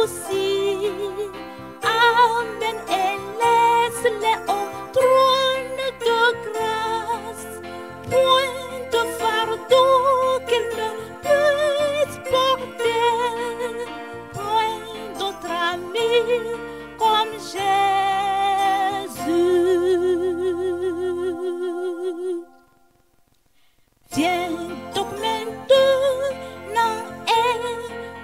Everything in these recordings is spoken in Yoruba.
soucis. Amen et laisse-les au trône de grâce. Point de fardeau qu'ils ne puissent porter. Point d'autre ami comme Jésus. Viens donc maintenant et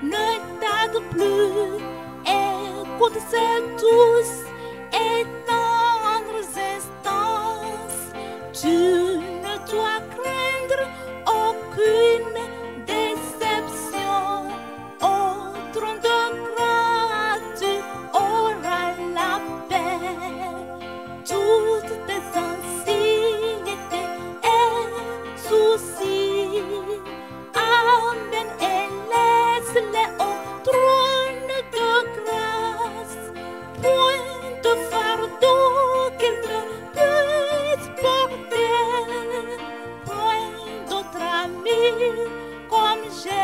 ne tarde plus. Écoute ces douces et tendres instances. Tu ne dois craindre aucune déception. Au trône de grâce, tu auras la paix. Toutes tes anxiétés et soucis, amène et laisse-les au trône de grâce. Point de fardeau qu'ils ne puissent porter. Point d'autre ami comme Jésus.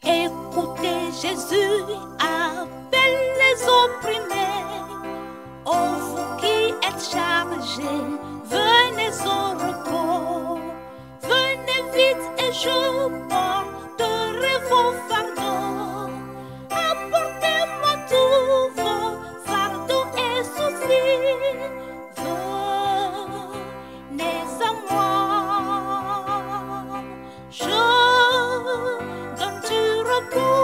Écoutez, Jésus appelle les opprimés. Oh, vous qui êtes chargés, venez au repos. Venez vite et je porterai vos fardeaux. Apportez-moi tous vos fardeaux et soucis. Venez à moi. Je donne du repos.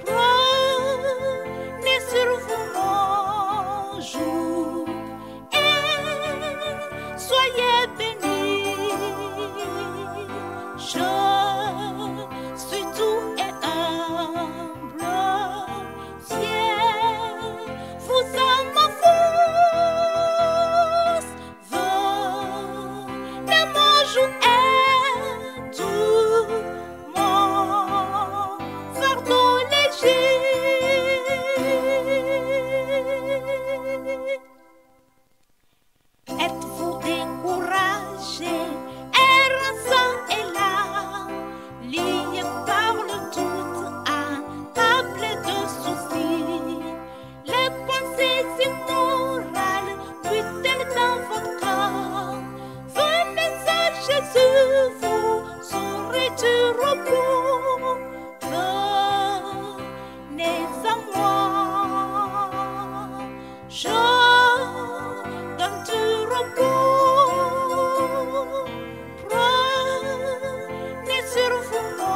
Prenez sur vous mon joug et soyez bénis. Je suis doux et humble, fier, vous êtes ma force. Venez mon joug et doux, mon fardeau léger. Êtes-vous découragé, errant et là, lié par le doute, accablé de soucis? Les pensées immorales puissent-elles dans votre cœur? Venez à Jésus, vous aurez du repos. Venez à moi. Je donne du repos. Prenez sur vous mon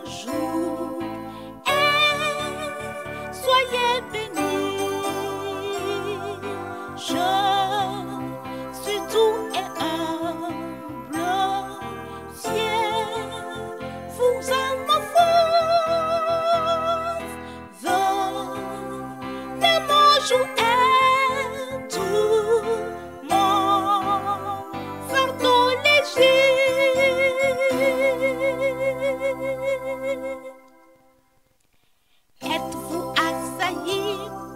joug et soyez bénis. Je suis doux et humble, fier, vous êtes ma force. Venez mon joug et doux, mon fardeau léger. Êtes-vous assailli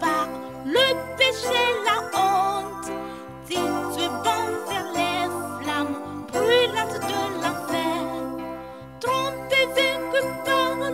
par le péché, la honte, titubant vers les flammes brûlantes de l'enfer? Trompé, vaincu par le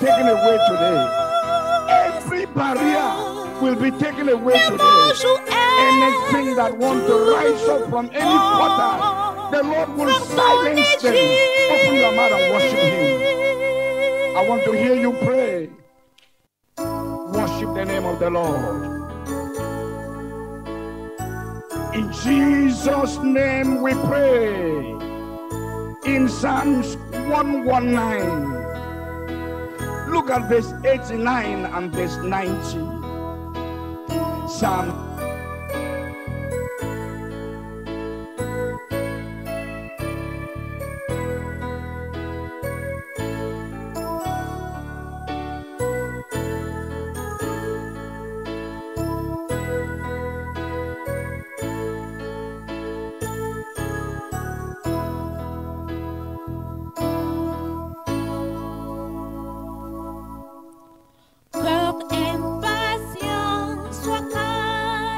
taken away today. Every barrier will be taken away today. Anything that wants to rise up from any portal, the Lord will silence them. Open your mouth and worship Him. I want to hear you pray. Worship the name of the Lord. In Jesus' name we pray. In Psalms 119, look at verse 89 and verse 90. Psalm Cœur impatient, sois calme.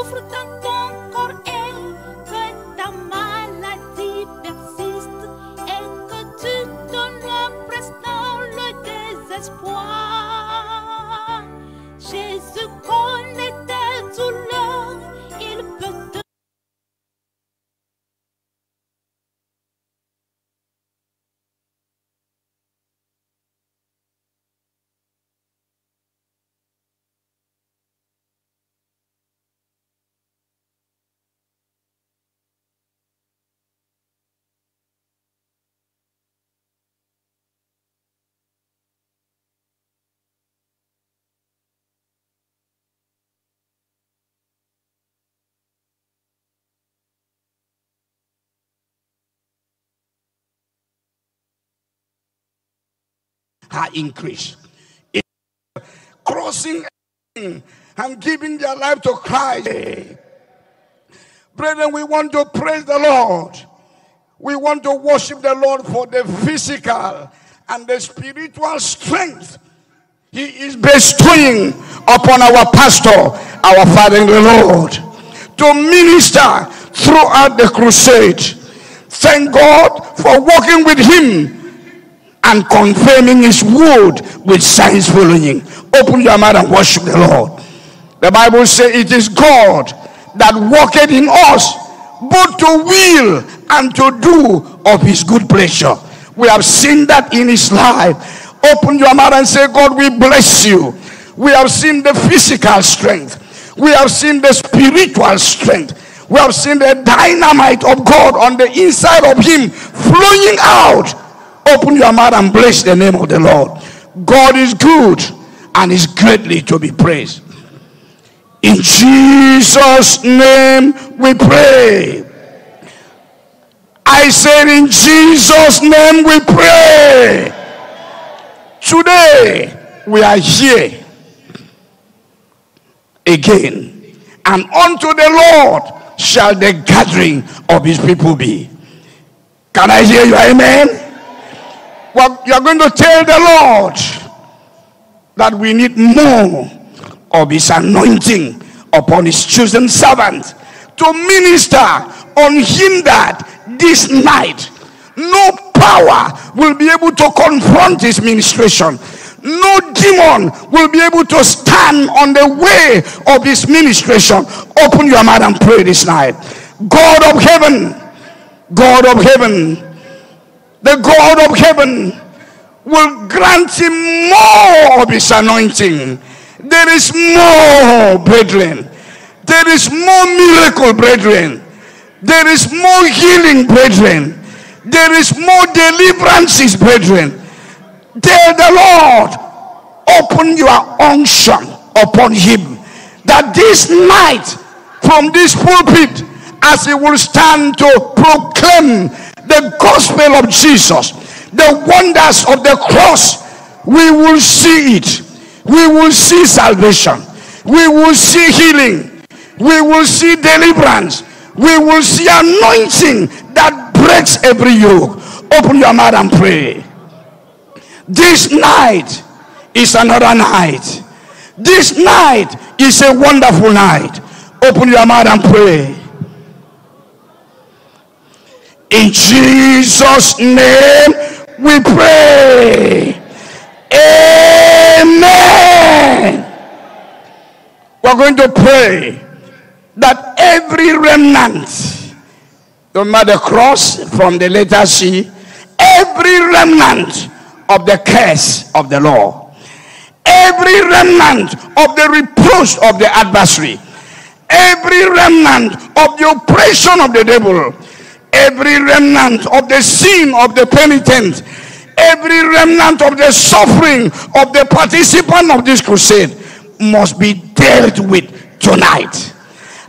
souffres dans ton corps et que ta maladie persiste et que tu donnes presque dans le désespoir. Jésus connaît tes douleurs, il peut te her increase. Crossing and giving their life to Christ. Brethren, we want to praise the Lord. We want to worship the Lord for the physical and the spiritual strength He is bestowing upon our pastor, our Father in the Lord, to minister throughout the crusade. Thank God for working with him and confirming his word with signs following. Open your mouth and worship the Lord. The Bible says it is God that worketh in us both to will and to do of his good pleasure. We have seen that in his life. Open your mouth and say, God, we bless you. We have seen the physical strength. We have seen the spiritual strength. We have seen the dynamite of God on the inside of him flowing out. Open your mouth and bless the name of the Lord. God is good and is greatly to be praised. In Jesus' name we pray. I said, in Jesus' name we pray. Today we are here again, and unto the Lord shall the gathering of his people be. Can I hear you? Amen. Well, you are going to tell the Lord that we need more of his anointing upon his chosen servant to minister unhindered this night. No power will be able to confront his ministration. No demon will be able to stand on the way of his ministration. Open your mouth and pray this night. God of heaven, God of heaven, the God of heaven will grant him more of his anointing. There is more, brethren. There is more miracle, brethren. There is more healing, brethren. There is more deliverances, brethren. Tell the Lord, open your unction upon him, that this night from this pulpit, as he will stand to proclaim the gospel of Jesus, the wonders of the cross, we will see it. We will see salvation. We will see healing. We will see deliverance. We will see anointing that breaks every yoke. Open your mouth and pray. This night is another night. This night is a wonderful night. Open your mouth and pray. In Jesus' name we pray. Amen. We're going to pray that every remnant, no matter the cross from the letter C, every remnant of the curse of the law, every remnant of the reproach of the adversary, every remnant of the oppression of the devil, every remnant of the sin of the penitent, every remnant of the suffering of the participant of this crusade must be dealt with tonight.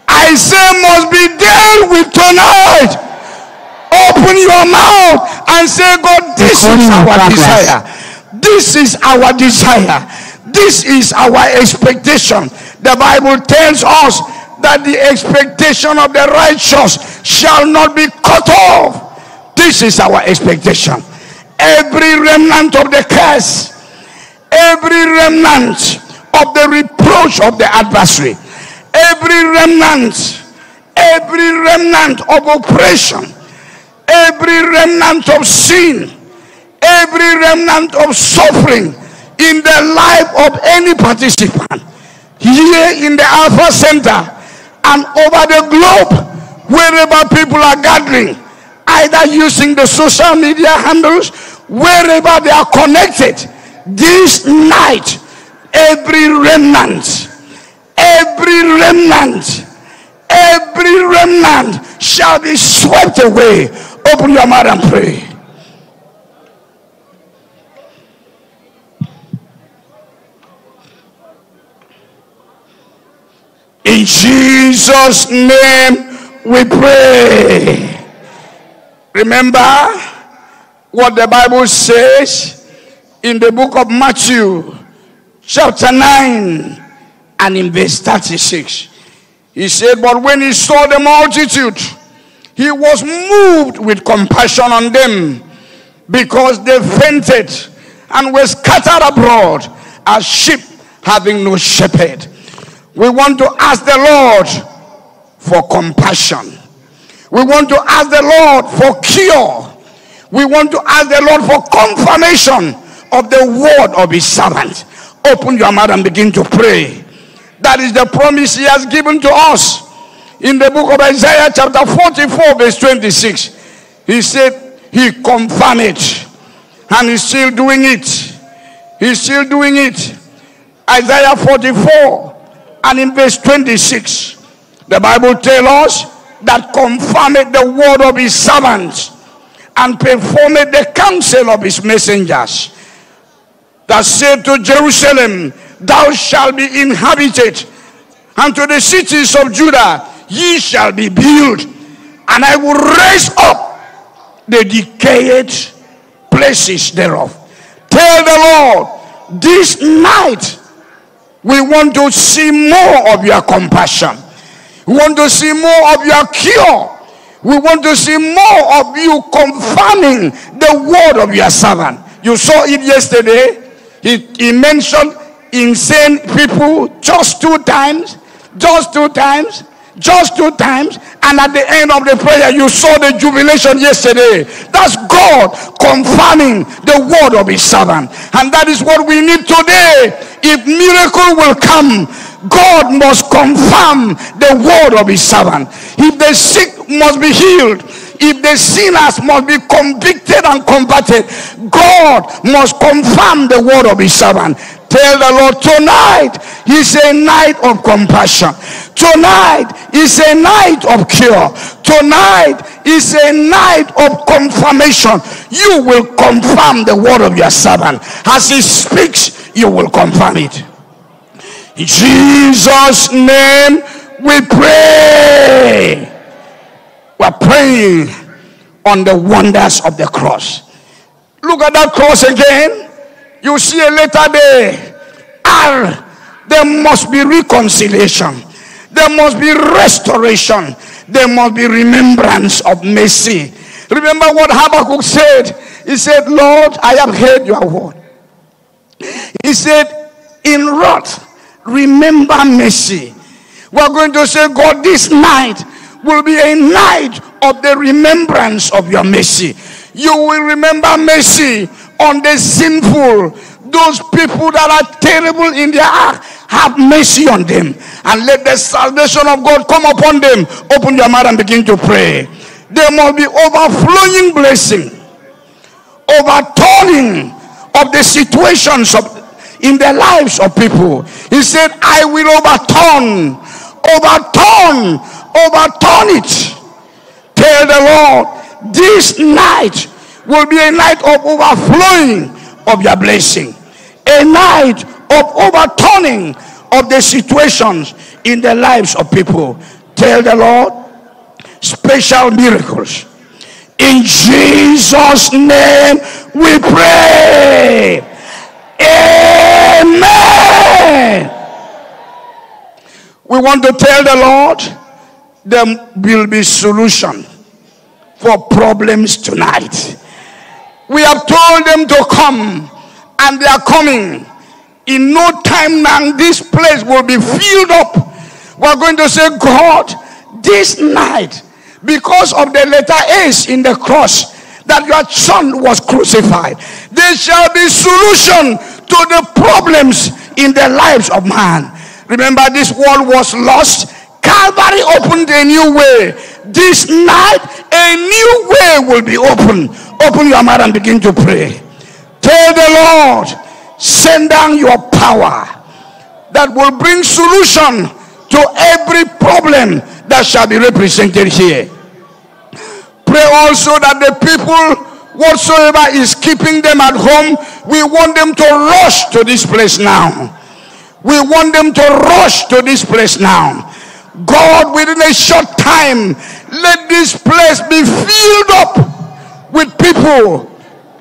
I say must be dealt with tonight. Open your mouth and say, God, this is our desire. This is our desire. This is our expectation. The Bible tells us that the expectation of the righteous shall not be cut off. This is our expectation. Every remnant of the curse, every remnant of the reproach of the adversary, every remnant of oppression, every remnant of sin, every remnant of suffering in the life of any participant here in the Alpha Center and over the globe, wherever people are gathering, either using the social media handles, wherever they are connected. This night, every remnant shall be swept away. Open your mouth and pray. In Jesus' name we pray. Remember what the Bible says in the book of Matthew chapter 9 and in verse 36. He said, but when he saw the multitude, he was moved with compassion on them, because they fainted and were scattered abroad as sheep having no shepherd. We want to ask the Lord for compassion. We want to ask the Lord for cure. We want to ask the Lord for confirmation of the word of his servant. Open your mouth and begin to pray. That is the promise he has given to us. In the book of Isaiah chapter 44 verse 26. He said he confirmed it. And he's still doing it. He's still doing it. Isaiah 44 and in verse 26. The Bible tells us that confirmed the word of his servants and performed the counsel of his messengers, that said to Jerusalem, thou shalt be inhabited, and to the cities of Judah, ye shall be built, and I will raise up the decayed places thereof. Tell the Lord, this night we want to see more of your compassion. We want to see more of your cure. We want to see more of you confirming the word of your servant. You saw it yesterday. He mentioned insane people just two times, and at the end of the prayer you saw the jubilation yesterday. That's God confirming the word of his servant, and that is what we need today. If miracle will come, God must confirm the word of his servant. If the sick must be healed, if the sinners must be convicted and converted, God must confirm the word of his servant. Tell the Lord, tonight is a night of compassion. Tonight is a night of cure. Tonight is a night of confirmation. You will confirm the word of your servant. As he speaks, you will confirm it. In Jesus' name we pray. We're praying on the wonders of the cross. Look at that cross again. You see a letter there. R. There must be reconciliation. There must be restoration. There must be remembrance of mercy. Remember what Habakkuk said. He said, Lord, I have heard your word. He said, in wrath, remember mercy. We're going to say, God, this night will be a night of the remembrance of your mercy. You will remember mercy on the sinful, those people that are terrible in their act. Have mercy on them and let the salvation of God come upon them. Open your mouth and begin to pray. There must be overflowing blessing, overturning of the situations in the lives of people. He said, I will overturn it. Tell the Lord, this night will be a night of overflowing of your blessing, a night of overturning of the situations in the lives of people. Tell the Lord, special miracles. In Jesus' name we pray. Amen. We want to tell the Lord, there will be solution for problems tonight. We have told them to come, and they are coming. In no time now, this place will be filled up We're going to say, God, this night, because of the letter S in the cross, that your son was crucified, there shall be solution to the problems in the lives of man. Remember, this world was lost. Calvary opened a new way. This night, a new way will be opened. Open your mouth and begin to pray. Tell the Lord, send down your power that will bring solution to every problem that shall be represented here. Pray also that the people, whatsoever is keeping them at home, we want them to rush to this place now. We want them to rush to this place now. God, within a short time, let this place be filled up with people.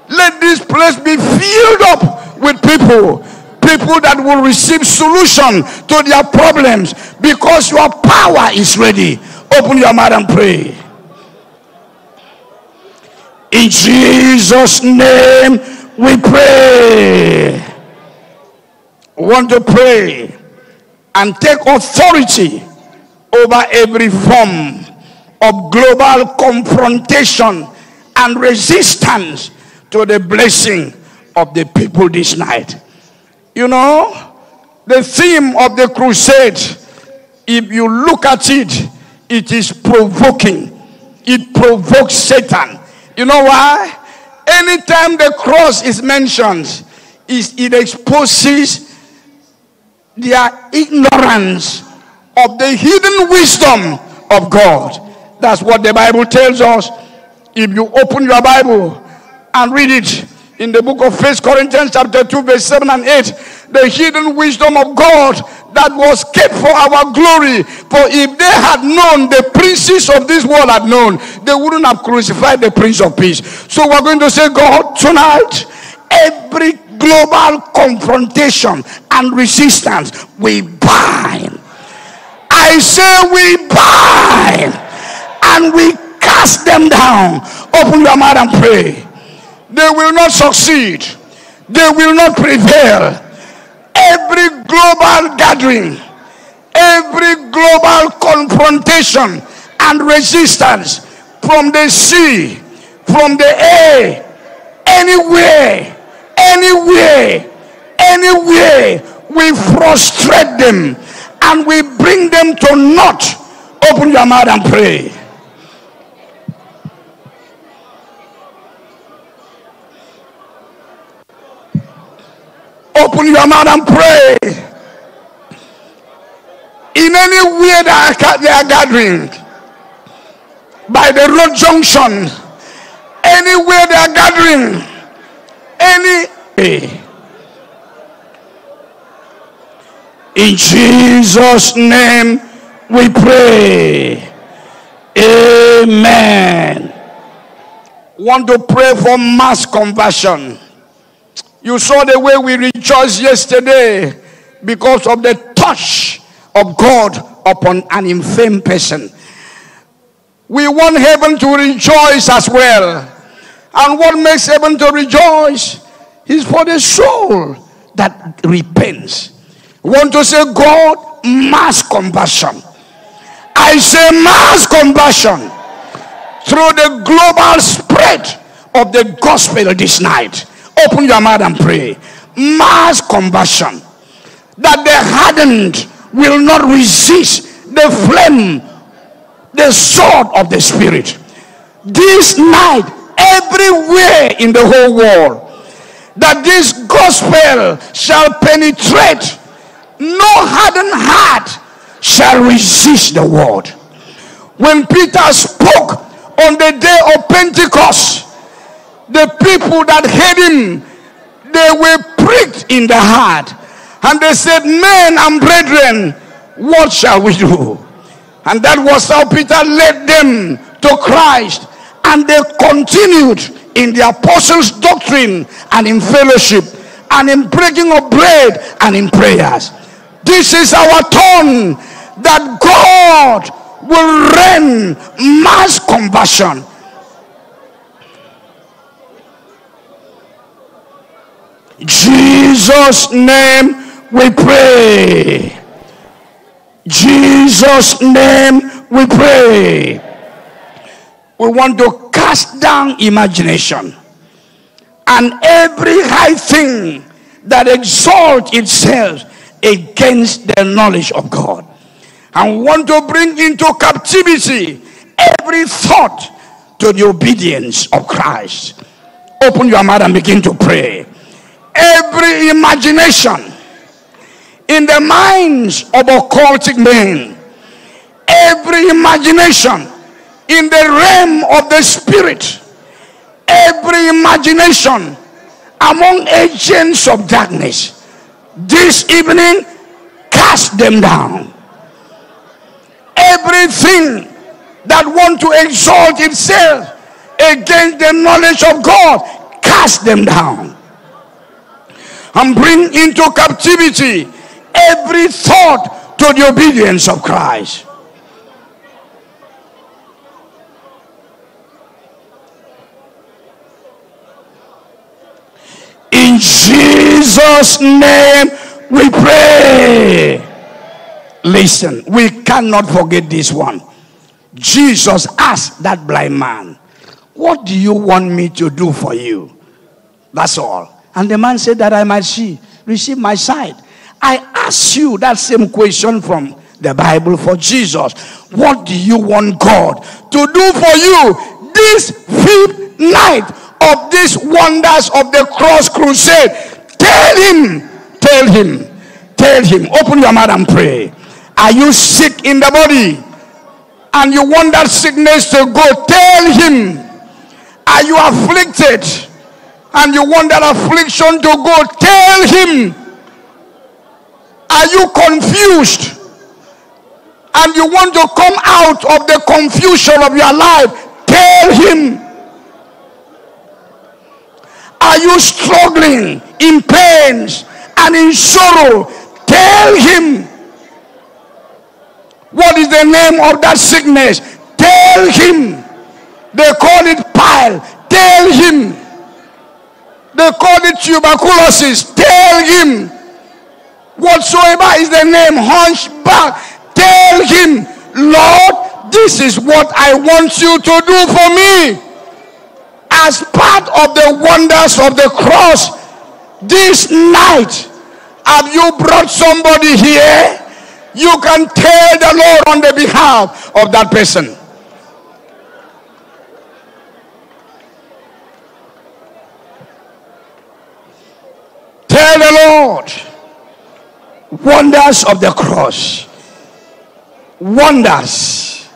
Let this place be filled up with people. People that will receive solution to their problems, because your power is ready. Open your mouth and pray. In Jesus' name we pray. We want to pray and take authority over every form of global confrontation and resistance to the blessing of the people this night. You know, the theme of the crusade, if you look at it, it is provoking. It provokes Satan. You know why? Anytime the cross is mentioned, it exposes their ignorance of the hidden wisdom of God. That's what the Bible tells us. If you open your Bible and read it in the book of 1 Corinthians chapter 2 verse 7 and 8, the hidden wisdom of God that was kept for our glory. For if they had known, the princes of this world had known, they wouldn't have crucified the Prince of Peace. So we're going to say, God, tonight, every global confrontation and resistance, we bind. I say we bind and we cast them down. Open your mouth and pray. They will not succeed. They will not prevail. Every global gathering, every global confrontation and resistance, from the sea, from the air, anywhere, we frustrate them and we bring them to naught. Open your mouth and pray. Open your mouth and pray. In any way that they are gathering, by the road junction, anywhere they are gathering, in Jesus' name we pray. Amen. Want to pray for mass conversion. You saw the way we rejoiced yesterday because of the touch of God upon an infirm person. We want heaven to rejoice as well. And what makes heaven to rejoice is for the soul that repents. We want to say, God, mass conversion. I say mass conversion through the global spread of the gospel this night. Open your mouth and pray. Mass conversion. That the hardened will not resist the flame, the sword of the Spirit. This night, everywhere in the whole world, that this gospel shall penetrate. No hardened heart shall resist the word. When Peter spoke on the day of Pentecost, the people that heard him, they were pricked in the heart. And they said, men and brethren, what shall we do? And that was how Peter led them to Christ. And they continued in the apostles' doctrine and in fellowship and in breaking of bread and in prayers. This is our turn, that God will rain mass conversion. In Jesus' name we pray. Jesus' name we pray. We want to cast down imagination and every high thing that exalts itself against the knowledge of God, and want to bring into captivity every thought to the obedience of Christ. Open your mouth and begin to pray. Every imagination in the minds of occultic men, every imagination in the realm of the spirit, every imagination among agents of darkness, this evening, cast them down. Everything that want to exalt itself against the knowledge of God, cast them down. And bring into captivity every thought to the obedience of Christ. In Jesus' name we pray. Listen, we cannot forget this one. Jesus asked that blind man, what do you want me to do for you? That's all. And the man said, that I might receive my sight. I ask you that same question from the Bible for Jesus. What do you want God to do for you this 5th night of these wonders of the cross crusade? Tell him. Open your mouth and pray. Are you sick in the body and you want that sickness to go? Tell him. Are you afflicted and you want that affliction to go? Tell him. Are you confused and you want to come out of the confusion of your life? Tell him. Are you struggling in pains and in sorrow? Tell him. What is the name of that sickness? Tell him. They call it pile. Tell him. They call it tuberculosis. Tell him. Whatsoever is the name, hunchback. Tell him, Lord, this is what I want you to do for me. As part of the wonders of the cross, this night, have you brought somebody here? You can tell the Lord on the behalf of that person. Tell the Lord, wonders of the cross. Wonders.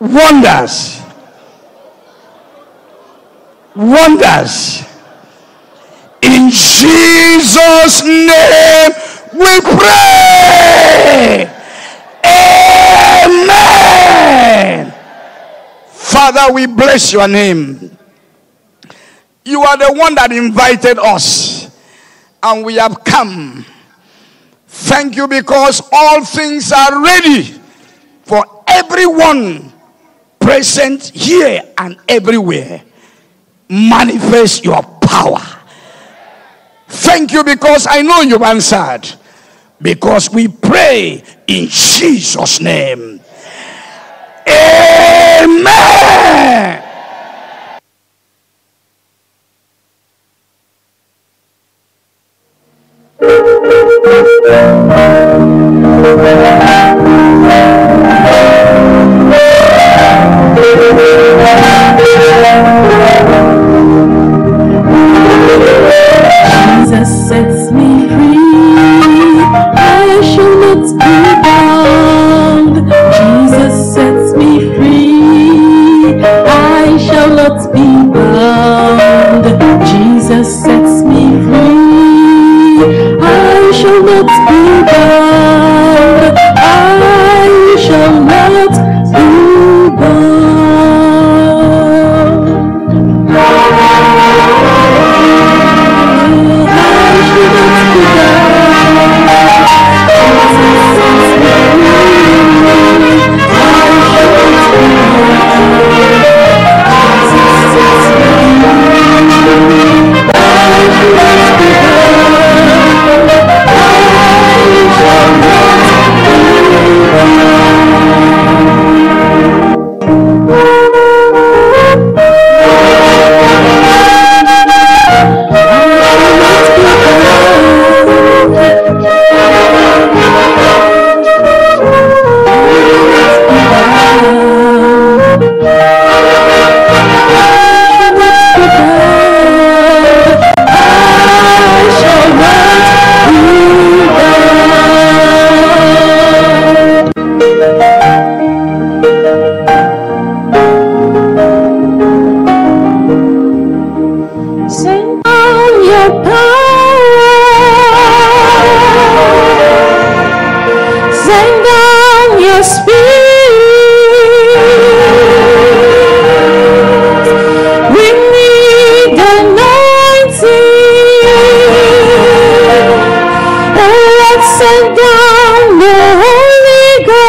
Wonders. Wonders. In Jesus' name we pray. Amen. Father, we bless your name. You are the one that invited us, and we have come. Thank you, because all things are ready for everyone present here and everywhere. Manifest your power. Thank you, because I know you've answered. Because we pray in Jesus' name. Amen. Jesus sets me free, I shall not be bound. Jesus sets me free, I shall not be bound. Jesus sets me free, I shall not your power. Send down your spirit. We need anointing. Oh, let's send down the Holy Ghost.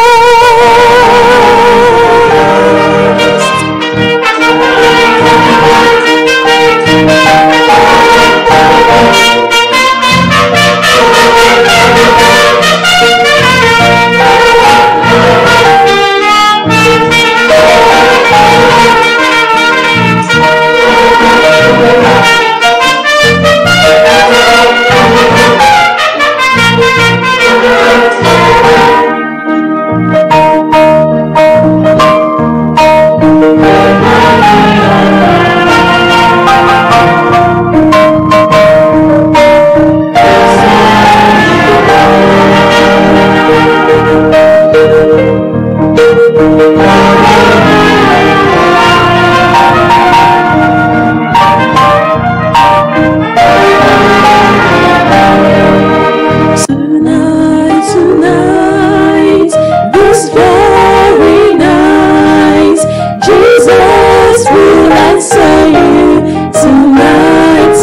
Tonight, this very night, Jesus will answer you. Tonight,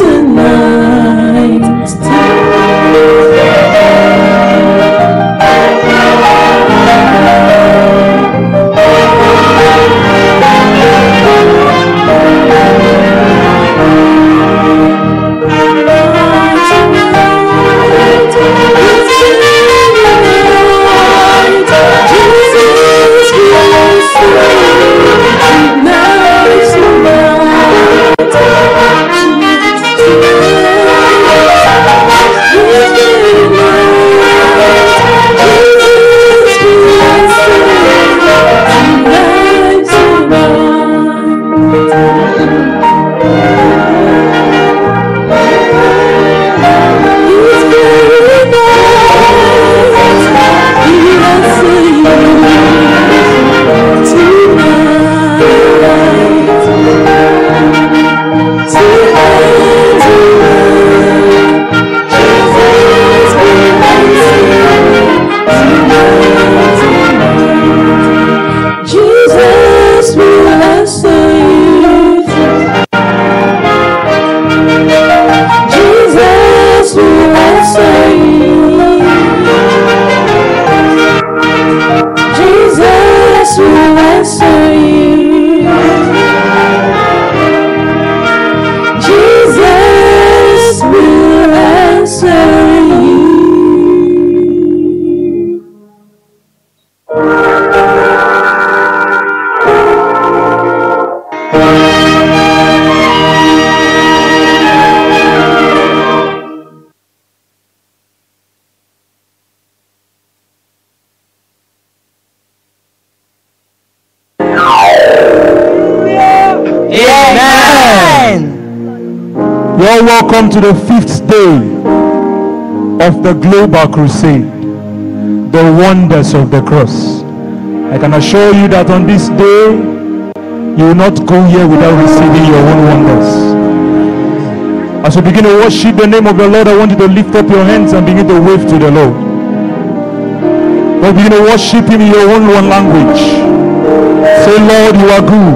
You're welcome to the 5th day of the Global Crusade, the wonders of the cross. I can assure you that on this day, you will not go here without receiving your own wonders. As we begin to worship the name of the Lord, I want you to lift up your hands and begin to wave to the Lord. But begin to worship Him in your own language. Say, Lord, you are good.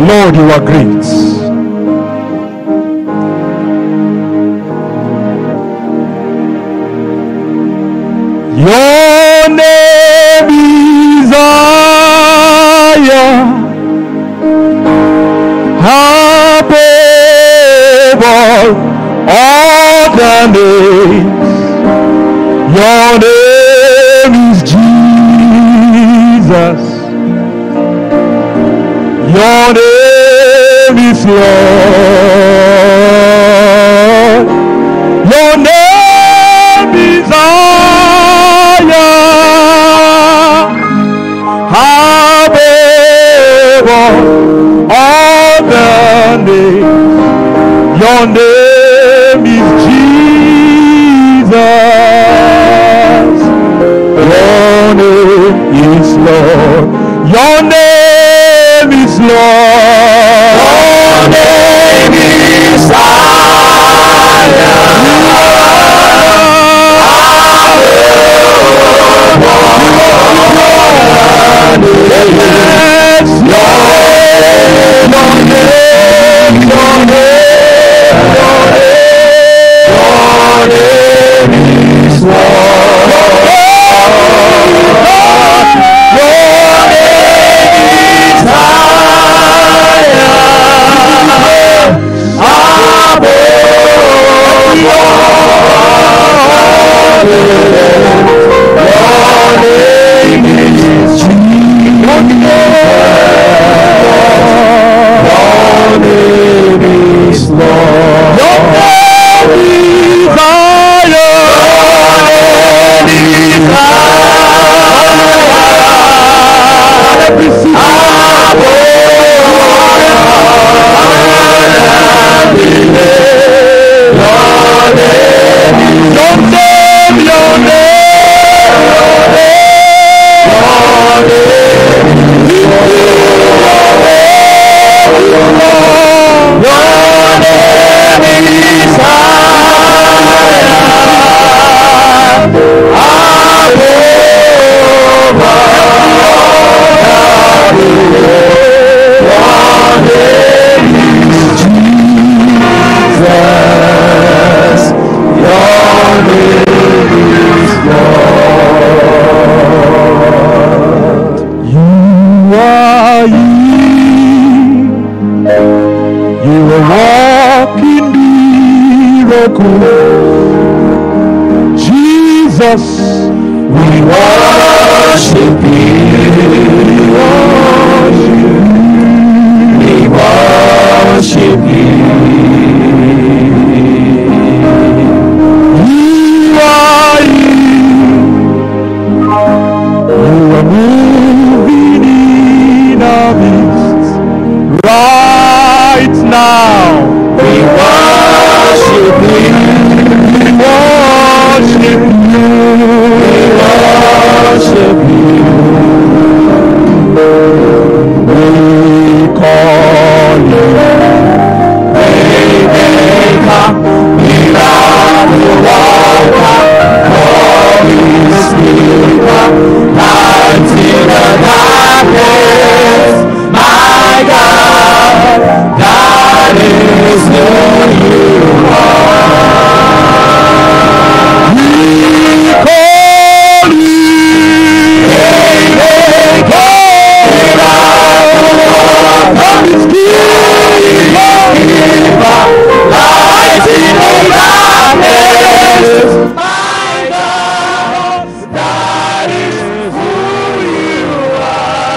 Lord, you are great. Your name is higher, above all the names. Your name is Jesus. Your name is Lord. Your name is all the names. Your name is Jesus. Your name is Lord. Your name is Lord. Your name is Jesus, we worship you. You are moving in our midst right now. We worship you. We call you Waymaker, Miracle Worker, Promise Keeper, Light in the darkness. My God, that is who you are. We call you Promise Keeper, light in the darkness. My God, that is who you are.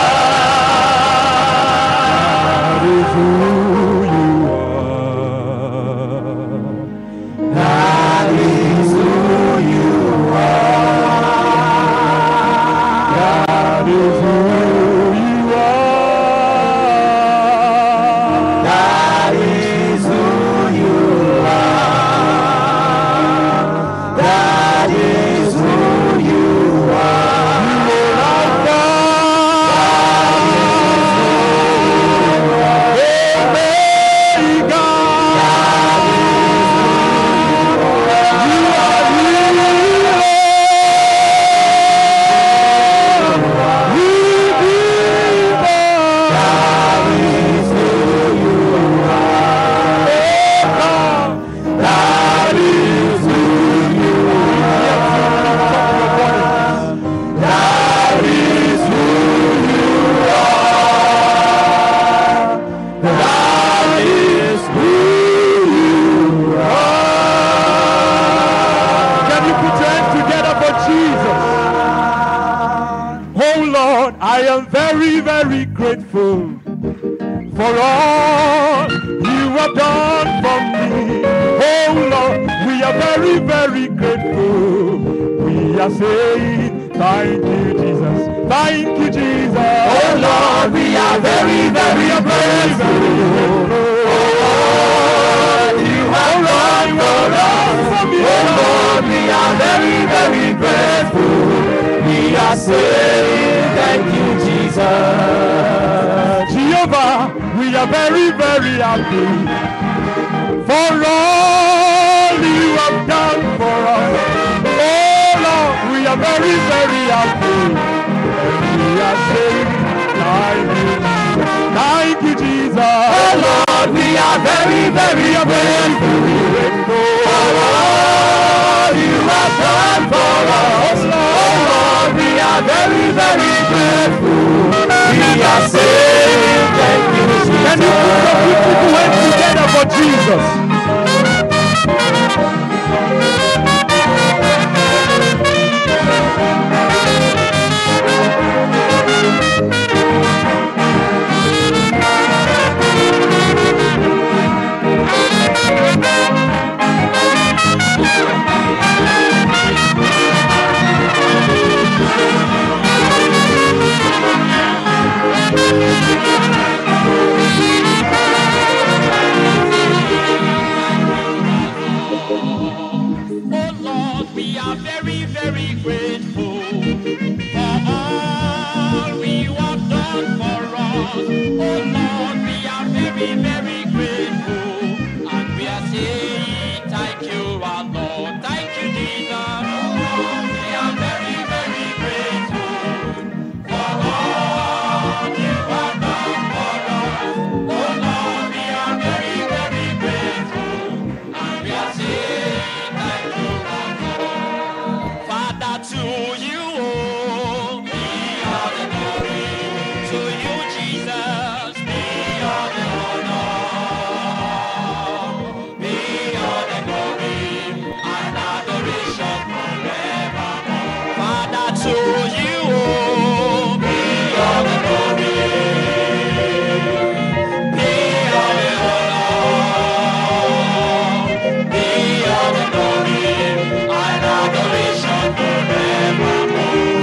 That is who you are. That is who you are. That is who you are. That is who you are. That is who you are. You are God. I am very, very grateful for all you have done for me. Oh Lord, we are very, very grateful. We are saying thank you, Jesus. Thank you, Jesus. Oh Lord, we are very, very grateful. You have done for us. Oh Lord, we are very, very grateful. We are saying thank you, Jesus. Jehovah, we are very, very happy for all you have done for us. Oh Lord, we are very, very happy. We are saying thank you, Jesus. Oh Lord, we are very, very grateful for all you have done for us. Oh Lord, we are very, very grateful. We are saying thank you, Jesus. Can you put your hands together for Jesus?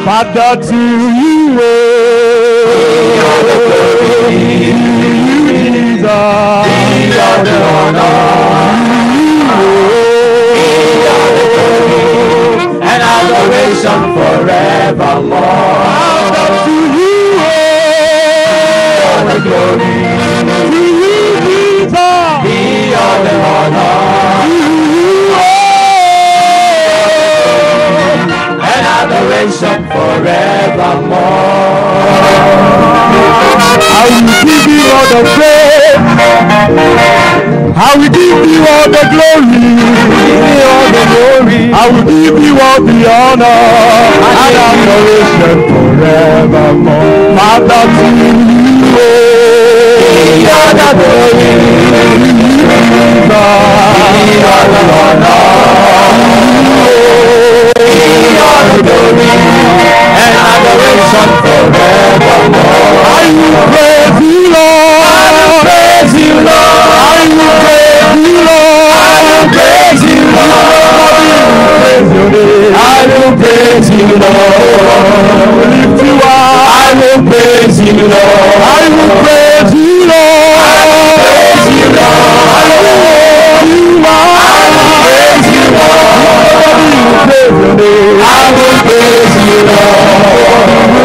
Father, to you, Jesus, and adoration forevermore. Father, to you, All the glory, to you, Jesus, be all the honor, and adoration forevermore. I will give you all the praise. I will give you all the glory. I will give you all the honor and adoration forevermore. Father, to you, all the glory, all the honor, all the glory and adoration forevermore. I will praise you, Lord. I will praise you, Lord. I will praise you, Lord. I will praise you, Lord. I will praise you, Lord. Lift you up. I will praise you, Lord. I will praise you, Lord. I will praise you, Lord. I will praise you, Lord. I will praise you, Lord.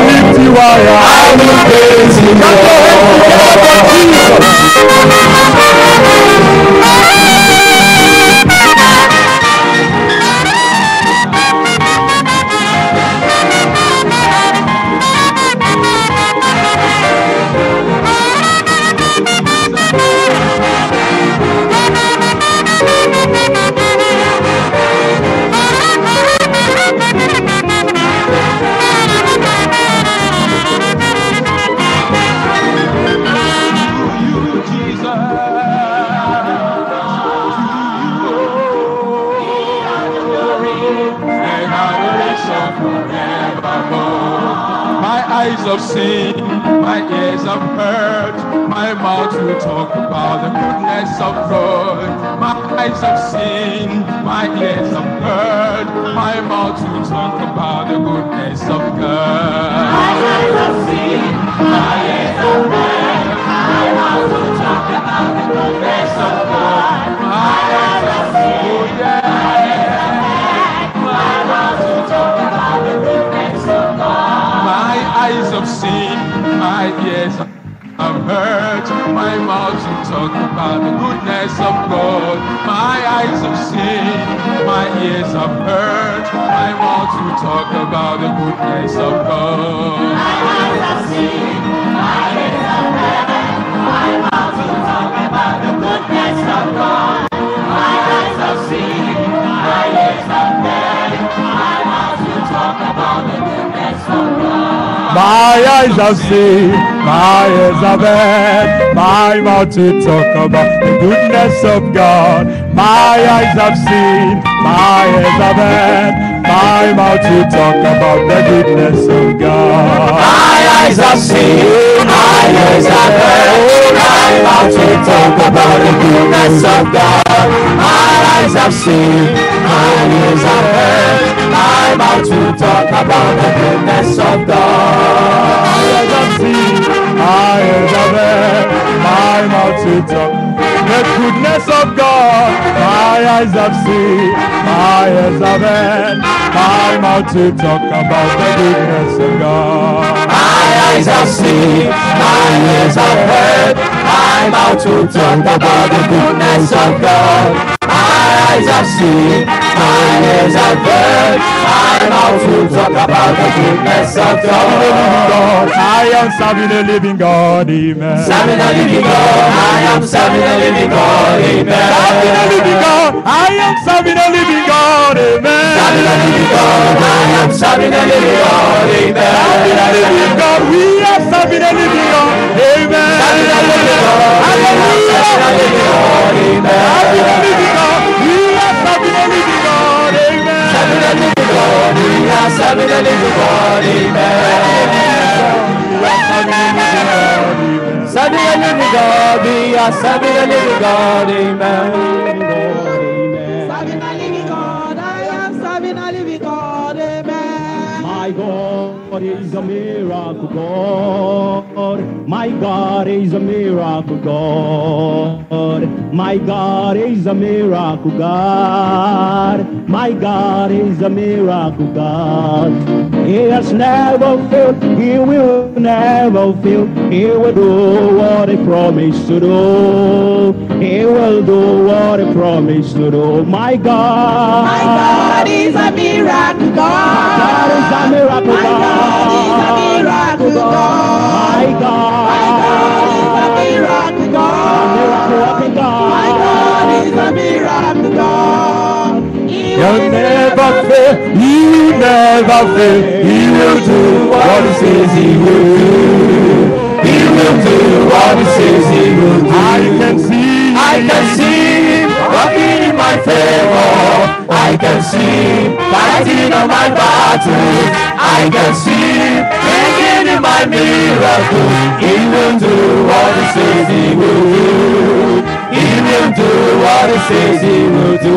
Lift you up. I will praise you, Lord. Eyes have seen, my ears have heard, my mouth will talk about the goodness of God. My eyes have seen, my ears have heard, my mouth will talk about the goodness of God. My eyes have seen, my ears have heard, my mouth will talk about the goodness of God. My eyes have seen, my ears have heard, my mouth will talk about the goodness of God. My eyes have seen, my ears have heard, my mouth will talk about the goodness of God. My eyes have seen, my ears have heard, my mouth will talk about the goodness of God. My eyes have seen, my ears have heard, my mouth will talk about the goodness of God. My eyes have seen, my ears have heard, my mouth will talk about the goodness of God. My eyes have seen, my ears have heard, my mouth to talk about the goodness of God. My eyes have seen, my ears have heard, my mouth to talk about the goodness of God. My eyes have seen, my ears have heard, my mouth to talk about the goodness of God. My eyes have seen, my ears have heard, my mouth to talk about the goodness of God. My eyes have seen, my ears have heard, my mouth to talk the goodness of God. My eyes have seen, my ears have heard, my mouth to talk about the goodness of God. My eyes have seen, my ears have heard, my mouth to talk about the goodness of God. My eyes have seen, my ears have heard, my mouth to talk about the goodness of God. I am serving a living God, amen. Serving a living God, I am serving a living God, amen. Serving a living God, I am serving a living God, amen. Serving a living God, I am serving a living God, amen. Serving a living God, we are serving a living God, amen. Serving a living God, hallelujah. serving a living God, amen. Serving a living God, we are serving a living God, amen. Serving a living God, we are serving a living God, amen. Serving a living God, we are serving a living God, amen. Serving a living God, I am serving a living God, amen. My God. is a miracle God. My God is a miracle God. My God is a miracle God. My God is a miracle God. He has never failed. He will never fail. He will do what he promised to do. He will do what he promised to do. My God. My God is a miracle God. My God is a miracle My God. God is a miracle God. My God. My God is a miracle God. Miracle working God. My God is a miracle God. He'll never fail. He will never fail. He will do what he says he will do. He will do what he says he will do. I can see him working in my favor. I can see him fighting on my battles. I can see him bringing in my miracle. He will do what he says he will do. He will do what he says he will do.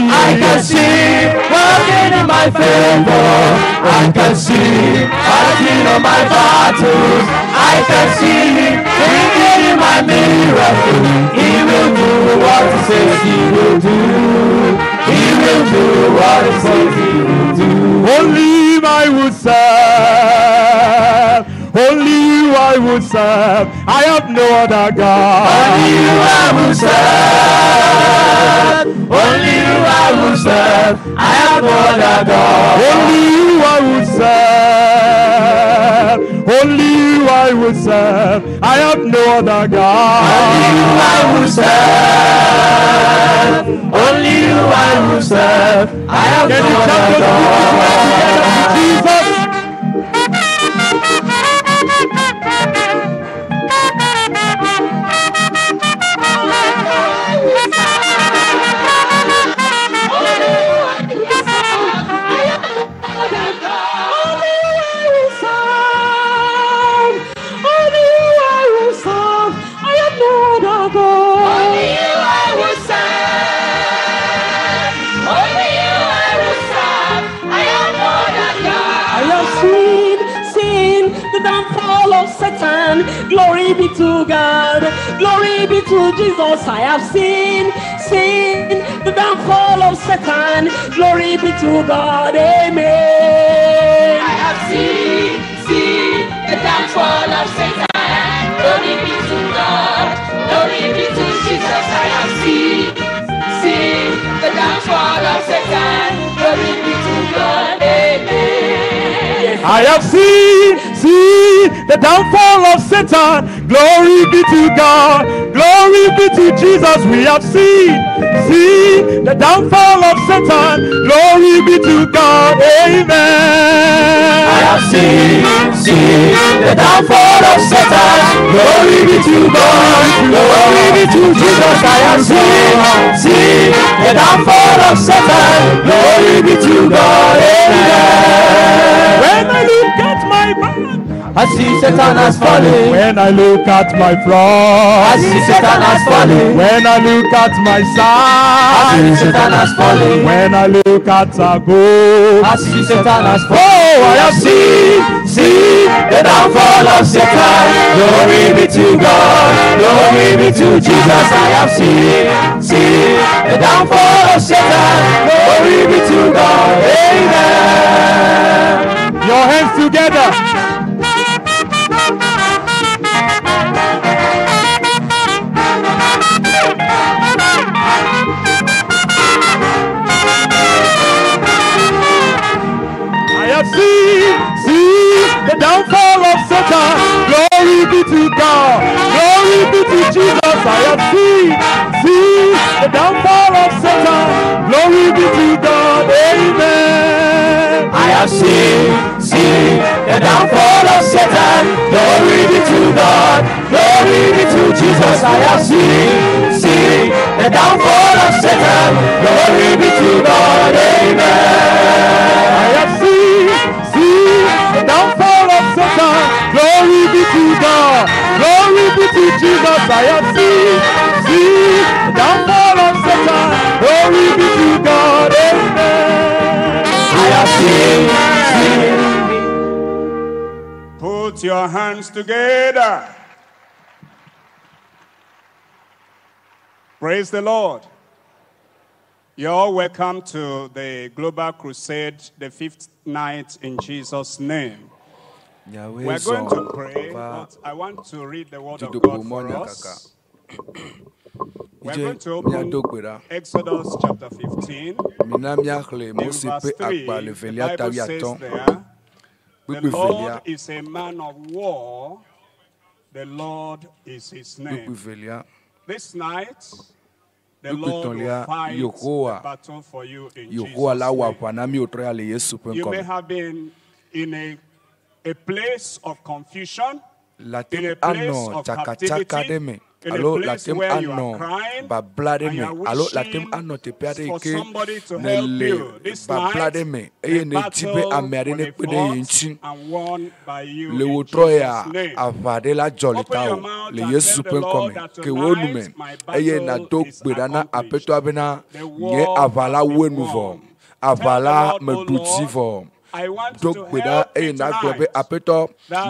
I can see working in my favor. I can see fighting on my battles. I can see him bringing in my miracle. He will do what he says he will do. He will do what he says he will do. Only him I would serve. Only you I would serve. I have no other God. Only you I would serve. Only you I would serve. I have no other God. Only you I would serve. Only you I would serve. I have no other God. Only you I would serve. Only you I would serve. I have no other God. Jesus. Satan, glory be to God, glory be to Jesus. I have seen the downfall of Satan, glory be to God, amen. I have seen the downfall of Satan, glory be to God, glory be to Jesus. I have seen the downfall of Satan, glory be to God, amen. I have seen the downfall of Satan. Glory be to God. Glory be to Jesus. We have seen the downfall of Satan. Glory be to God. Amen. I have seen the downfall of Satan. Glory be to God. Glory be to Jesus. I have seen the downfall of Satan. Glory be to God. Amen. When I look at my back, I see Satan has fallen. When I look at my front, I see Satan has fallen. When I look at my side, I see Satan has fallen. When I look at our goal, I see Satan has fallen. Oh, I have seen the downfall of Satan. Glory be to God. Glory be to Jesus. I have seen the downfall of Satan. Glory be to God. Amen. Your hands together. See the downfall of Satan. Glory be to God. Glory be to Jesus. I have seen the downfall of Satan. Glory be to God. Amen. I have seen the downfall of Satan. Glory be to God. Glory be to Jesus. I have seen the downfall of Satan. Glory be to God. Amen. I have seen the downfall of Satan. Glory be to God. Glory be to Jesus. I have seen the downfall of Satan. Glory be to God. Amen. I have seen our hands together. Praise the Lord. You're all welcome to the Global Crusade, the 5th night in Jesus' name. We're going to pray, but I want to read the word of God for us. We're going to open Exodus chapter 15, in verse 3. The Bible says there, the Lord is a man of war, the Lord is his name. This night, the Lord will fight the battle for you in Jesus' name. You may have been in a place of confusion, in a place of captivity, in a place where you are crying, and you are wishing for somebody to help you. This night, the battle will be fought and won by you in Jesus' name. Open your mouth and tell the Lord that tonight my battle is accomplished. The war has been won. Tell the Lord, I want to help you tonight. That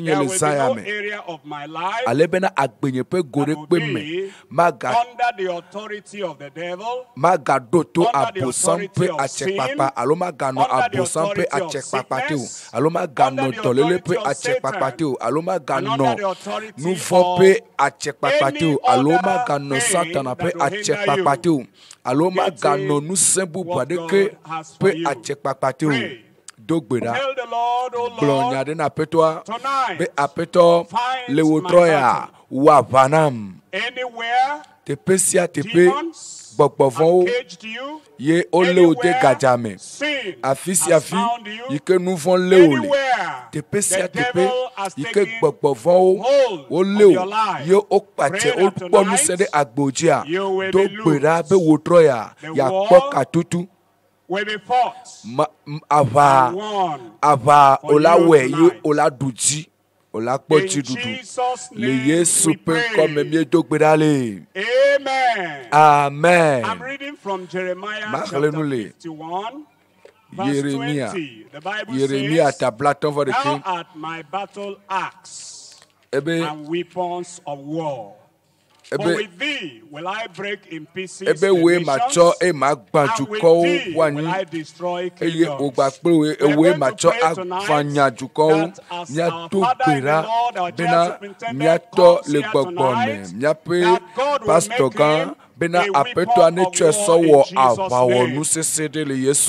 there will be no area of my life that will be under the authority of the devil, under the authority of sin, under the authority of sickness, under the authority of Satan, and under the authority of any other thing that will hinder you. What God has for you. Pray. Tell the Lord, oh Lord, tonight, find my battle. Anywhere, demons have caged you. Anywhere, sin has found you. Anywhere, the devil has taken hold of your life. Pray that tonight, you will be loose. The war will be fought and won for you tonight. In Jesus' name we pray. Amen. Amen. I'm reading from Jeremiah chapter 51, verse 20. The Bible says, thou art my battle axe and weapons of war. For with thee will I break in pieces the nations, and with thee will I destroy kingdoms. We are going to pray tonight that as our Father in the Lord, our General Superintendent, comes here tonight, that God will make him a weapon of war in Jesus' name.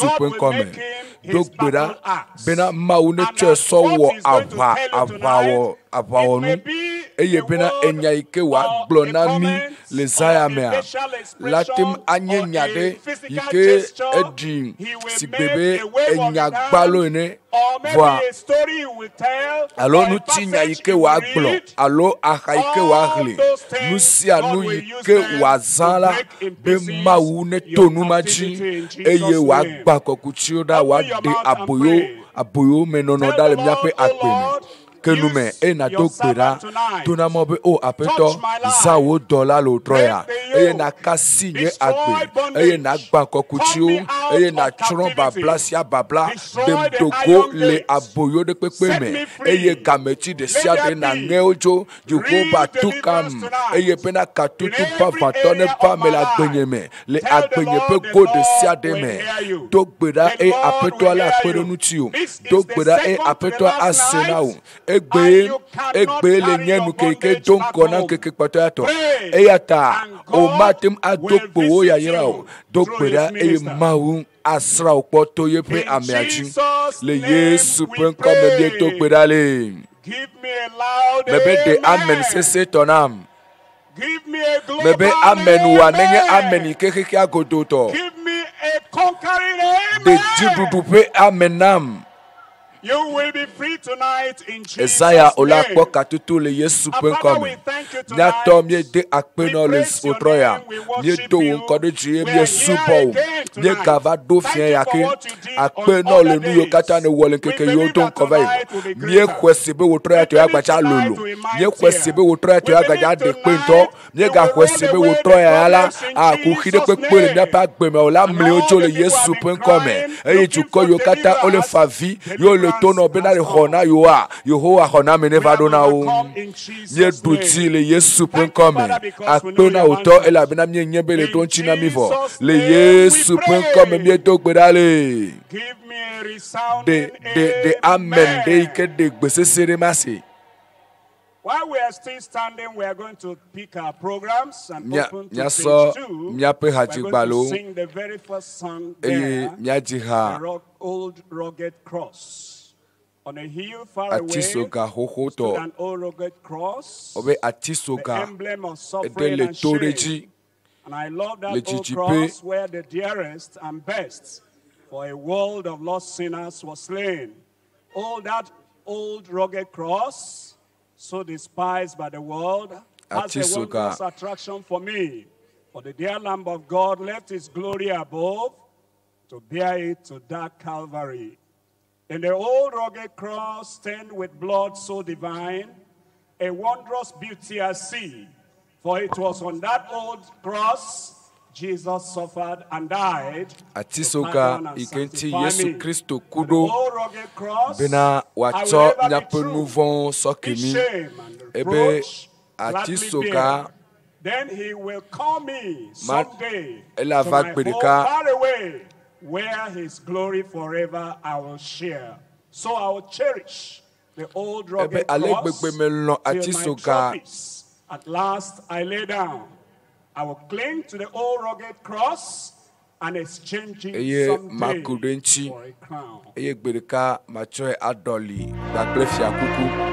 God will make him his battle axe. And that what he's going to tell you tonight, it may be a word or a comment or a facial expression or a physical gesture. He will make a wave of his hand, or maybe a story he will tell, or a passage he will read. All those things God will use them to break in pieces your captivity in Jesus' name. Open your mouth and pray. Tell the Lord, oh Lord, use your servant tonight. Touch my life. Destroy bondage. Call me out of captivity. Destroy the iron gates. Set me free. Let there be real deliverance tonight. In every area of my life. Tell the Lord will hear you. The Lord will hear you. This is the second to the last night. And you cannot carry your bondage back home. Pray, and God will visit you through his minister. In Jesus' name we pray. Give me a loud amen. Give me a global amen. Give me a conquering amen. You will be free tonight in Jesus' name. Father, we thank you tonight. We praise your name. We worship you. We are here again tonight. gava do Thank fien you yake for what you did akpe on no other le nu yo days. kata ne wole We keke yo believe don that cover tonight will be mie greater. kwese be wotro ya to We agbacha believe lolo tonight we mie might kwese be wotro ya to We agbacha believe de pento tonight mie you ga will kwese roll be away wotro the ya la problems in a ku hide pe Jesus' pe le mia name. pa gbe me o la And mle all ojo the le people have Yesu been pen come crying, e yi looking tu ko for yo kata o le deliverance. favi yo le to no be na Deliverance le has hona come. yo a Yehowa hona me ne We va have do na o overcome in mie Jesus' duti name. le Yesu pen Thank you, come Father, because we know akpe you na have oto e la answered. be na mie nyebe le to In nchi na mi vo Jesus' le name we Yesu pen come mie pray. to gbe dale Give me a resounding de amen de ike amen. de gbese sere masi While we are still standing, we are going to pick our programs and Mia- open to mia stage so- 2. mia pe We're haji going to gbalo. sing the very first song eye there, miaji the ha old rugged cross. On a hill far away atisoga hoho stood to an old rugged cross, obe the atisoga emblem of ede suffering le and shame. toreji And I love Le that old jijipe. cross where the dearest and best for a world of lost sinners was slain. Oh, that old rugged cross, so despised by the world, has a Atisoga. wondrous attraction for me. For the dear Lamb of God left his glory above to bear it to that Calvary. In the old rugged cross, stained with blood so divine, a wondrous beauty I see. For it was on that old cross Jesus suffered and died to atisoga pardon and ikenti sanctify Yesu me. Kristo On the kudo old rugged cross, bena I will wato ever be nyape true. nuvon His sokemi shame and ebe reproach gladly atisoga bear. Then he will call me Ma- someday ela to va my home gbedeka. far away, where his glory forever I will share. So I will cherish the old rugged Ebe ale cross gbegbe me lon till my atisoga. trophies at last I lay down. I will cling to the old rugged cross and exchange it Eye someday makudenchi. for a crown. eye gbedeka macho adoli gbagble fiakuku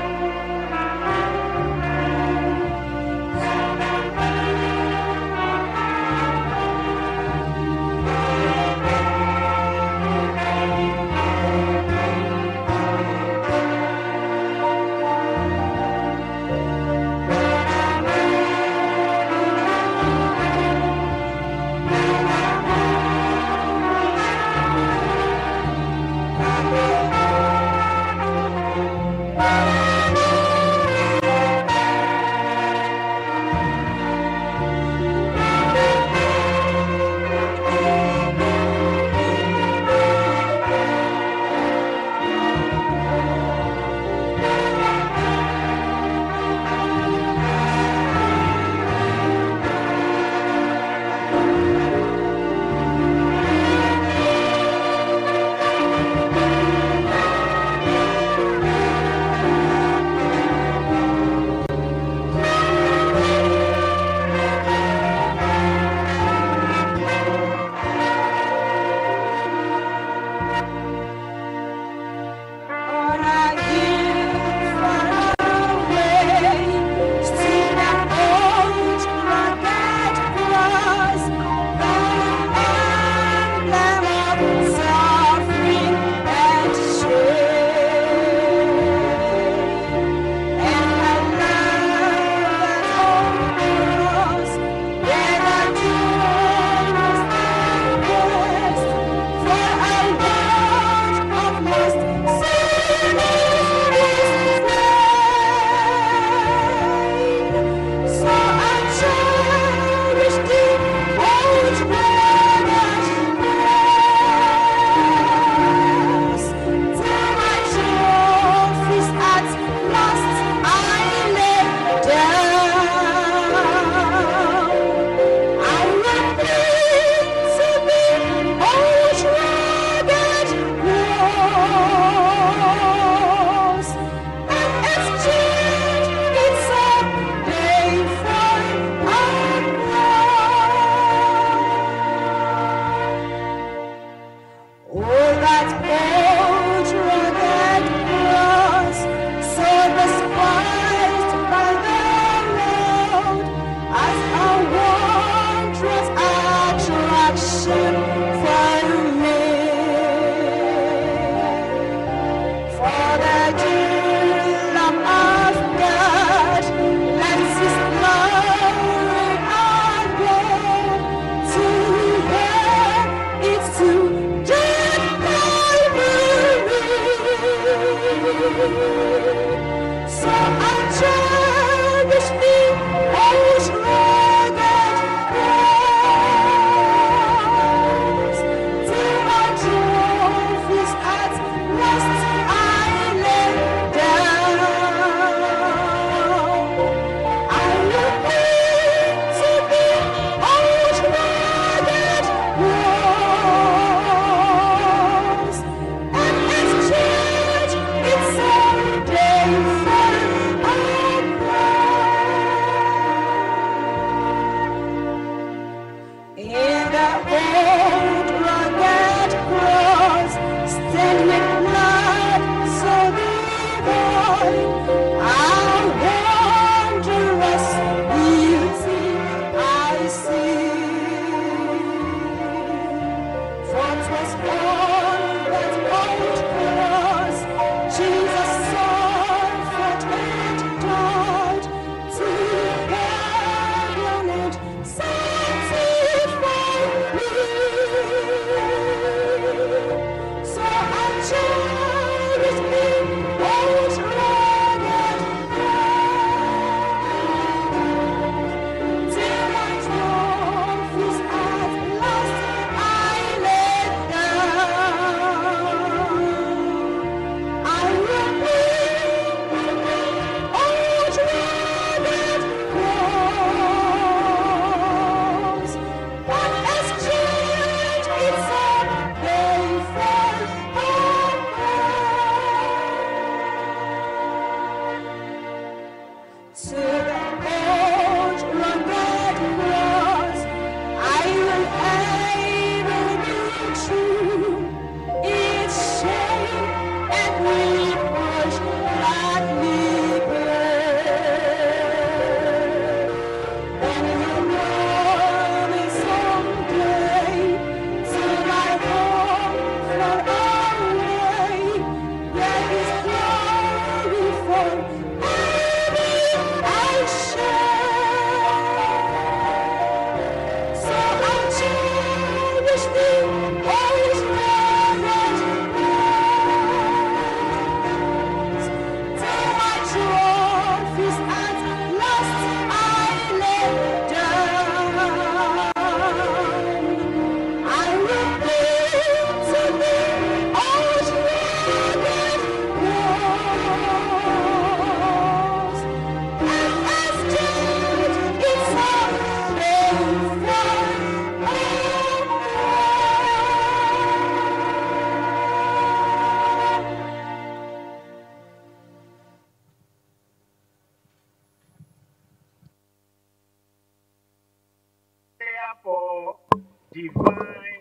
divine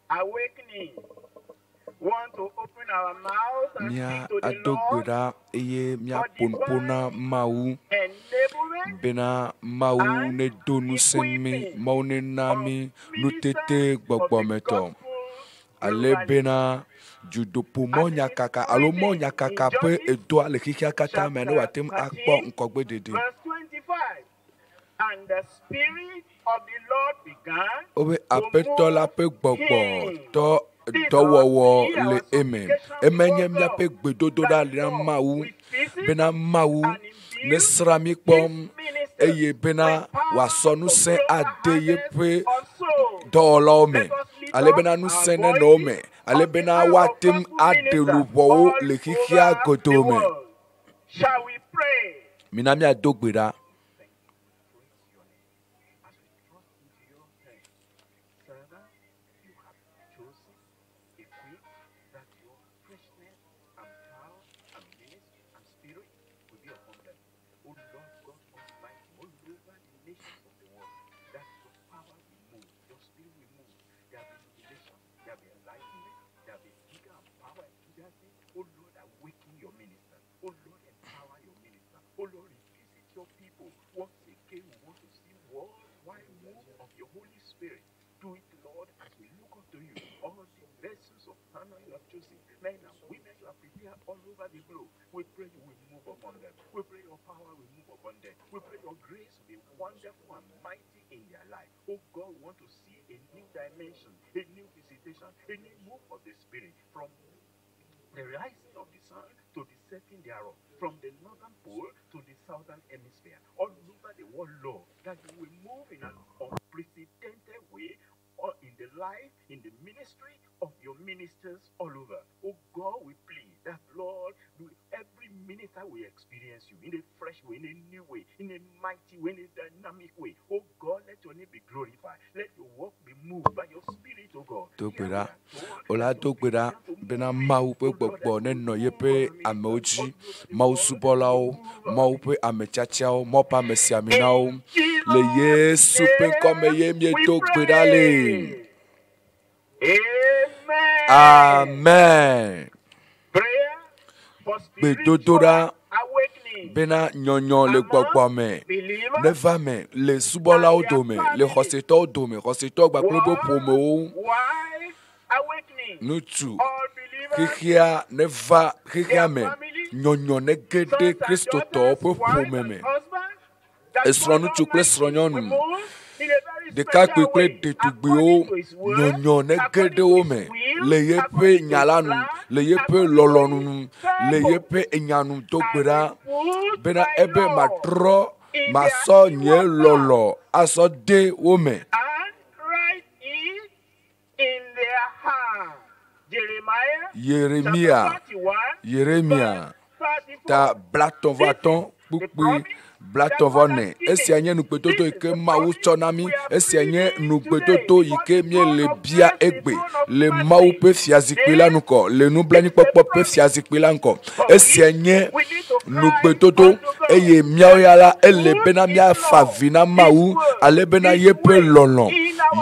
awakening. Want to open our mouth and speak to the Lord for divine enablement Bena mau ne donu semi mau ne nami nutete gbogbometo ale bena judopo mo nyakaka alo mo nyakaka pe edo ale kikia kata me no watem akpo nkogbe dede. Verse 25. And the Spirit of the Lord began Obe apeto la pe gbogbo to dowowo le eme emenye mia pe gbedodo da le mau bena mau ne srami pom eye bena wasonu se adeye pe dolome ale bena nu se ne no me ale bena watim adelubo le kikia godome. Shall we pray? Minami adogbera. We pray you will move upon them. We pray your power will move upon them. We pray your grace will be wonderful and mighty in their life. Oh God, we want to see a new dimension, a new visitation, a new move of the Spirit from the rising of the sun to the setting thereof, from the northern pole to the southern hemisphere, all over the world, Lord, that you will move in an unprecedented way or in the life, in the ministry of your ministers all over. Oh God, we plead that, Lord, every minister will experience you in a fresh way, in a new way, in a mighty way, in a dynamic way. Oh God, let your name be glorified. Let your work be moved by your Spirit, oh God. Dogbera ola dogbera bena mau pe gbogbo ne no ye pe ameoji mau subolao mau pe amechachiao mau pa mesiaminao le Yesu pe comme ye mie dogbera le. Amen. Prayer for Bedodora spiritual awakening. bena nyonyo le gbogbo me ne va me le subola odome le hoseto odome hoseto gbagbo promo Why awakening? nutu All believers kikia ne va kikia me nyonyo ne gede Kristo to pe promeme esronu tukle sronyonu de ka kwekwe de tugbeo nyonyo ne gede o me le yepe nyalanu le yepe lolonu le yepe enyanu dogbera bena ebe matro maso nye lolo aso de o me and write it in their hand. Jeremiah Yeremia ta blaton vaton pupi blaton vone esianye nukpetoto ike mawu chonami esianye nukpetoto ike mie le bia egbe le mawu pe fiazikpela nuko le nublani popo pe fiazikpela nko esianye nukpetoto eye miao yala ele bena mia favina mawu ale bena yepe lolon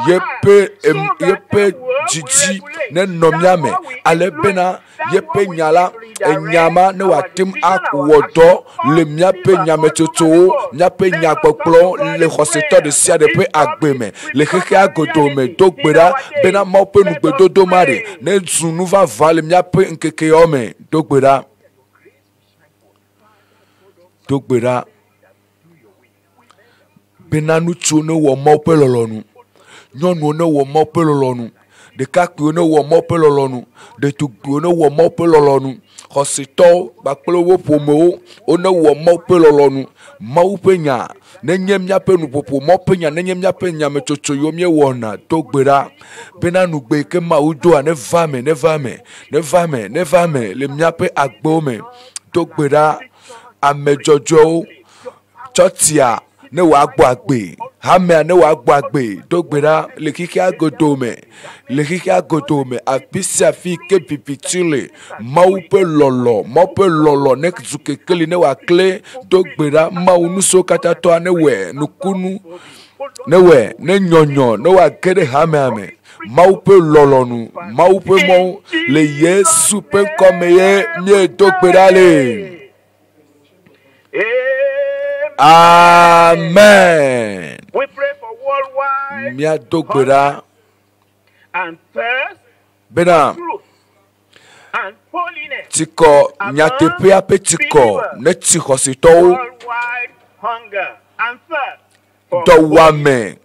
yepe jiji ne nomiame ale bena yepe nyala enyama ne watim akwodo le miape nyametoto miape nyakpokplo le hoseto de sia de pe agbeme le keke agodome dogbera bena mope nugbedodo mare ne zunu va vale miape nkeke ome dogbera bena nuchu ne wo mope lolonu nyɔnu ne wɔ mɔ ƒe lɔlɔnu ɖekakpuiwo ne wɔ mɔ ƒe lɔlɔnu ɖetugbiwo ne wɔ mɔ ƒe lɔlɔnu xɔsitɔwo kpakple wo ƒomewo wone wɔ mɔ ƒe lɔlɔnu mawu ƒe nya nenye míaƒe nuƒoƒo mɔ ƒe nya nenye míaƒe nyametsotso yiwo míewɔna to gbe ɖa bena nugbe yi ke mawu doa ne va me le míaƒe agbewo me to gbe ɖa ame dzɔdzɔewo tsɔtia ne wòagbɔ agbe hamea ne wòagbɔ agbe dogbera le xixia godome afi sia afi ke viviti le mawu ƒe lɔlɔ ne zu kekeli ne wòakle dogbera mawu nuso katã tɔa ne wɔe nukunu ne we ne nyonyo ne wa gede hame mau pe lolonu mau pe mo le Yesu pe comme ye mie to pedale. Amen. We pray for worldwide Mia to peda and thirst bena truth and holiness. tiko nyatepe ape tiko ne tiko sito Worldwide hunger and thirst for do wame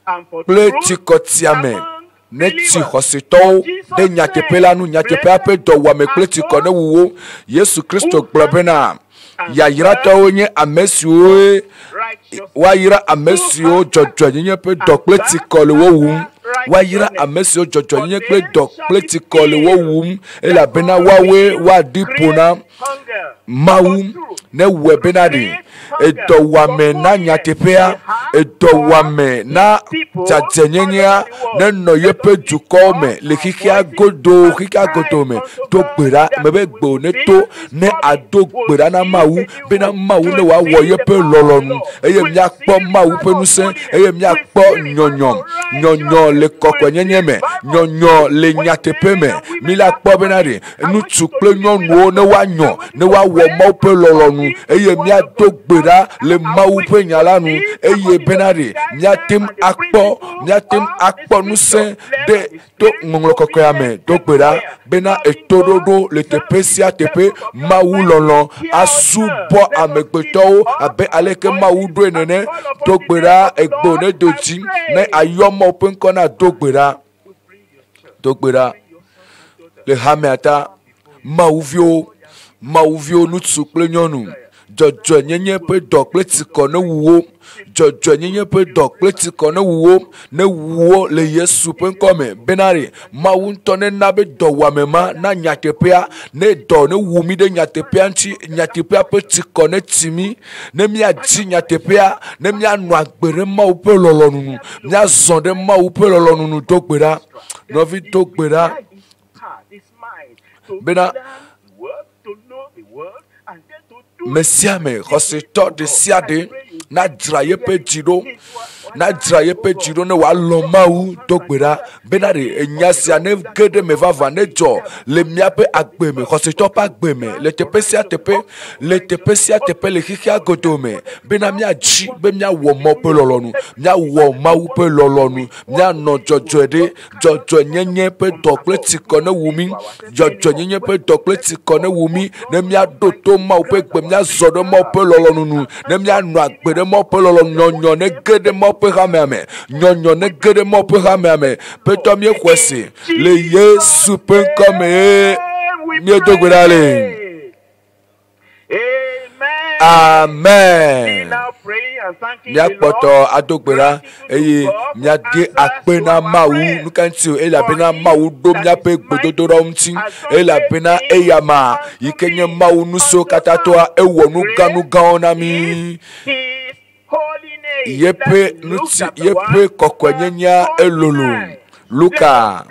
and for ple truth tiko tiame among ne believers. tiko sito de nyatepe la nu nyatepe ape do wame ple tiko ne wuwo Yesu Kristo globena ya yirata onye amesio wa yira amesio jojo nyenye pe do ple tiko le wo wa yira amesio jojo nyenye pe do ple tiko le wo ela bena wawe wa dipona mawu ne webenadi edowame na nyatepea edowame na jajenyenya ne no yepe jukome le kikia godo me to gbera mebe gbo ne to ne ado gbera na mawu bena mawu ne wa wo yepe lolonu eye mi akpo mawu penuse eye mi akpo nyonyo le kokwenyenye me nyonyo le nyatepe me mi la akpo benadi nu tukple nyonu ne wa nyo ne wa wo mawu pe lolonu eye mi ado gbera le mawu pe nyalanu eye benadi mi atem akpo nuse de to ngonglo kokoyame to gbera bena etododo le tepesia tepe mawu lolo asubo amegbeto abe aleke mawu do enene to gbera egbo ne doji ne ayomo pe nkona to gbera le hameata mawuvio nutsu kple nyɔnu dzɔdzɔ nyenye pe dɔ kple tsikɔ ne wuwo dzɔdzɔ nyenye pe dɔ kple tsikɔ ne wuwo le Yesu pe ŋkɔme benari mawu ŋutɔ ne na be dɔwɔamema na nyateƒea ne dɔ ne wu mi ɖe nyateƒea ŋuti nyateƒea pe tsikɔ ne tsi mi ne miadzi nyateƒea ne mianɔ agbe ɖe mawu ƒe lɔlɔnu miazɔ ɖe mawu ƒe lɔlɔnu do gbe ɖa nɔvi do gbe ɖa bena Mesiame, xɔsetɔ de sia de na dzra yeƒe dzi ɖo ne wòalɔ mawu do gbe ɖa bena ɖe enya sia ne ge ɖe me vava ne dzɔ le míaƒe agbe me xɔsetɔ ƒe agbe me le teƒe sia teƒe le xixia godo me bena míadzi be míawɔ mɔ ƒe lɔlɔnu míawɔ mawu ƒe lɔlɔnu míanɔ dzɔdzɔe nyenye ƒe dɔ kple tsikɔ ne wu mi dzɔdzɔ nyenye ƒe dɔ kple tsikɔ ne wu mi ne míaɖo to mawu ƒe gbe míazɔ ɖe mɔ ƒe lɔlɔnu nu ne míanɔ agbe ɖe mɔ ƒe lɔlɔnu nyɔnyɔ ne ge ɖe mɔ ƒe hamea me nyɔnyɔ ne ge ɖe mɔ ƒe hamea me petɔ míexɔe se le Yesu ƒe ŋkɔme míedo gbe ɖa le. Amen. Míakpɔtɔ adogbe ɖa eye míade akpe na mawu nukanti o elabena mawu ɖo míaƒe gbedodo ɖa ŋuti elabena eyama yi ke nye mawu nusiwo katã toa ewɔ nugãwo na mi. Yeƒe kɔkɔenyenya elolo Luka.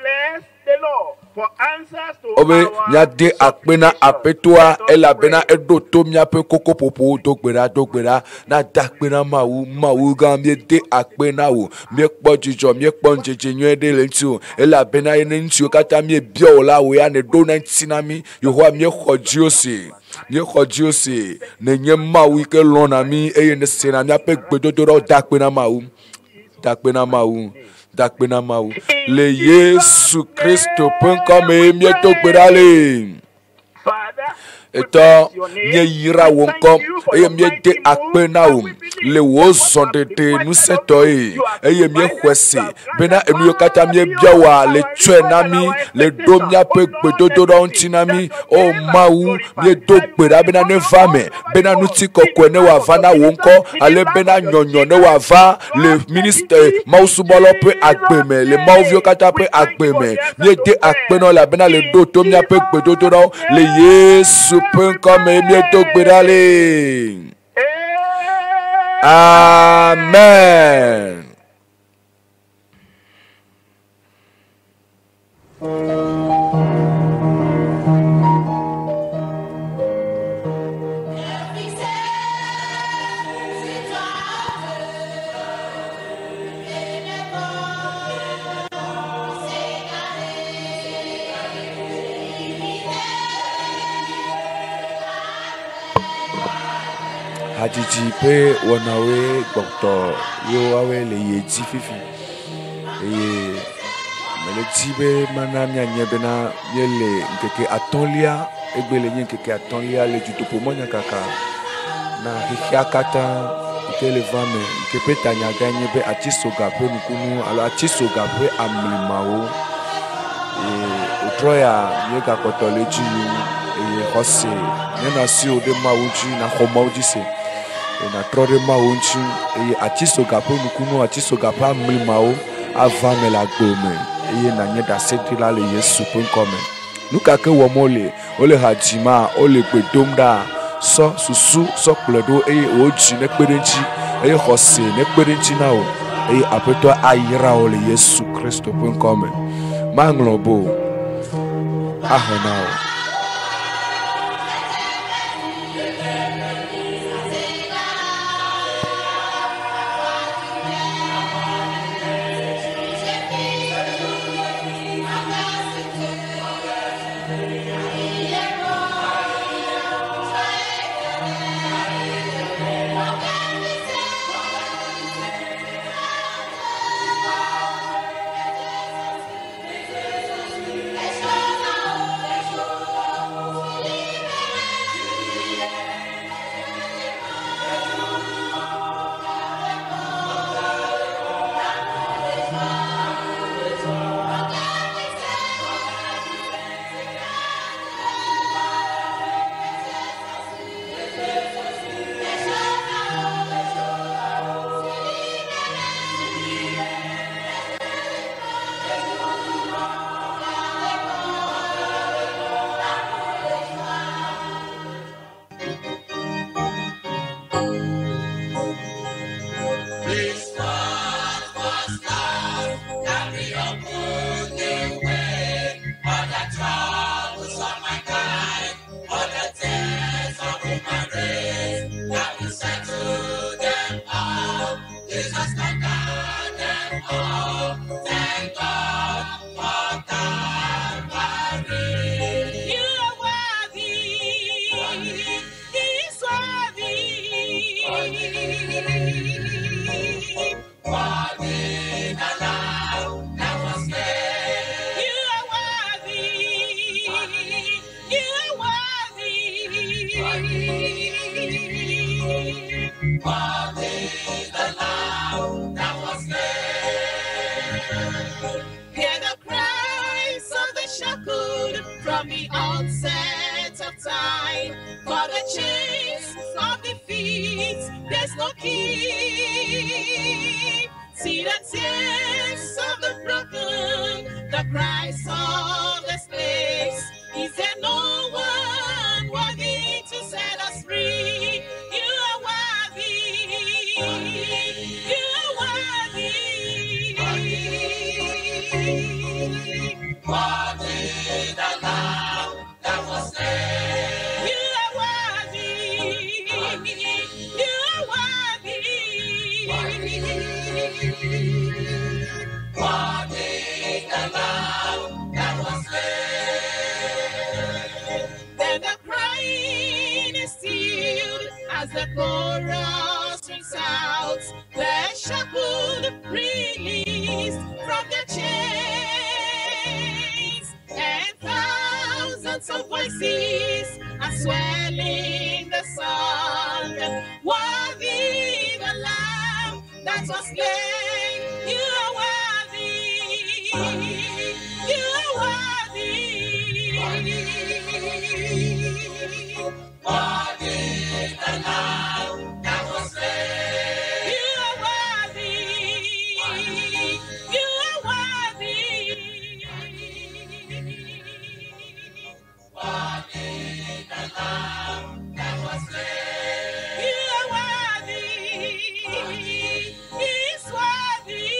Obe míade akpe na aƒetoa elabena eɖo to míaƒe kokoƒoƒo do gbe ɖa na da akpe na mawu gã míede akpe na wo míekpɔ dzidzɔ míekpɔ ŋdzedze nyuie ɖe le ŋuti o elabena ye ne ŋutsuwo katã míebia o la wo ya ne ɖo na ŋuti na mi Yehowa míexɔ dziwo se nenye mawu yi ke lɔ̃na mi eye ne sena míaƒe gbedodo ɖawo da akpe na mawu le Yesu Kristo ƒe ŋkɔme míedo gbe ɖa le. Etɔ míeyra wo ŋkɔ eye míede akpe na wo le wo zɔɖeɖe nusẽtɔe eye míexɔe se bena enu yiwo katã míebia woa le tsɔe na mi le ɖo míaƒe gbedodo ɖa ŋuti na mi o mawu míedo gbe ɖa bena ne va me bena ŋutikɔkɔe ne wòava na wo ŋkɔ ale bena nyɔnyɔ ne wòava le ministre mawusubɔlawo ƒe agbe me le mawuviwo katã ƒe agbe me míede akpe na wo elabena le ɖo to míaƒe gbedodo ɖawo le Yesu ƒe ŋkɔme míedo gbe ɖa le. Amen. hadidi pe wonawe doctor yo awe le yeti fifi meleti be manamia nyebena yele nkeke atonlia egbele nkeke atonlia le jutopo monya kaka na hikiakata ikele vame ikepeta nyaganye be atisoga pe nukunu alo atisoga pe amlimao otroya nyega kotoleji hose nena si ode mawuji na khomawuji se na trode mawunchi atisoga pe nukunu atisoga pe amlimao avame la gome na nyeda sedila le Yesu pe nkome nukake womole ole hajima ole gbedomda so susu so kuledo oji nekperenchi hose nekperenchi na o apeto ayira ole Yesu Kristo pe nkome manglobo ahona o from the outset of time. For the chains of defeat, there's no key. See the tears of the broken, the cries of the slaves. Is there no one worthy to set us free? You are worthy. You are worthy. Worthy the Lamb that was slain. You are worthy. You are worthy. Worthy the Lamb that was slain. Then the crying is stilled as the chorus rings out. The shackled released from the chains, and thousands of voices are swelling the song. Worthy the Lamb that was slain. You are worthy. You are worthy. Worthy the Lamb that was slain. You are worthy. You are worthy. Worthy the Lamb that was slain. You are worthy. He is worthy.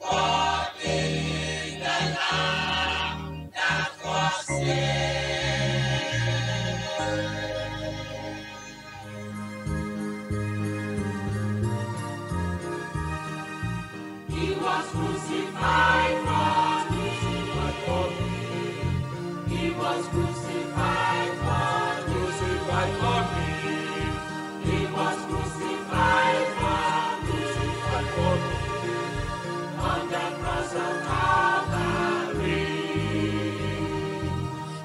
Worthy the Lamb that was slain. He was crucified for me. He was crucified for me on the cross of Calvary.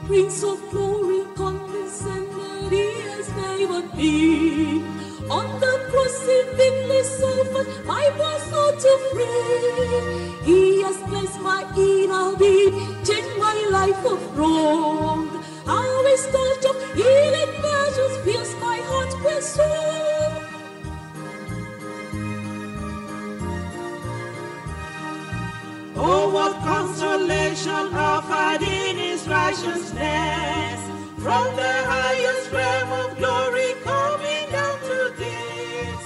Prince of glory, condescended, he has favored me. On the cross he victory suffered, my was not to free. He has blessed my inner being, changed my life of wrong. How his touch of healing measures fills my heart with soul. Oh, what consolation offered in his righteousness, from the highest realm of glory coming down to this.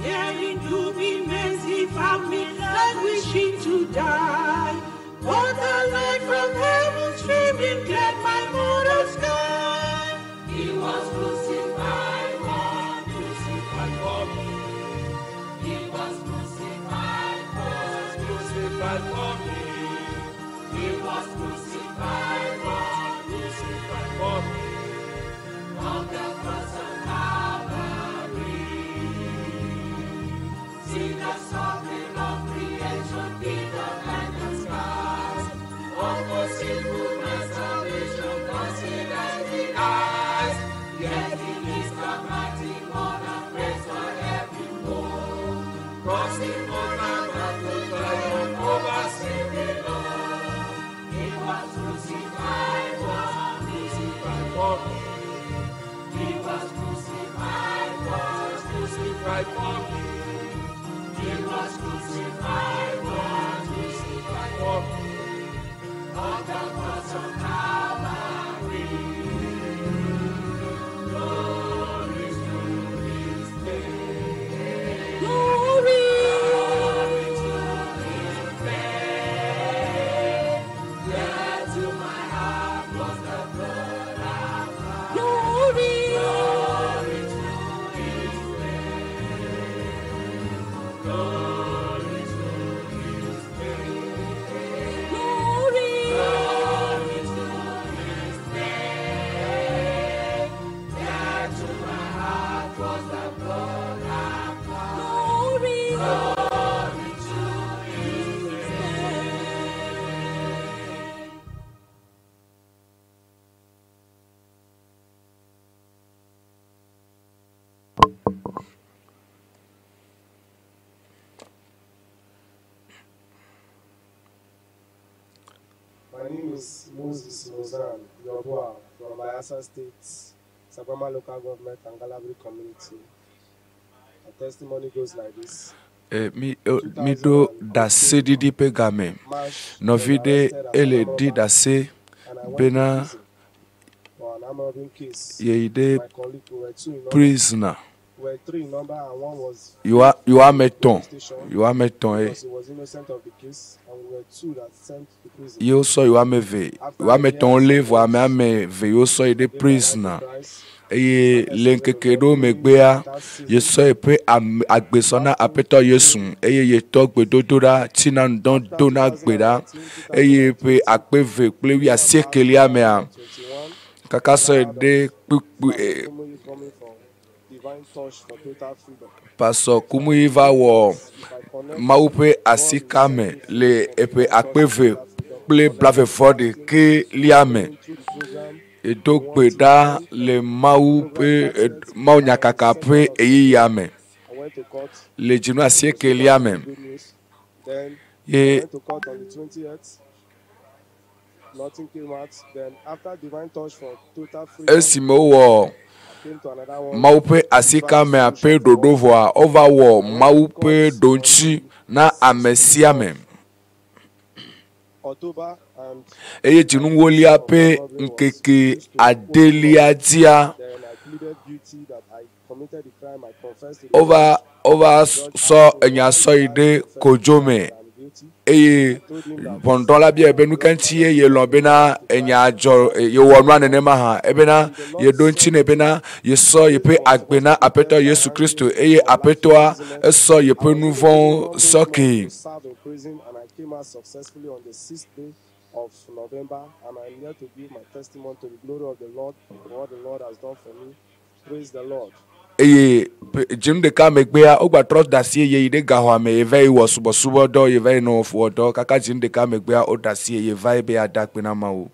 Hearing gloomy men he found me, not wishing to die. But the light from heaven streaming cleared my mortal sky. He was crucified for me. He was crucified for me. He was crucified for me. On the cross of Calvary. See the suffering of creation, kingdom and the skies. Almost sinful salvation considers the eyes. Yet he is the mighty one and praise for every foe. Crossing over the triumph over sin below. He was crucified for me. He was crucified for me. He was crucified for me. On the cross of Calvary. Glory to his name. Glory. Glory to his name. Yeah, to my heart was the blood of Christ. Glory. Glory to his name. Glory to his name. Glory. Glory to his name. Yeah, to my heart was the blood of Christ. Glory. Glory to his name. My name is Moses Mozan Yobua from Bayelsa State, Sagama Local Government and Galabri Community. My testimony goes like this. mi do dase didi pe game March, novide ele di dase and I went bena to prison for an armed robbery case. yeide My colleague, we were two in number. prisoner We were three in number, and one was you are meton station eh because he was innocent of the case, and we were two that sent to prison. yo so you are me meton le vo me ve yo so de prisoner eye lenkeke do megbea ye so epe agbesona apeto yesun eye ye to gbedodora tina don dona gbeda eye pe apeve ple wi asekeli amea 21, kaka so de pupu coming from Divine Touch for Total Freedom. paso kumuiva wo If I connect maupe asikame le epe apeve ple blave forde ke liame through the program, edogbeda le maupe mau nyakaka pe eyiyame I went to court. le jinu asiekeli liame Good news. Then I ye went to court on the 20th. Nothing came out. Then after Divine Touch for Total Freedom, esime wo I came to another one. maupe asikame ape dodovoa overwo maupe donchi na amesiame October, and eye jinu wolia pe nkeke adeliadia then I pleaded guilty that I committed the crime. I confessed to the over so enya so ide kojome I'm guilty. eye bondola bia ebenu kanti ye lo bena enya ajo ye wonu anenema ha ebena ye donchi na ebena ye so ye pe agbena apeto Yesu Kristo eye apetoa eso ye pe nuvon soki Served in prison, and I came out successfully on the 6th day of November, and I'm here to give my testimony to the glory of the Lord for what the Lord has done for me. Praise the Lord. eye jim de ka megbea ogba trust da sie ye de ga ho ame evei wo subo do evei no fo do kaka jim de ka megbea o da sie ye vai be adakpe na ma o.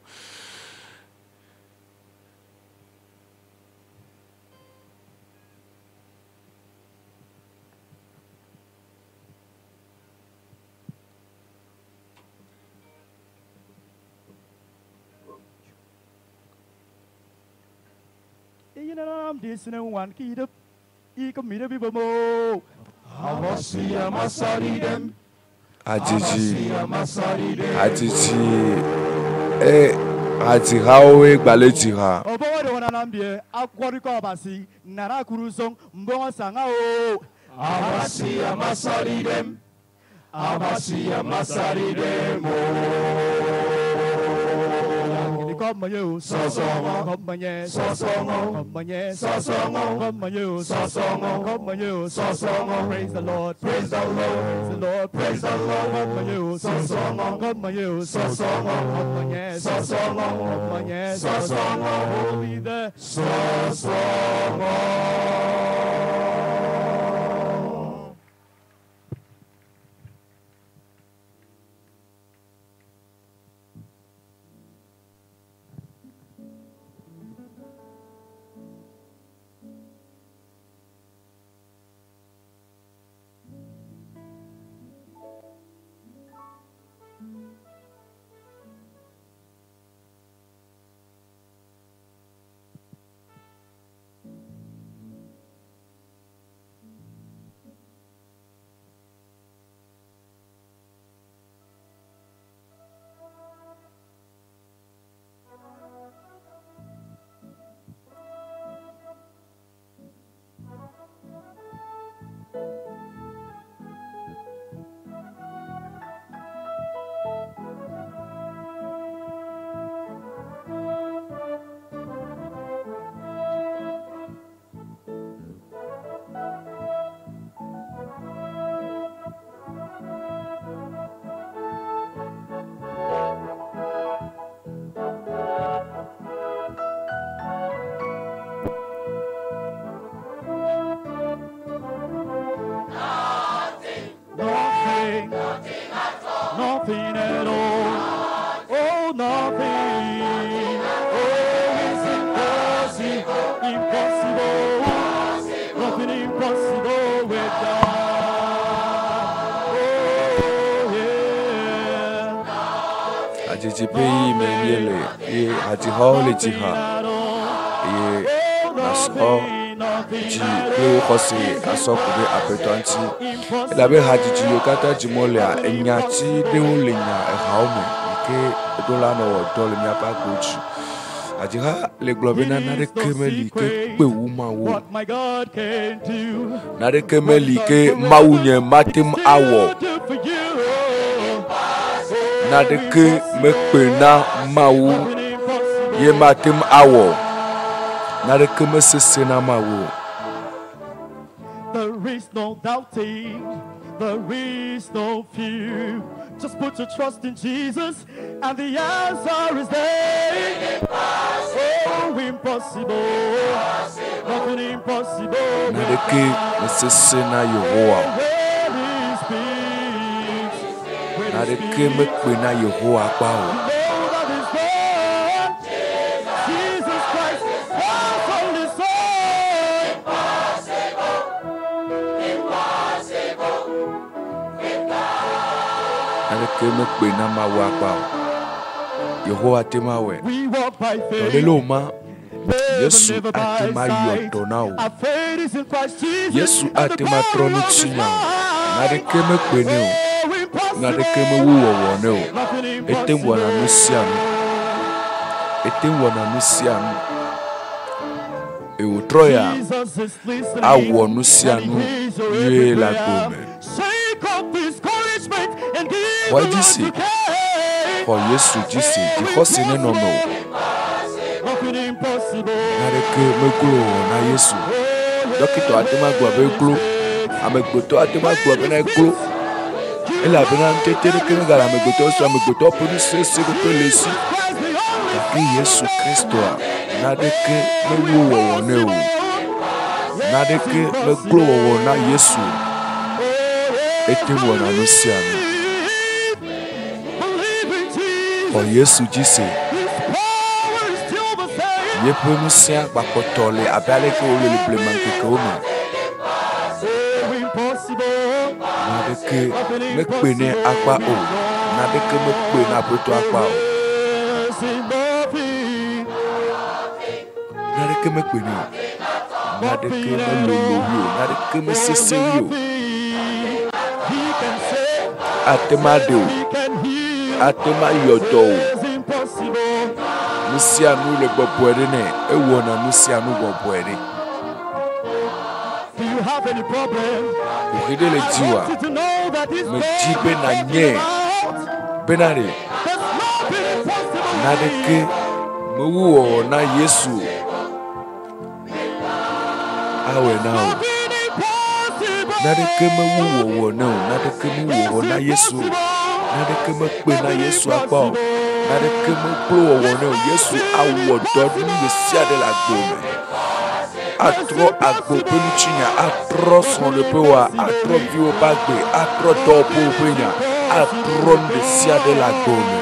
Ati hawe gbaleti ha. Praise the Lord, praise the Lord, praise the Nothing at all. Oh, nothing. Oh, it's impossible. Impossible. Nothing impossible with God. Oh, yeah. Ajiji peyi menyele ye ati hole jiha ye naso ji le khosi asokube apetanti elabe hajiji yo kata jimole a enyati de olenya e haume ke dola no dole mi apa gochi ajiha le globena na de kemeli ke pe wuma wo na de kemeli ke mawunye matim awo na de ke mekpena mawu ye matim awo na de ke mesesena mawu. There is no doubting, there is no fear. Just put your trust in Jesus, and the answer is there. Oh, impossible, nothing impossible. Na de ke mesesena Yehowa. Na de ke mekpena Yehowa pa o. Me pena ma wapa Yehowa tema we Lelo ma Yesu atema yodona o Yesu atema tronu tsinya na de ke me pene o na de ke me wo wone o etemwa na nusianu e utroya awo nusianu ye la gome. Why this? For Yesu Jesus, the horse in no no. Na de ke meglo na Yesu. Dokito atema gwa be glo. Amegboto atema gwa be na glo. Ela be na tete ke ngala amegboto so amegboto police se ko pelesi. Ka Yesu Kristo na de ke mewo wone o. Nadeke me glow na Yesu. Etimu na nusiano. Oh Yesu jise. Yepe nusia bakotole abaleke ole plemanke koma. Nadeke me pene akpa o. Nadeke me pene apoto akpa o. Nadeke me pene. Nadeke me lolo. Nadeke me seserio. Atema do. Atema yodo. Nusia nu le boboere ne. Ewo na nusia nu boboere. Do you have any problem? Ukide le jiwa. Me jibe na nye. Benare. Nadeke me wuo na Yesu. Awe now. Nadeke me wuo no. Nadeke me wuo na Yesu. Nadeke me pe na Yesu akpa. Nadeke me plo no. Yesu awo dodu yesia de la gome. Atro agbo peluchinya, atro son le pewa, atro bio bagbe, atro topo penya, atro ndesia de la gome.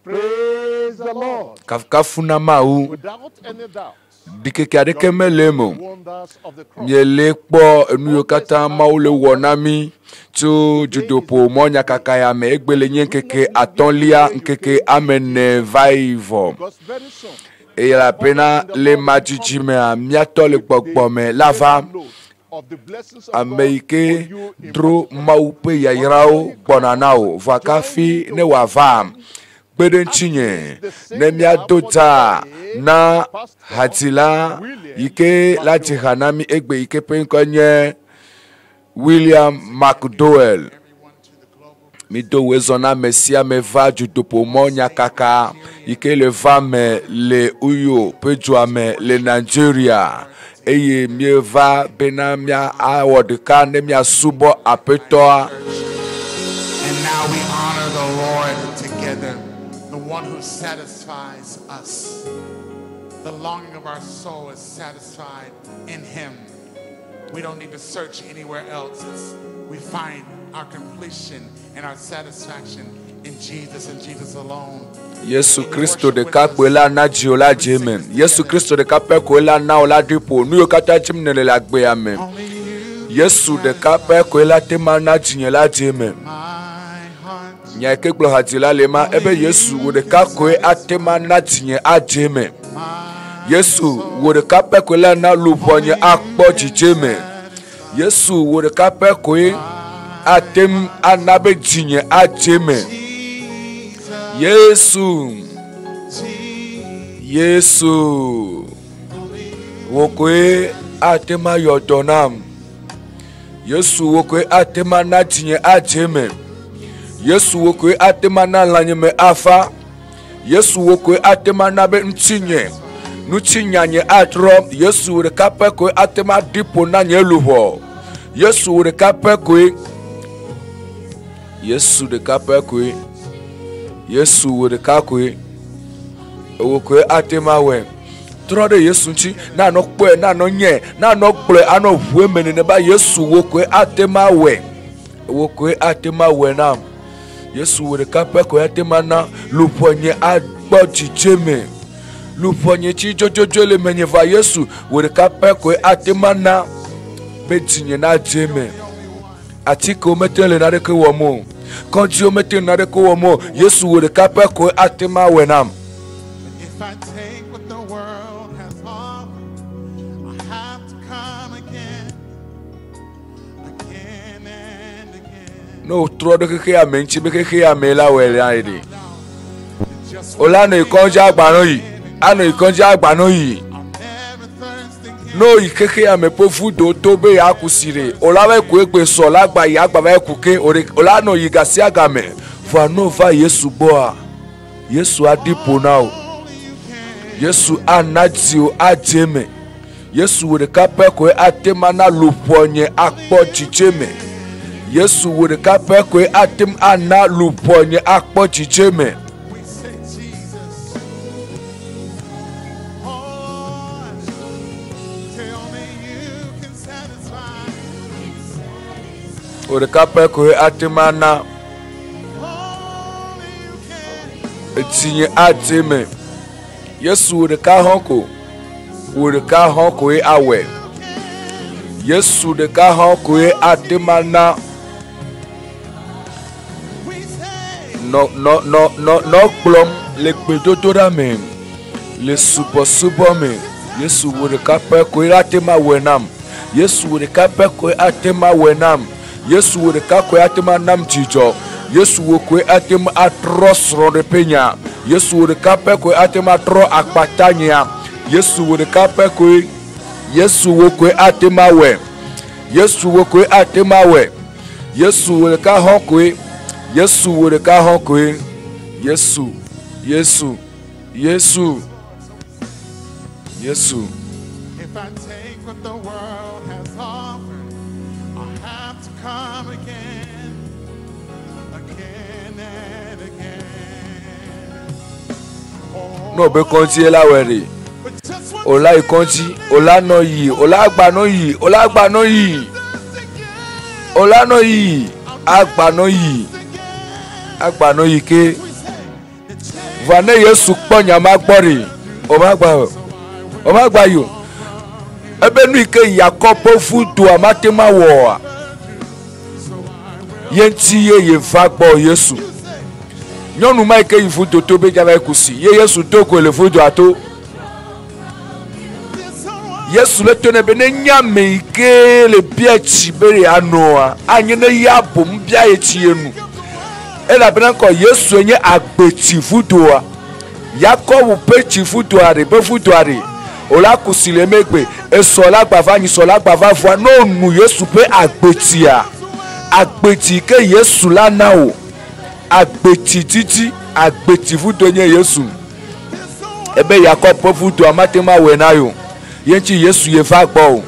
Praise the Lord. Kafuna mau. Without any doubt. Dikeke adeke melemo. Wonders of the cross. Nyele kpo enu kata maule wonami tu judopo monya kakaya me egbele nyenkeke atonlia nkeke amene vaivo. Because very soon. Et la pena le majijime a miato le gbogbo lava Amerike dro maupe ya irao bonanao vakafi ne wava bedenchinye ne miadota na hatila ike lati hanami egbe ike penkonye William McDowell Mido wezona mesia meva judopo monya kaka ike le vame le uyo pejuame le Nigeria eye mieva benamia awodika nemia subo apetoa. And now we honor the Lord together, the one who satisfies us. The longing of our soul is satisfied in him. We don't need to search anywhere else. We find our completion and our satisfaction in Jesus and Jesus alone. Yesu Kristo de kakwela na jiola jemen. Yesu Kristo de kapekwela na ola dipo. Nuyo kata jimnele lagbe amen. Yesu de kapekwela tema na jinyela jemen. Nya keklo hatila lema ebe Yesu de kakwe atema na jinye ajemen. Yesu de kapekwela na luponye akpo jijemen. Yesu de kapekwe atem anabe jinye ajemen. Yesu wokwe atema yodonam. Yesu wokwe atema na tinye ajeme. Yesu wokwe atema na lanyeme afa. Yesu wokwe atema na be ntinye. Nuchinyanye atro. Yesu rekape kwe atema dipo na nyeluho. Yesu rekape kwe. Yesu rekape kwe. Yesu wode kakwe okwe atemawe trode Yesu nchi na no kwe na no nye na no kple ano hue meni ne ba Yesu wokwe atemawe na Yesu wode kape ko atema na luponye agbo chicheme luponye chi jojojo le menyeva Yesu wore kape ko atemana betinye na jeme atiko ometele na reke womo konti ometele na reke womo Yesu wore kape ko atema wenam. If I take what the world has offered, I have to come again and again. No trodo ke amenchi be ke amela wele aidi. Ola no ikonje agbano yi, ano ikonje agbano yi. No ikeke amepo fudo to be akusire. Ola we ku egbe so lagba yi agba we kuke ola no yigasi agame. For no va Yesu boa. Yesu adipo now. Yesu anatio ajeme. Yesu wode kape ko atema na luponye akpo chicheme. Yesu wode kape ko atem ana luponye akpo chicheme. Wode kape ko atema na etinye ateme. Yesu wode ka honko. Wode ka honko e awe. Yesu de ka honko e atemana. No plom le pedotora men. Le supo men. Yesu wode ka pe ko e atema wenam. Yesu wode ka pe ko e atema wenam. Yesu wode ka ko e atema nam jijo. Yesu wo ko e atema atros ronde penya. Yesu wode ka pe ko e atema tro akpatanya. Yesu wode ka pe ko e Yesu wo ko e atema we. Yesu wo ko e atema we. Yesu wode ka honko e. Yesu wode ka honko e. Yesu. If I take what the world has offered, I have to come again and again. No be konti ela were. Ola ikonti, ola no yi, ola agba no yi, ola agba no yi. Ola no yi, agba no yi. Agba no yi ke. Vane Yesu ponya magbori. O magba yo. Ebe nu ike Yakobo fudu amatema wo. Yenti ye fagbo Yesu. Nyonu ma ike ifudo to be jaba ekusi. Ye Yesu to ko le fudo ato. Yesu le tone be ne nyame ike le bia chibere anoa. Anye ne yabo mbia echienu. Ela bena ko Yesu enye agbeti fudo a. Yakobo pe chi fudo are be fudo are. Ola kusile megbe esola gbava ni sola gbava vo no nu Yesu pe agbeti a. Agbeti ke Yesu la na o. Agbeti titi agbeti fudo nye Yesu. Ebe Yakobo fudo amatema we na yo. Yenchi Yesu ye fa gbo.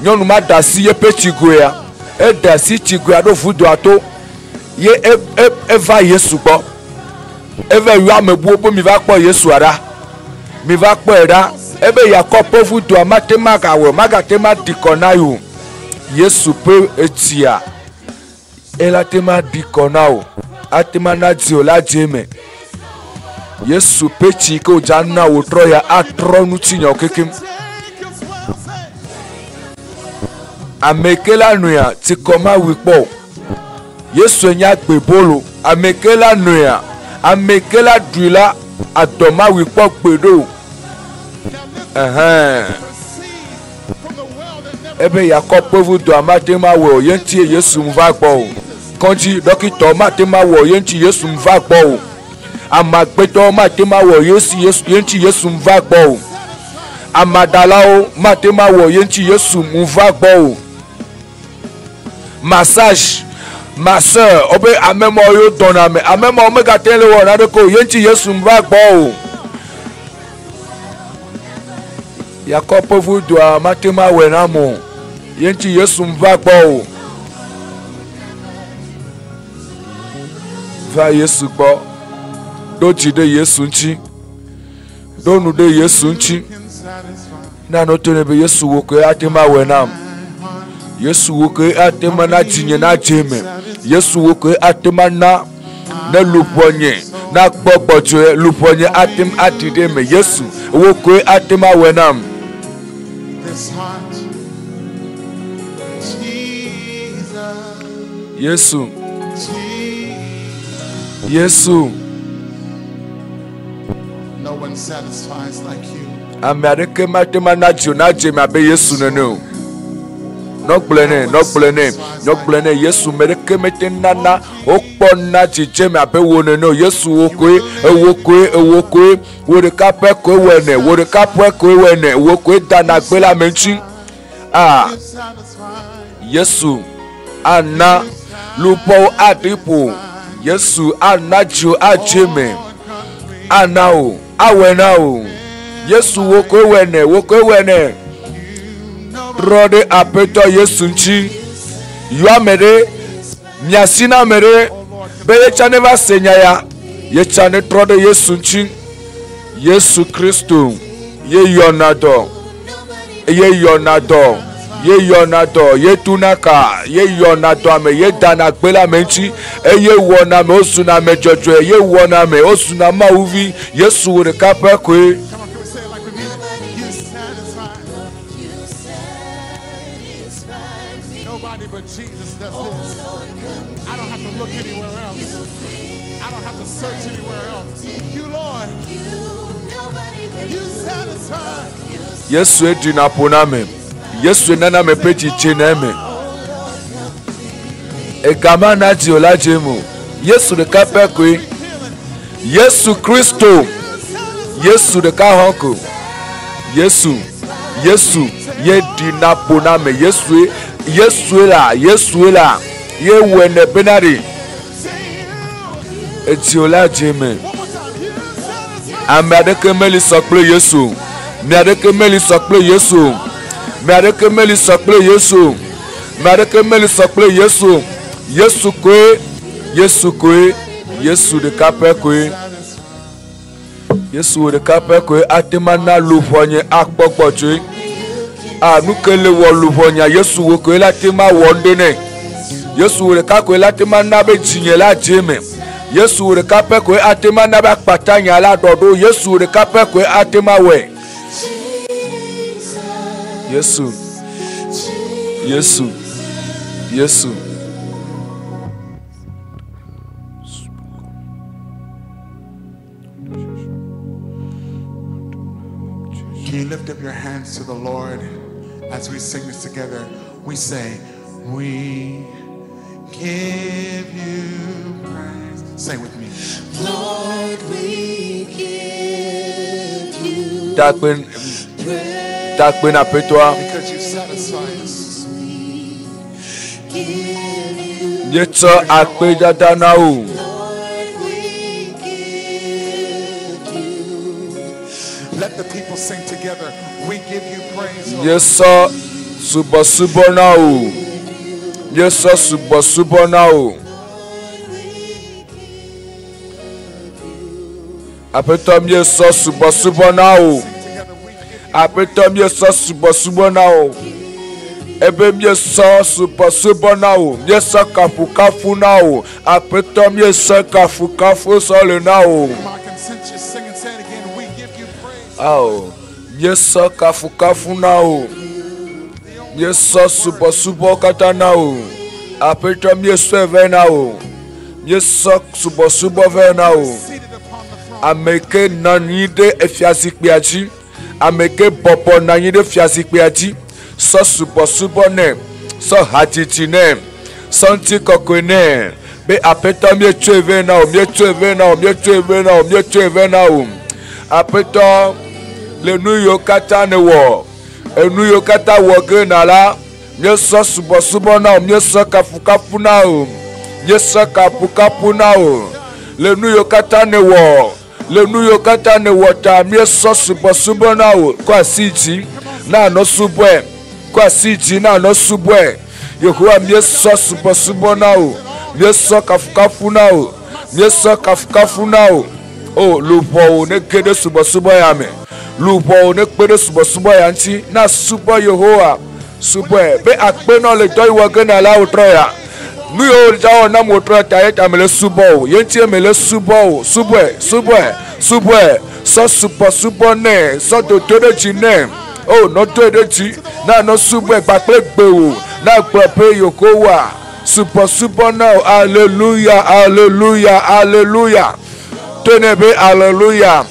Nyonu ma dasi ye pe chigo ya. E dasi chigo ya do fudo ato. Ye eva Yesu gbo. Eve yu amebu obo mi va po Yesu ara. Mi va po era. Ebe Yakobo fudo amatema ka we magatema dikona yo. Yesu pe etia. Ela tema dikona o. Atema na dio la jeme. Yesu pe chi ko janna wo tro ya atro nu tinya okekem. Amekela nuya ti koma wipo. Yesu enya gbe bolo. Amekela nuya. Amekela duila adoma wipo gbedo. Ebe Yakobo vudo amatema wo yenti Yesu mva gbo. Konji dokito matema wo yenti Yesu mva gbo. Amagbeto matema wo yenti Yesu mva gbo. Amadalao matema wo yenti Yesu mva gbo. Massage ma soeur obe amemo yo doname amemo omega tele wo na ko yenti Yesu mva gbo. Yakobo vudo matema we na mo yenti Yesu mva gbo. Va Yesu gbo. Do jide Yesu nchi. Do nu de Yesu nchi. Na no to ne be Yesu wo ko atema we na. Yesu wo ko atema na jinye na jeme. Yesu wo ko atema na luponye na kpɔkpɔtso luƒonye atem adide me Yesu wokoe atem awɔnam. This heart, Jesus, Yesu, Jesus. Yesu. No one satisfies like you. Ame aɖeke mate ma nadzi na dze me abe Yesu nene o. Nɔgblẽ ne Yesu me ɖeke mete nana wokpɔ na dzidze me abe wo nene o. Yesu wokoe wo ɖeka pɛ koe wɔ ene, wo ɖeka pɛ koe wɔ ene, wo koe dana gbe la me ŋuti. Yesu ana luƒɔwo aɖiƒo. Yesu ana dziwo adze me. Ana o, awɔ na o. Yesu wokoe wɔ ene. Trɔ ɖe aƒetɔ Yesu ŋuti. Yɔ ame ɖe, miasi na ame ɖe be yetsa ne va se nya ya. Yetsa ne trɔ ɖe Yesu ŋuti. Yesu Kristo ye yɔna dɔ. Ye tuna ka, ye yɔna dɔ ame, ye dana gbe la me ŋuti. Eye wɔna me wosuna ame dzɔdzɔe, ye wɔna me wosuna Mawuvi. Yesu wo ɖeka pɛ koe. But Jesus does this. I don't have to look anywhere else. I don't have to search anywhere else. You, Lord, you satisfy. Yesu edi na pona me. Yesu nana me peti chene me. Egama na di olaje mu. Yesu de ka pe koe. Yesu Kristo. Yesu de ka honko. Yesu ye di na pona me. Yesu la ye wene benari etiola jeme ame adeke meli sokple Yesu me adeke meli sokple Yesu me adeke meli sokple Yesu me adeke meli sokple Yesu Yesu koe Yesu de kape koe Yesu de kape koe atemana lufonye akpokpoche nukele wɔ luʋɔnya Yesu wo koe la tema wɔ ndene Yesu wo ɖeka koe la tema na be dzinye la dze me Yesu wo ɖeka pɛ koe atema na be akpata nya la ɖɔɖo Yesu wo ɖeka pɛ koe atema wɔe Yesu Can you lift up your hands to the Lord? As we sing this together, we say, we give you praise. Say with me. Lord, we give you praise. Because you satisfy us. Let the people sing together. We give you praise. Yes, sir. Subo now. Yes, sir. Subo now. Apetom yes, sir. Subo now. Apetom yes, sir. Subo now. Ebem yes, sir. Subo now. Yes, sir. Kafu now. Apetom yes, sir. Kafu solo now. Oh. Yes, kafu now. Yes, subo kata now. Apetom yes, ve now. Yes, subo ve now. Ameke nanide efiasik biaji. Ameke popo nanide fiasik biaji. So subo ne. So hatiti ne. Santi koko ne. Be apetom ye tueve now. Apetom le nuyo kata ne wo enuyo kata wo ge na la nyeso subo na nyeso kafu na o nyeso kapu na o le nuyo kata ne wo ta nyeso subo na o kwa siji na no subo Yehowa nyeso subo na o nyeso kafu na o nyeso kafu na o o lupo ne kede subo ya me lupo ne kpere subo ya nti na subo Yehowa subo be akpe no le do iwo gena la utro ya Nu yo jawo na motra ta yeta mele subo. Yentie mele subo. Subwe. So super ne. So to de chi ne. Oh, no to de chi. Na no subwe bakle gbe o. Na gbe yokowa. Super now. Hallelujah. Tenebe hallelujah.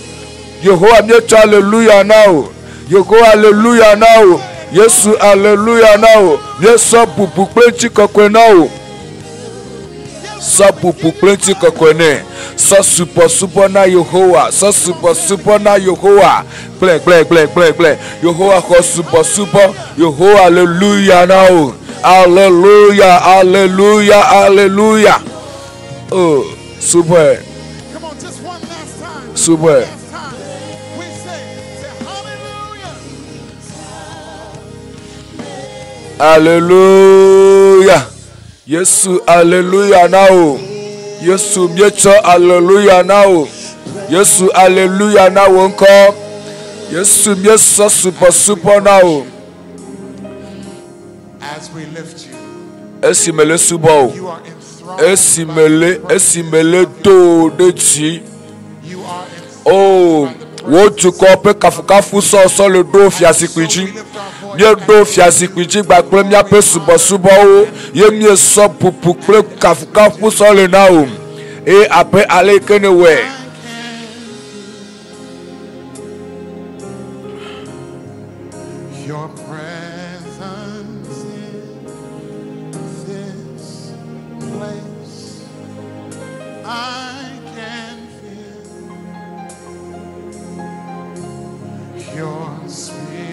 Yehovah mieto hallelujah now. Yehovah hallelujah now. Yesu hallelujah now. Yesu pupu plenty kokwe now. So pupu plenty kokwe ne. So super na Yehovah. So super na Yehovah. Play. Yehovah ho super. Yehovah hallelujah now. Hallelujah. Oh, super. Come on, just one last time. Super. We say Hallelujah. Yesu hallelujah now. Yesu mieto hallelujah now. Yesu hallelujah now encore. Yesu mieso super now. as we lift you, Esimele subo. you are enthroned. Esimele to de chi. You are enthroned. Oh, what to call pe kafukafu so le do fiasikwichi. Mie do fiasikwichi gba pe mia pe subo o. Ye mie so pupu pe kafukafu so le na o. E ape ale kene we. Your presence in this place, I can feel your spirit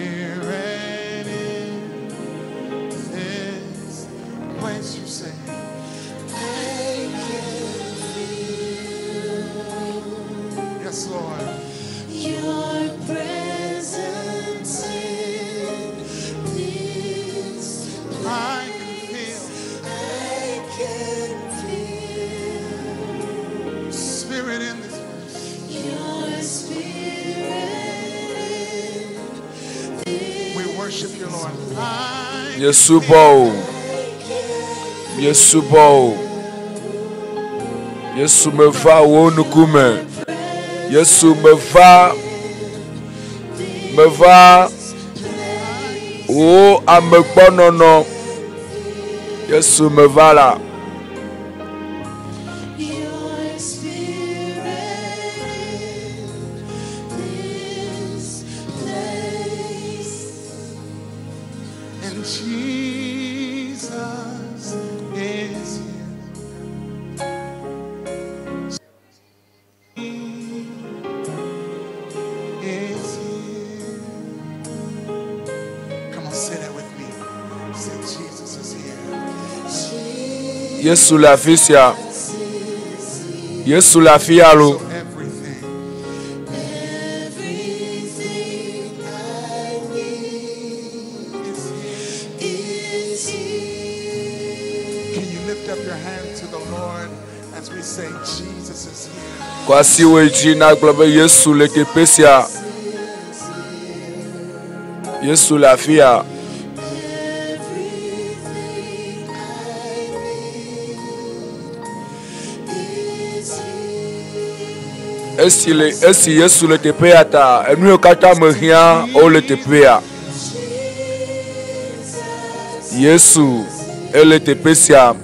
in this place. You say, I can feel. Yes, Lord. Your presence in this I can feel spirit in this place. your spirit. We worship you, Lord. Yesubo. Yesu me va wo nukume. Yesu me va. Oh, amekponono. Yesu me va là. Your spirit in this place. And Jesus is here. He is here. Come on, say that with me. Say Jesus is here. Yesu la fisia. Yesu la fialo. Everything. Everything I need is here. Can you lift up your hand to the Lord as we say Jesus is here? Kwa siwe jina globe Yesu le kepesia. Yesu la fia. Esi Yesu le tepea ta. Enu kata mehia o le tepea. Yesu ele tepesia.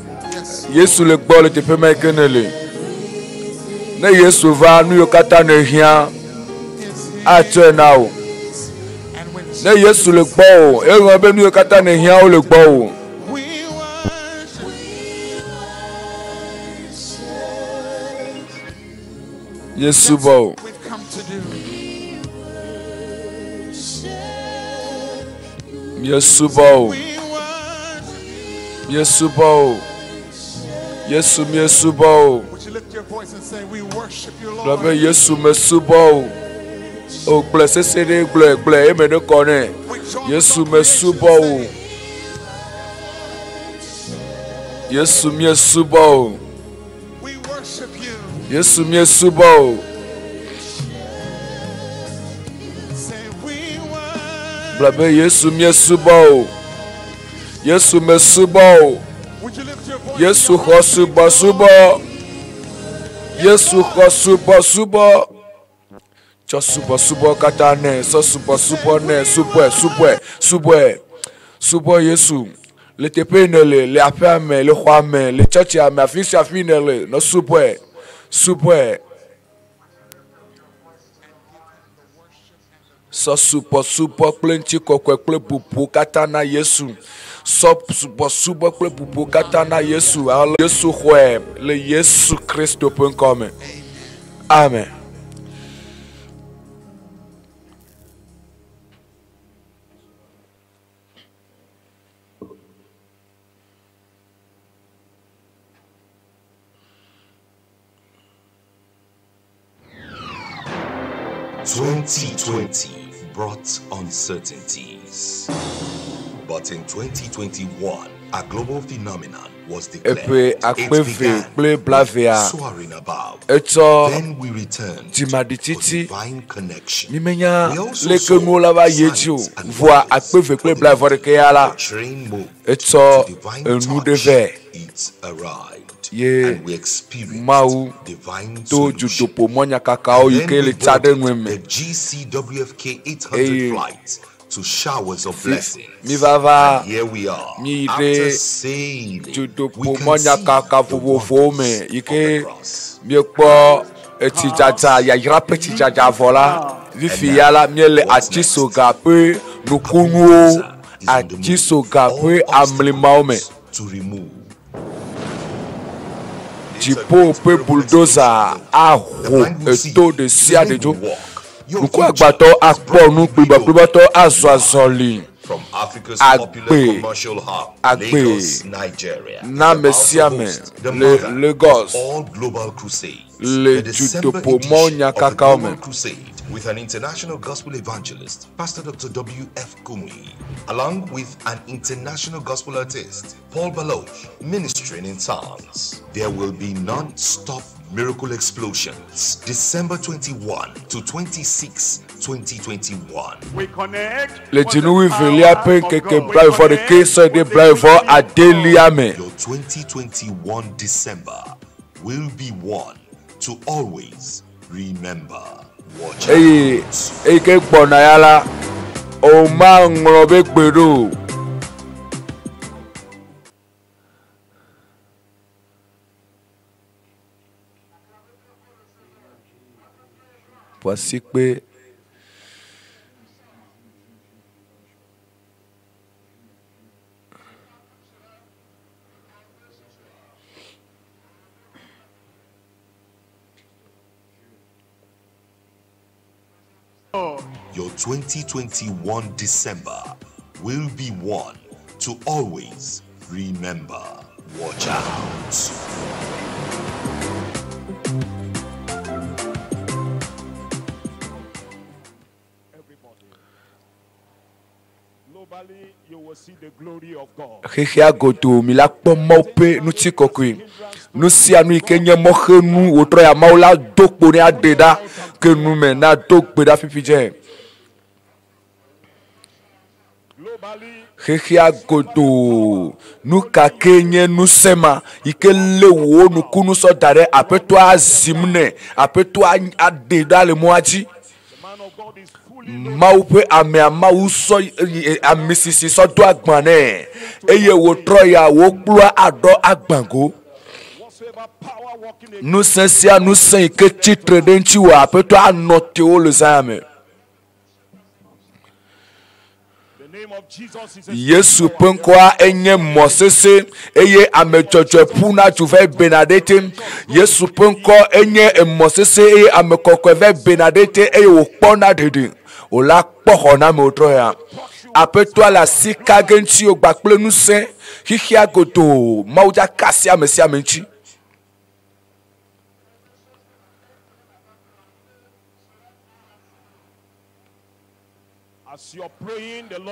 Yesu le gbo le tepe mekenele. Ne Yesu va nu kata ne hia. Ate now. Ne Yesu le gbo. E ro be nu kata ne hia o le gbo. Yesu bo. We've come to do. Yesu bo. Yesu bo. Yesu bo. Would you lift your voice and say, we worship you, Lord? Rabbe Yesu me subo. O blessed say gle e me no kone. Yesu me subo. Yesu me subo. We worship you. Yesu me subo. Say, we worship. Rabbe Yesu me subo. Yesu me subo. Yesu xɔ subɔsubɔ. Yesu xɔ subɔsubɔ. Tsɔ subɔsubɔ katã nɛ. Sɔ subɔsubɔ nɛ. Subɔ Yesu. Le teƒe ne le aƒea me, le xɔa me, le tsɔtsia me, afi sia afi ne le. No subɔe. Sɔ subɔsubɔ kple ŋutikɔkɔe kple bubu katã na Yesu. Sɔ subɔsubɔ kple bubu katã na Yesu. Ale Yesu xɔe le Yesu Kristo ƒe ŋkɔ me. Amen. "2020 brought uncertainties, but in 2021, a global phenomenon was declared. It began soaring above. Then we returned to divine connection. We also saw signs and wonders from the train moved to divine touch. It arrived. And we experienced divine solution. Then we brought the GCWFK 800 flight to showers of blessings. And here we are. After sailing, we can see the to remove. Jipo pe bulldozer aho eto de sia de jo. Nuku agbato akpo nu gbigbagbibato azazoli. From Africa's popular commercial hub, Lagos, Nigeria, na mesiame le Lagos all global crusade. Le jutopo monya kakaome crusade with an international gospel evangelist, Pastor Dr. W.F. Kumuyi, along with an international gospel artist, Paul Baloch, ministering in tongues. There will be non-stop miracle explosions, December 21 to 26, 2021. We connect. Le Jinui Velia Penkeke Brave for the case of the Brave for Adeliame. Your 2021 December will be one to always remember. Watch out. Eke Bonayala Oma Ngrobe Peru. Voici que your 2021 December will be one to always remember. Watch out. You will see the glory of God. Hehia godo milakpo mope nuti kokui. Nusi anu ikenye mohenu wotro ya maula dokpo ne adeda ke nume na dokpo da fipije. Hehia godo nuka kenye nusema ikele wo nukunu so dare apeto azimne apeto adeda le moaji. Maupe ame amau so amisisi so do agbane eye wo troya wo kplo ado agbango nu sensia nu sen ke titre den ti wa apeto anote o le zame Yesu penkoa enye mosese eye amechocho puna tuve benadete Yesu penko enye mosese eye amekoko ve benadete eye wo pona dede ola pohona me otroya apeto la sika genti ogbakple nusen hihia godo mauja kasia mesia menchi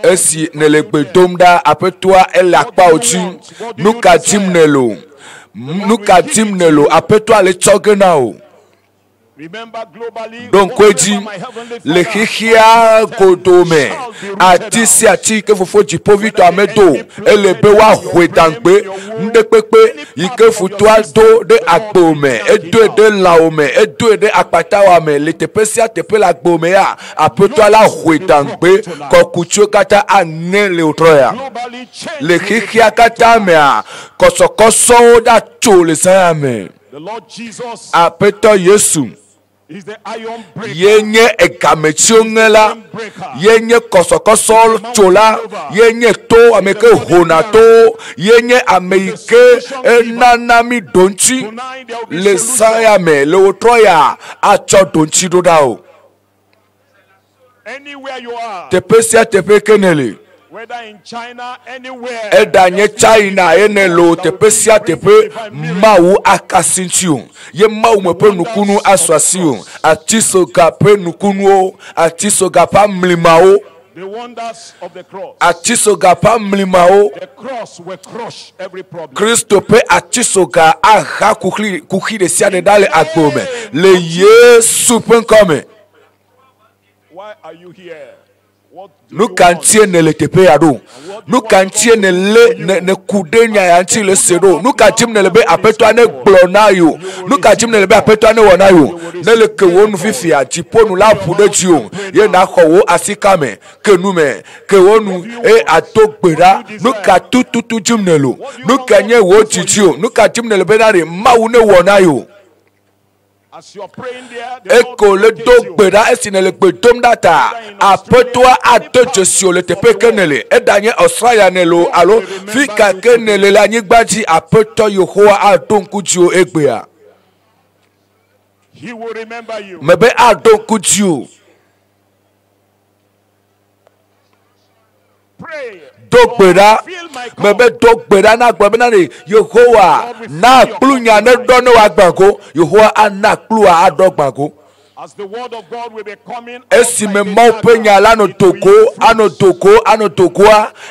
esi nelegbe domda apetoa elakpa ochi nuka timnelo apetoa le chogenao donc dit le khia kodome atisi ati ke fofo jipo victor amedo ele be wa hwedangbe ndepepe ike futwa do de agbome edo de laome edo de akpata wa me le tepesia tepe la gbome ya apeto la hwedangbe kokucho kata ane le otroya le khia kata me kosokoso da chole sayame apeto Yesu yenye ekamechongela yenye kosokoso chola yenye to ameke honato yenye ameike enanami donchi le sayame le otroya acho donchi dodao tepesia tepe kenele whether in China, anywhere. Edanye China enelo tepesia tepe mau akasintiu. Ye mau mepe nukunu aswasiu. Atiso gape nukunu atiso gapa mlimao. The wonders of the cross. Atiso gapa mlimao. The cross will crush every problem. Christo pe atiso ga aha kuki de siade dale akome. Le Yesu penkome. Why are you here? Nous cantiens ne le tepe ado. Nous cantiens ne le ne kudenya yanti le sedo. Nous cantiens ne le be apeto ane blonayo. Nous cantiens ne le be apeto ane wanayo. Ne le ke wonu fifia tipo nous la pude tio. Ye na kowo asikame ke nous me ke wonu e atok bera. Nous ka tout jimnelo. Nous kanye wo titio. Nous cantiens ne le be nare maune wanayo. As you are praying there, Eko le dogbera esine le gbedom data apetwa adoje sur le tepe kenele edanye Australia nelo alo fika kenele la nyigbaji apeto Yehowa adonkujo egbea he will remember you. Mebe adonkujo Pray. Dogbera mebe dogbera na gbena ni Yehowa na klunya ne dono agbago Yehowa ana klua adogbago. As the word of God will be coming, esime maupe nyala no toko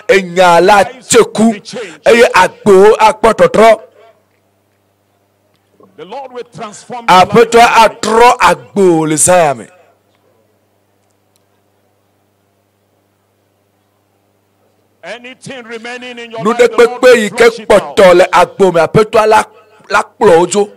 enyala cheku eye agbo akpototro the Lord will transform apeto atro agbo le sayame anything remaining in your nu life, de the Lord pepe will yi ke flush it out. poto le agbo me apeto la kplo ojo.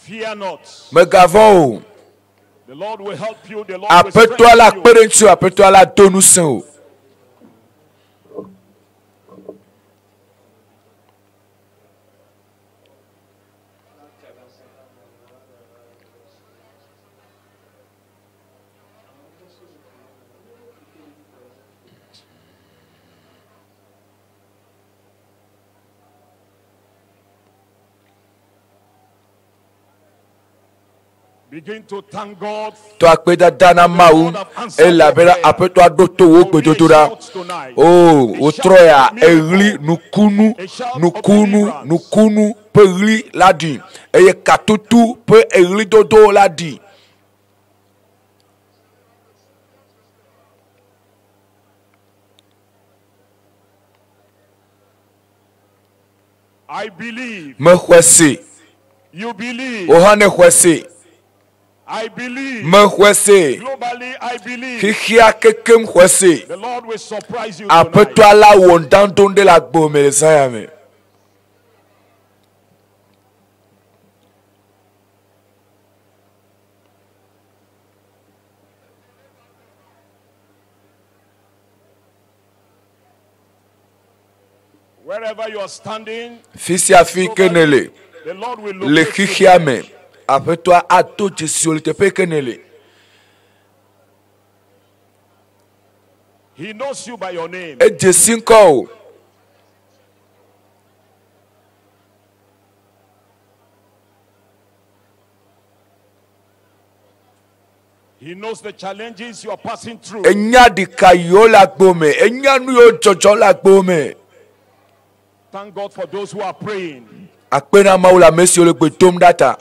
Fear not. Megavon The Lord will help you. The Lord will apeto la strengthen you. perentu apeto la donusen. Begin to thank God. To akpeda dana mau elabera apeto adoto wo gbedododa oh otroya eri nukunu pe ri ladi eye katutu pe eri dodo ladi. I believe. Me hwese You believe. ohane hwese I believe. me hwese Globally, I believe. hihia kekem hwese The Lord will surprise you apeto tonight. ala wondandonde la gbome le sayame. Wherever you are standing, Fisi afi kenele the Lord will le locate you. hihiame apeto ato jesio le tepe kenele. He knows you by your name. E jesinko He knows the challenges you are passing through. enya dikayo la gbome enya nu yo jojo la gbome. Thank God for those who are praying. Akpena maula mesio le gbedom data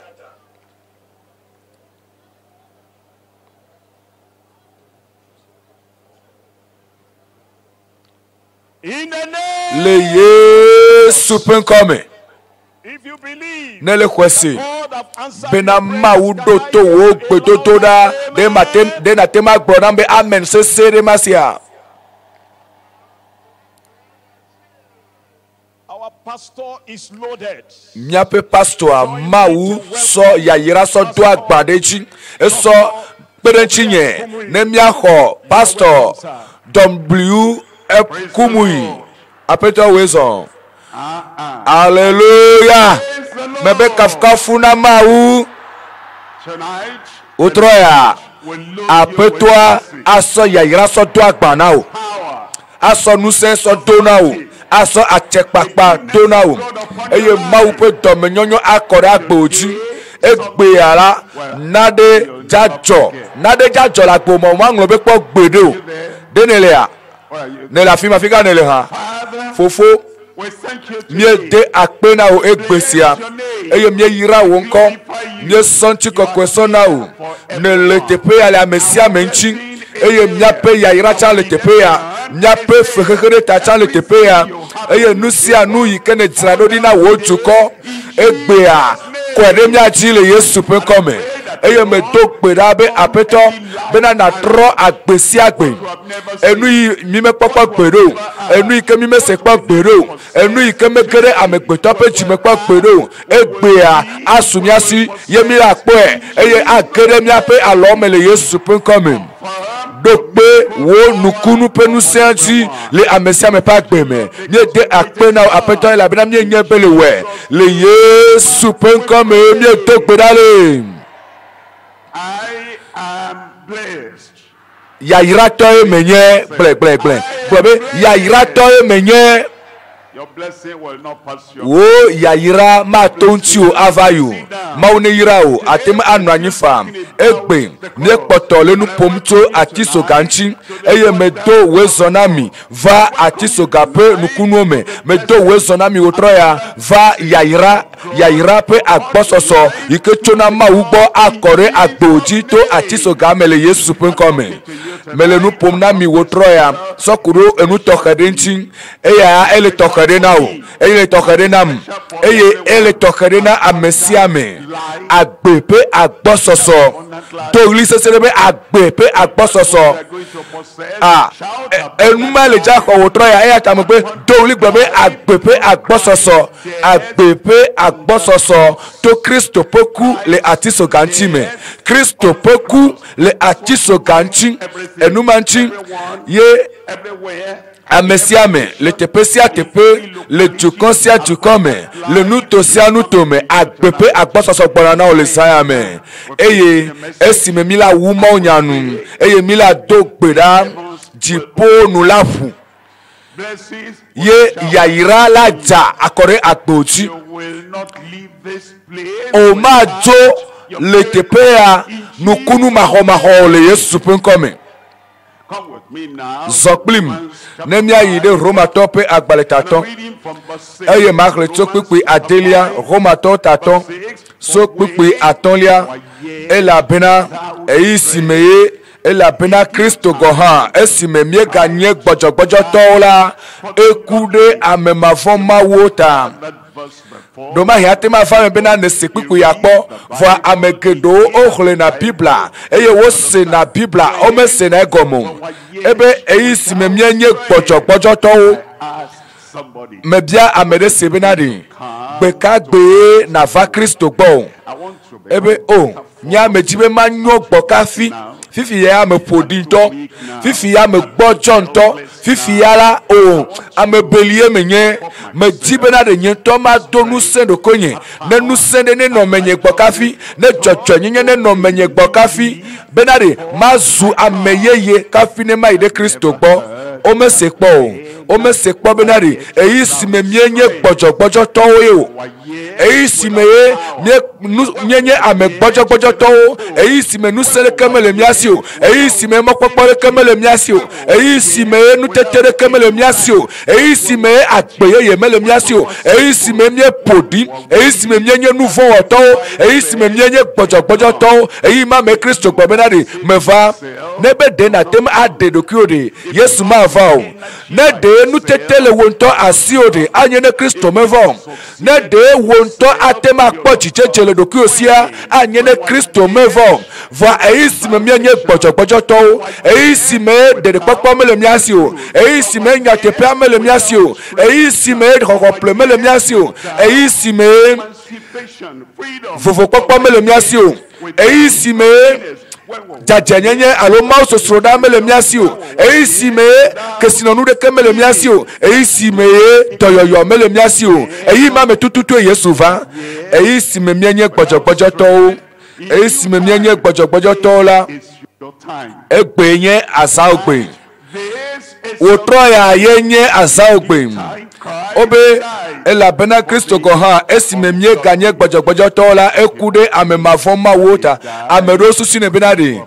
le Yesu pen come ne le kwesi bena maudo to wo gbedodo da de na tema gbona be amen se sere masia. Our pastor is loaded. Miape pastor mau so yayira so do agbadeji eso perenchi nye ne miaho pastor W.F. Kumuyi apeto wezo. Hallelujah. Mebe kafkafu na mau utroya apetwa aso yayira so do agbanao aso nusen so donao aso achekpakpa donao eye mau pe domenyonyo akore agboji egbe ara nade jajo la gbo mo ma nglo be po gbede o denelea ne la fima fika nele ha fofo mie de akpena o egbesia eye mie yira wo nko mie sonti kokweso na o ne le tepe ya la mesia menchi eye mia pe ya yira cha le tepe ya mia pe fekekere ta cha le tepe ya eye nusia nu yikene tsrado dina wo juko egbe a kwede mia ji le Yesu pe come eye me to gbera be apeto bena na tro agbesi agbe enu yi mi me popo gbero enu yi ke mi me se po gbero enu yi ke me kere amegbeto pe ji me po gbero egbe a asumiasi ye mi apo eye akere mi ape alo me le Yesu pe come dokpe wo nukunu penu senti le amesia me pa gbe me ni de akpe na apeto la bena mi nye bele we le Yesu pe come mi to gbedale. I am blessed. Yayirato menye ble yayirato menye. Your blessing will not pass your wo yayira ma tonti o avayu ma one yira o atem anu anyifa egbe ne poto lenu pomto atiso ganchi eye medo wezonami va atiso gape nukunuome medo wezonami otroya va yayira pe agbososo ikechona ma ugbo akore agboji to atiso gamele Yesu pen come melenu pomnami wotroya sokuru enu tokadenchi eya ele tokadenao eye tokadenam eye ele tokadena amesiame agbepe agbososo dogli seserebe agbepe agbososo enuma le jako wotroya eya tampe dogli gbebe agbepe agbososo to Kristo poku le atiso ganchime Kristo poku le atiso ganchi enumanchi ye amesiame le tepesia tepe le jukonsia jukome le nutosia nutome agbepe agbososo gbora na ole sayame eye esime mila wuma onyanu eye mila dogbera jipo nulafu ye yayira la ja akore agboji o majo le tepea nukunu maho le Yesu pen come. Zoklim nemia yide Roma tope agbaletaton eye makle tokpikpi adelia Roma to taton sokpikpi atonlia ela bena eisimeye ela bena Kristo gohan esime mie ganye gbojogbojo tola ekude amemavon mawota doma hiatema fame bena ne sekpiku yakpo vo amegedo ohle na bibla eye wo se na bibla o me se na egomo ebe eisi me mienye gbojogbojo to mebia amede sebenadi gbeka gbe na va Kristo gbo ebe o nya mejibe manyo gbokafi fifi ya me podinto fifi ya me gbojonto fifi ya la o amebelie menye mejibe de nyento ma donu sendo konye ne nu sende ne no menye gbokafi ne jojo nyenye ne no menye gbokafi benade mazu ameyeye kafi ne ma ide Kristo gbo o me sekpo benade eyi sime mienye gbojogbojo towe o eyi sime ye nyenye ame gbojogbojo towo eyi sime nu sele kemele miasio eyi sime mokpokpore kemele miasio eyi sime nu tetere kemele miasio eyi sime akpeye yemele miasio eyi sime mie podi eyi sime mienye nuvo towo eyi sime mienye gbojogbojo towo eyi ma me Kristo gbo benade meva nebe de na tem ade dokiode Yesu ma vao ne de nu tetele wonto asiode anye ne Kristo mevao ne de wonto atema kpo chichechele dokuosia anye ne Kristo mevao va eisime mienye gbojo to eisime de popo mele miasio eisime nyatepe mele miasio eisime rokople mele miasio eisime vovo popo mele miasio eisime jajanyenye alo mauso sroda mele miasio eisime kesinonu de kemele miasio eisime toyoyo mele miasio eima metututu Yesu va eisime mienye gbojo to eisime mienye gbojo to la egbenye asaogbe wotroya yenye asaogbe obe elabena Kristo ko ha esimemie ganye gbojo to la ekude amemafoma wota amerosu sine benade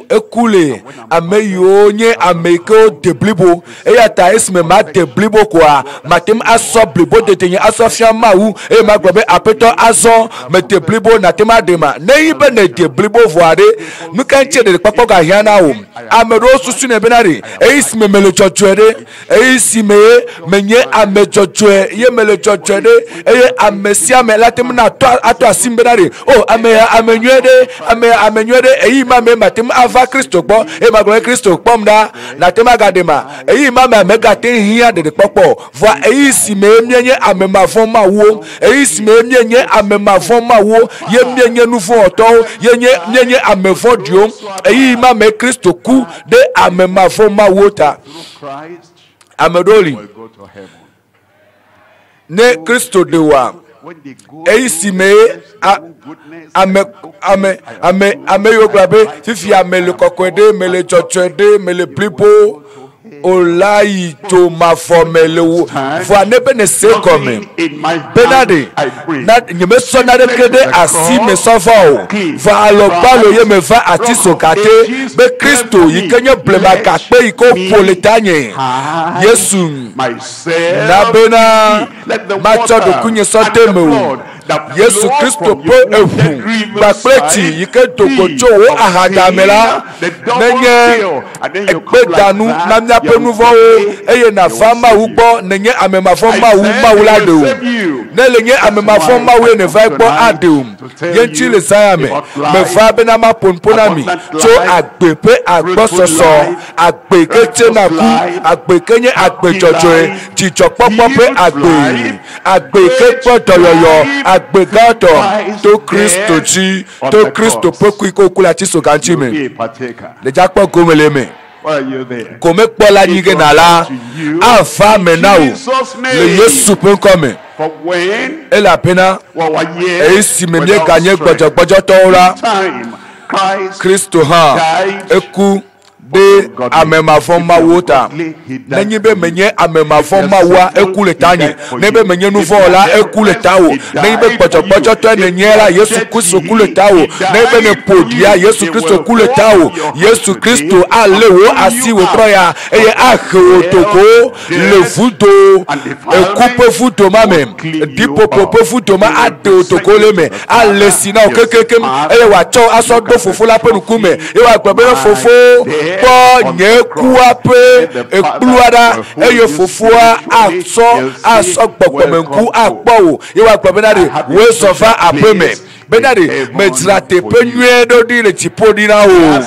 ekule ameyonye ameko deblibo eyata esimema deblibo kwa matem aso blibo detenye aso fiamawu e magbobe apeto aso me deblibo na tema dema neyibe ne deblibo voade nukanche de papo ga hiana wo amerosu sine benade eisimemele chochwede eisime menye amejojwe ye mele jojwe de eye amesia me latim na ato asimbenare o amenywede eyi ma me matim ava Kristo gbo e magro Kristo pomda na tema gadema eyi ma me megate hia de popo vo eyi si me mienye amemafon ma wo eyi si me mienye amemafon ma wo ye mienye nufu oto ye mienye amefon dio eyi ma me Kristo ku de amemafon ma wo ta amedoli ne Kristo dewa eisime ame yograbe fifi amele kokwede mele chochwede mele plipo olai to ma formele wo for nebe ne se come benade na nyeme so na de kede asi me sofa o va alobalo ye me va atiso kate be Kristo yikenye blema ka pe iko poletanye Yesu na bena macho do kunye sote me Yesu Kristo po efu bakleti yike tokocho wo ahadamela nenye ekpedanu na myape nuvo eye na fama ugbo nenye amemafoma umawulado nelenye amemafoma we ne va gbo adum yenchi le sayame me fa bena ma ponponami cho agbepe agbososo agbekete na ku agbekenye agbejojoe jijopopope agbeke potoyoyo agbegato to Kristo ji to Kristo poku ikokula chiso kanchime le jakpo gomeleme kome kpola nyige nala afa menao le Yesu penkome e la pena e si memie ganye gbojo tora Kristo ha eku de amemafoma wota nenyibe menye amemafoma wa ekule tanye nebe menye nuvola ekule tawo nebe pocho to nenyela Yesu Kristo kule tawo nebe ne podia Yesu Kristo kule tawo Yesu Kristo alewo asiwo troya eye aho toko le futo ekupe futo mame dipo popo futo ma ade toko leme alesina okekekem eye wacho aso do fufu la penukume e wa gbebere fofo po nye kuape ekpluada eye fofua aso gbogbomenku akpo iwa gbobenade we sofa apeme benade metrate penwe do di le tipodi na o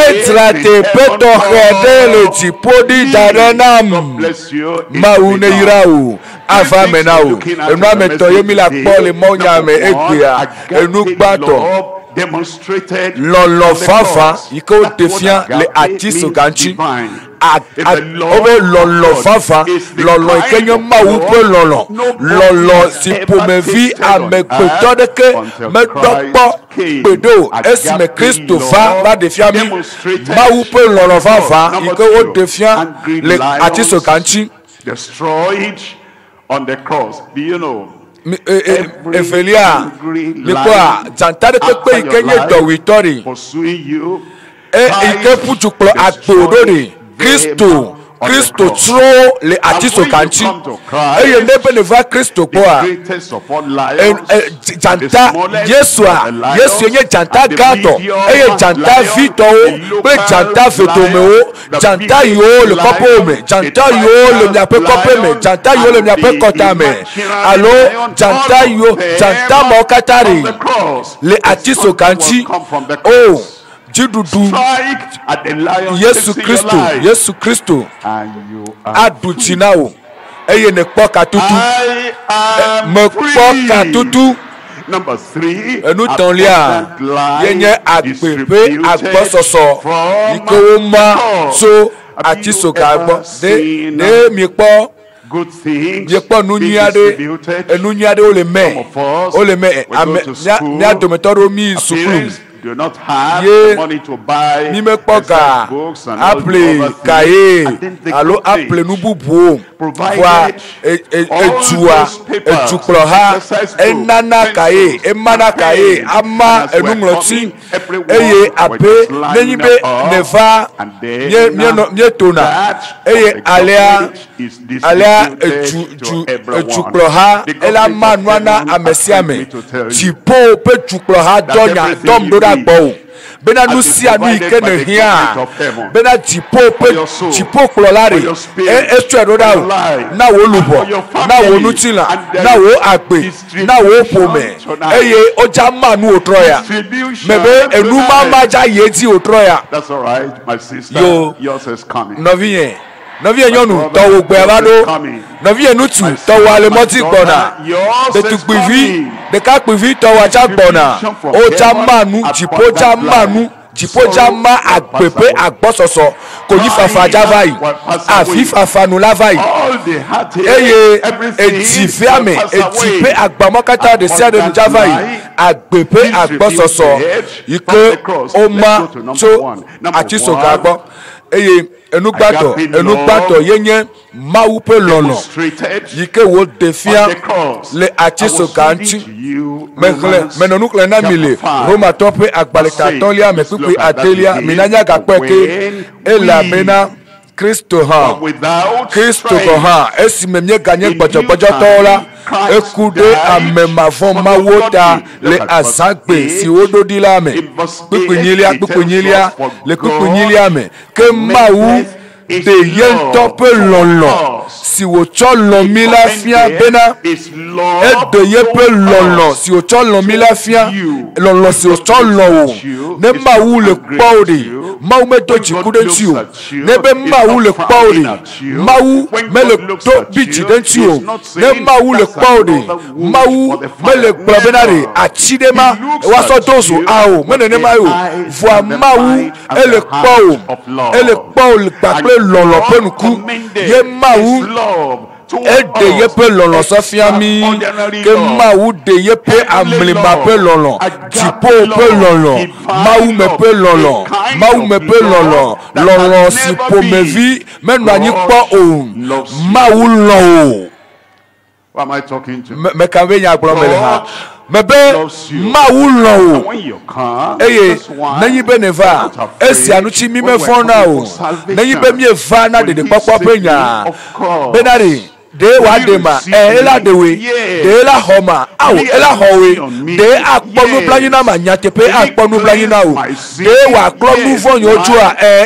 etrate peto khede le tipodi darenam maune irao ava menao enu ameto yemila pole monyame egbia enu gbato lolo fafa iko defia le atiso ganchi obe lolo fafa lolo ikenyo mawu pe lolo si pomevi amekpeto deke medokpo pedo esime Kristo fa ba defia mi mawu pe lolo fafa iko o defia le atiso ganchi destroyed on the cross. Do you know? Efelia nikwa jantare pepe ikenye dowitori ike putuklo akpodori Kristo Kristo tro le atiso kanchi eye nebe ne va Kristo kwa janta Yesu yenye janta gato eye janta vito pe janta vetomeo janta yo le kopome janta yo le miape kopeme janta yo le miape kotame alo janta yo janta mokatari le atiso kanchi oh jidudu Yesu Kristo adutinao eye ne kpoka tutu me kpoka tutu Number 3 enu tonlia yenye agbepe agbososo ikowo ma so atiso gagbo de mi po good things je po nunyade o le me nya dometoro mi sukulu do not have money to buy Mimepoka apple kaye alo apple nububu wa etua etukloha enana kaye emana kaye ama enungloti eye ape nenyibe neva nyetona eye alea etukloha ela manwana amesiame tipo pe tukloha donya domdo agbo bena nusia nu ikene hia bena tipo klolare etu eroda na wo lubo na wo nutila na wo agbe na wo pome eye oja manu otroya mebe enuma maja yeti otroya. That's all right, my sister. Yours is coming. Novie nyonu to wo gbe abado novie nutu to wo alemoti gbona de tukpivi de ka kpivi to wa cha gbona o cha manu jipo cha ma agbepe agbososo ko yi fafa javai afi fafa nu lavai eye etifiame etipe agbamokata de sia de javai agbepe agbososo ike o ma so atiso gagbo eye enugbato yenye maupe lono yike wo defia le atiso kanchi menonukle na mile Roma tope agbaleka tolia mepipi atelia minanya gapeke ela mena Kristo ha esimemye ganye gbojo tola ekude amemavon mawota le azagbe si ododila me pipinyilia le pipinyilia me ke mawu de yen tope lolo si wo cholo milafia bena e de yepe lolo si wo cholo milafia lolo si wo cholo ne mawu le pawdi mawu meto chikude ntiu ne be mawu le pawdi mawu mele to bichi dentio ne mawu le pawdi mawu mele probenare achidema waso toso awo menene mayo vo mawu ele paw le pape lolo penuku ye mawu ede yepe lolo sofiami ke mawu de yepe amlima pe lolo tipo pe lolo mawu me pe lolo lolo si pomevi menu anyi po o mawu lo. What am I talking to? Me kawe nya gboro mele ha mebe mawu lo eye nanyi be neva esi anuchi mi me fon na o nanyi be mi eva na de papa penya benari de wa de ma ela dewe de la homa aw ela howe de akponu blani na manyatepe akponu blani na o de wa klonu fon yoju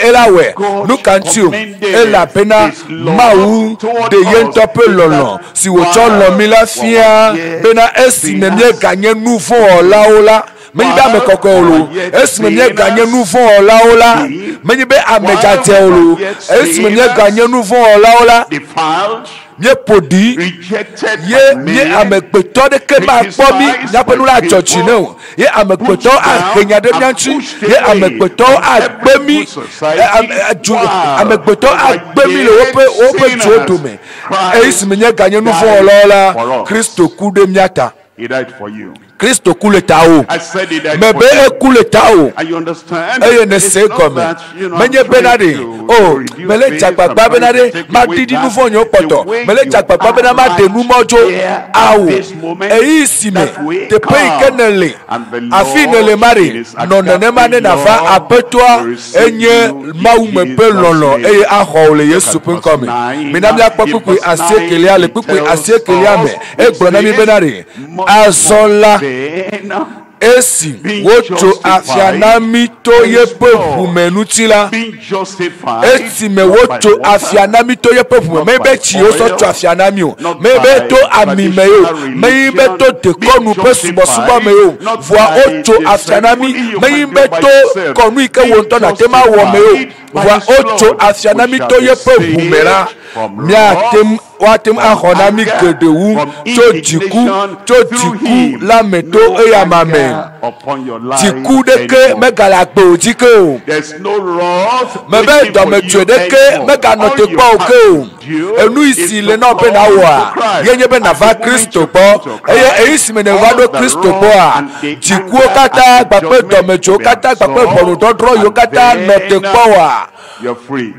ela we look at you ela pena mawu de yentope lolo si wo cholo mi la fia bena esi nemye ganye nu fon olaola menyi be amekoko olu esi memye ganye nu fon olaola menyi be amejate olu esi memye ganye nu fon olaola ye podi ye amekpeto de ke ma po mi ya pelu la church ne ye amekpeto ahenya de mianchi ye amekpeto agbemi amekpeto agbemi le ope tuodume esi menye ganye nu fon olaola Kristo kude miata. He died for you. Kristo ku le tao. Me be e ku le tao. Eye ne se comme. Menye benade. Oh, me le jagbagba benade ma didi nu fo nyo poto. Me le jagbagba benade ma de nu mojo. Awo. Eyi sime te pe kenele. Afi ne le mari. Non ne ma ne na fa apetwa enye mawu me pe lolo eye aho le Yesu pin come. Minam ya papupu asie kelia le pupu asie kelia me. E gbona mi benade. Azola esi wocho afianami to ye pepu menutila esi me wocho afianami to ye pepu mebe chi o so cho afianami o mebe to ami me o mebe to te konu pesu bosuba me o voa ocho afianami mebe to konu ike wonto na tema wo me o voa ocho afianami to ye pepu mera miatem watem ahonami kedewu chojiku la meto eyamame jiku deke megalagbe ojike o mebe dometu deke meganote pa oke o enu isi le na be na wo a yenye be na va Kristo po eye isi me na va do Kristo po a jiku kata gbape dometu kata gbape bonu dodro yo kata note po a you're free.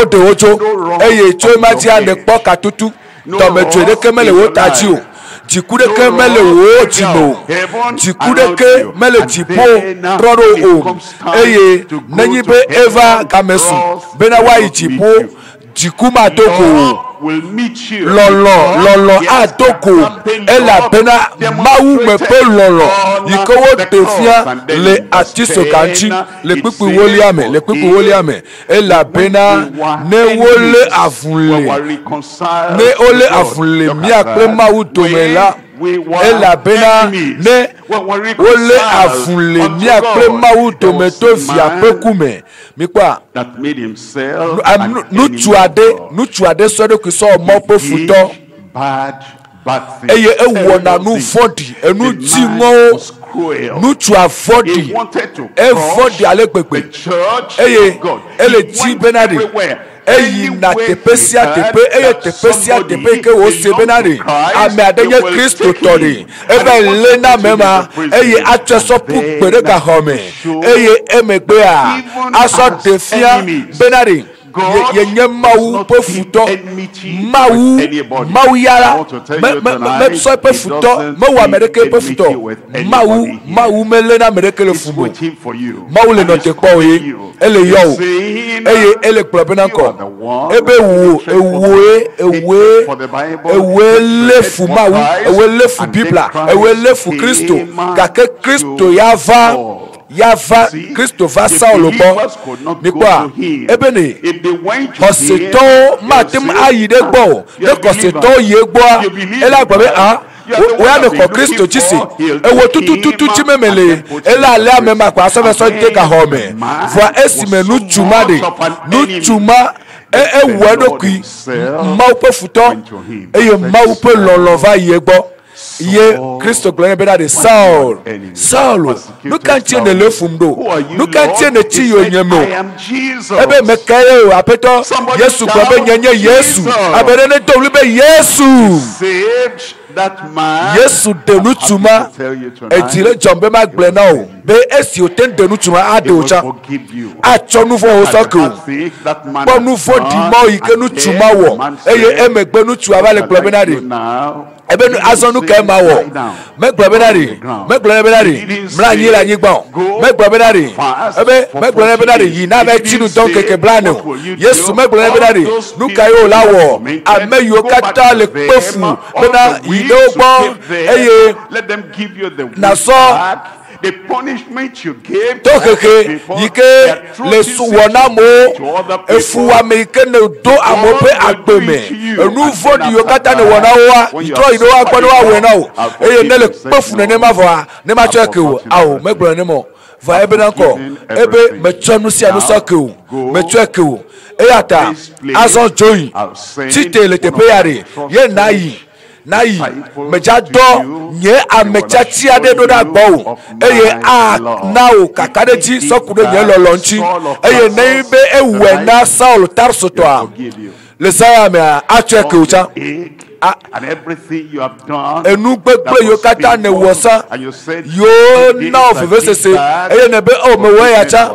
Ode ojo eye cho mati ande po katutu dometu deke mele wo taji o jikude ke mele wo tino jikude ke mele jipo roro o eye nanyi be eva kamesu bena wa jipo jikuma toko lolo atoko ela bena mawu me pe lolo ikowo tefia le atiso kanchi le pipu woliame ela bena ne wole avunle mi ape mawu tomela ela bena ne wole avunle mi ape mawu tometo via pekume mi kwa that made himself nutuade so de so mo po futo bad eye ewo na nu fodi enu ti ngo nutu afodi efodi alepepe eye ele ti benade eyi na tepesia tepe eye tepesia tepe ke wo se benade ame adenye Kristo tori ebe le na mema eye atweso pu gbere ga home eye emegbe a aso defia benade yenye mawu pe futo mawu yara me so pe futo mawu amerike pe futo mawu mele na amerike le fubo mawu le no te po ye ele yo eye ele probena ko ebe ewe le fu mawu ewe le fu bibla ewe le fu Kristo kake Kristo yava Kristo va Saulo bo nikwa ebene hoseto matem ayide gbo de hoseto ye gbo ela gbo be we ame ko Kristo chisi ewo tutu chimemele ela ale amema kwa so te ka home vo esime nu chuma ewo dokui mau pe futo eye mau pe lolova ye gbo ye Kristo glory better de Saul no can change the lefumdo no can change the chi onyemo ebe mekaye apeto Yesu gbe nyenye Yesu abere ne to libe Yesu that man Yesu denutuma etile jombe magble na o be esi oten denutuma adocha achonu fo osoko bonu fo di mo ikenu tuma wo eye emegbe nutu abale gbe ebe nu azonu ka ma wo megbe benari mlanyi la nyigbon megbe benari ebe megbe benari yi na be tinu don keke blano Yesu megbe benari nu ka yo lawo ameyo kata le pefu bena yido gbon eye let them give you the na so the punishment you gave to keke yike le suwona mo efu wa me ke ne do amope agbeme enu vodi yo kata ne wona wa itro ino wa gbodo wa we na o eye ne le pefu ne ma va ne ma check o awo megbro ne mo va ebe na ko ebe me chonu si anu so ke o me check o eyata azon joyi tite le tepe yare ye nayi meja do nye amecha ti ade do da gbo eye a na o kakadeji sokudo nye lolonchi eye neibe ewe na Saul tarso to a le saya me a check ucha and everything you have done, enu gbegbe yo kata ne wosa and you said, yo na ofevese eye ne be o me we ya cha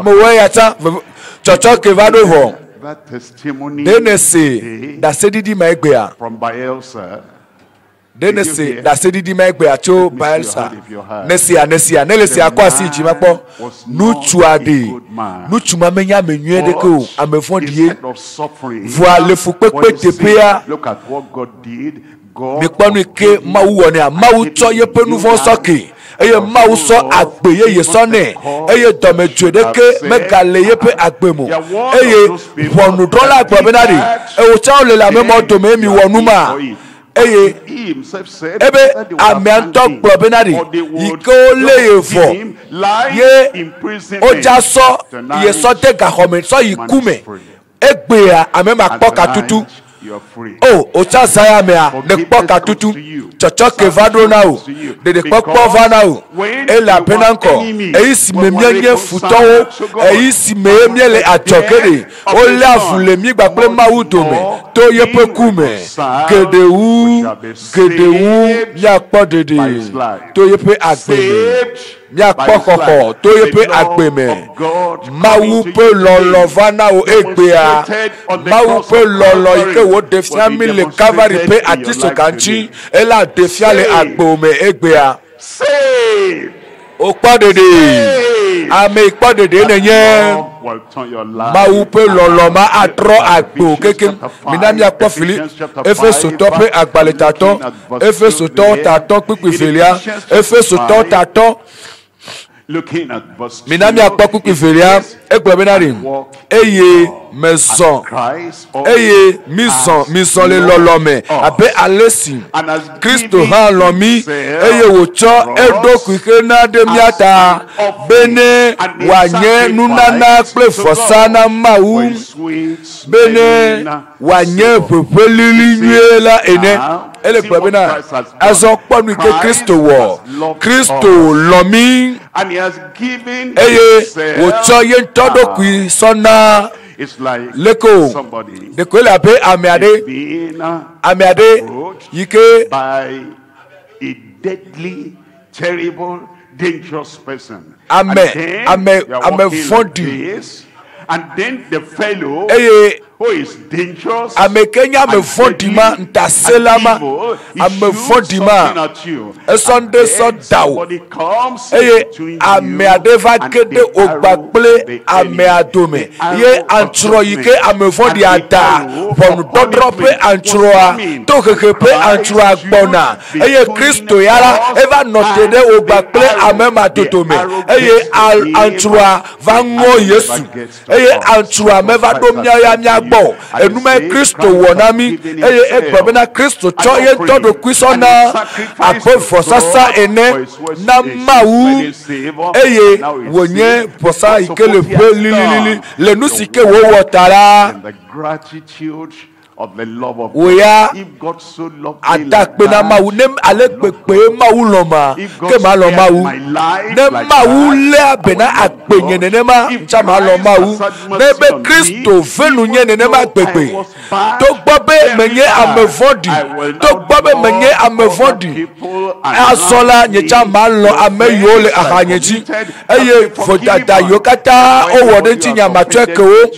chocho kevado ho that testimony da sedidi ma egbe a from Baelsa. Denese da sedidi ma egbe a cho Baelsa Nesia akwasi jimapo nutu ade nutu ma menya menue de ko amefondie voa le fupepe tepea. Look at what God did. God me panu ke mawu woni a mawu to ye penu fo soke eye mawu so agbe ye so ne eye domedwedeke megale ye pe agbe mu eye wonu dollar agbe benadi e wo cha ole la me mo do me mi wonu ma eye ebe amianto gbo benadi iko leye fo ye oja so ye so te ga home so ikume egbe a amema poka tutu. Oh, ocha saya mea de poka tutu chocho kevado na o de popo vana o e la penanko e isi memie futo e isi memie le atokere o le afule mi gba pe ma wu to me to ye pe ku me gedewu ya podede to ye pe agbe mi akpokoko to ye pe agbe me mawu pe lolo vana o egbe a mawu pe lolo ike wo defia mi le Calvary pe atiso kanchi ela defia le agbo me egbe a o podede ame podede nenye mawu pe lolo ma atro agbo keke minami akpofili Efeso to pe agbaletaton Efeso to taton pipifelia Efeso to taton. Looking at verse 2, minami akpoku kiferia egbebenari eye maison eye mission le lolome abe alesi Kristo ha lomi eye wocho edoku ike na demiata bene wanye nunana ple fosana mawu bene wanye pepelili nyela ene ele gbebena azo ponu ike Kristo lomi and he has given wocho ye ntodoku sona. It's like Leko, somebody the Kola Bay Amiade Yike by a deadly, terrible, dangerous person. I'm funny. And then the fellow who is dangerous, Kenya me fondima ntaselama ame fondima Sunday so daw ame adeva kede ogbakple ame adome ye antro yike ame fondi ada pon dodrope antroa to kekepe antro agbona eye Kristo yara eva notede ogbakple ame matotome eye antroa vango Yesu eye antroa meva domnya ya nyagbo enume Kristo wonami eye egbabena Kristo cho ye todo kwisona apo forsasa ene na mawu eye wonye posa ikele pe lili le nusike wo wotara of the love of God. If God so loved me, mawu nem alekpepe mawu loma ke ma lo mawu nem mawu le abena akpenye nene ma chama lo mawu nebe Kristo venu nye nene ma pepe to gbobe menye amevodi to gbobe menye amevodi asola nye chama lo ameyole ahanyeji eye fodada yokata owode tinya matweke o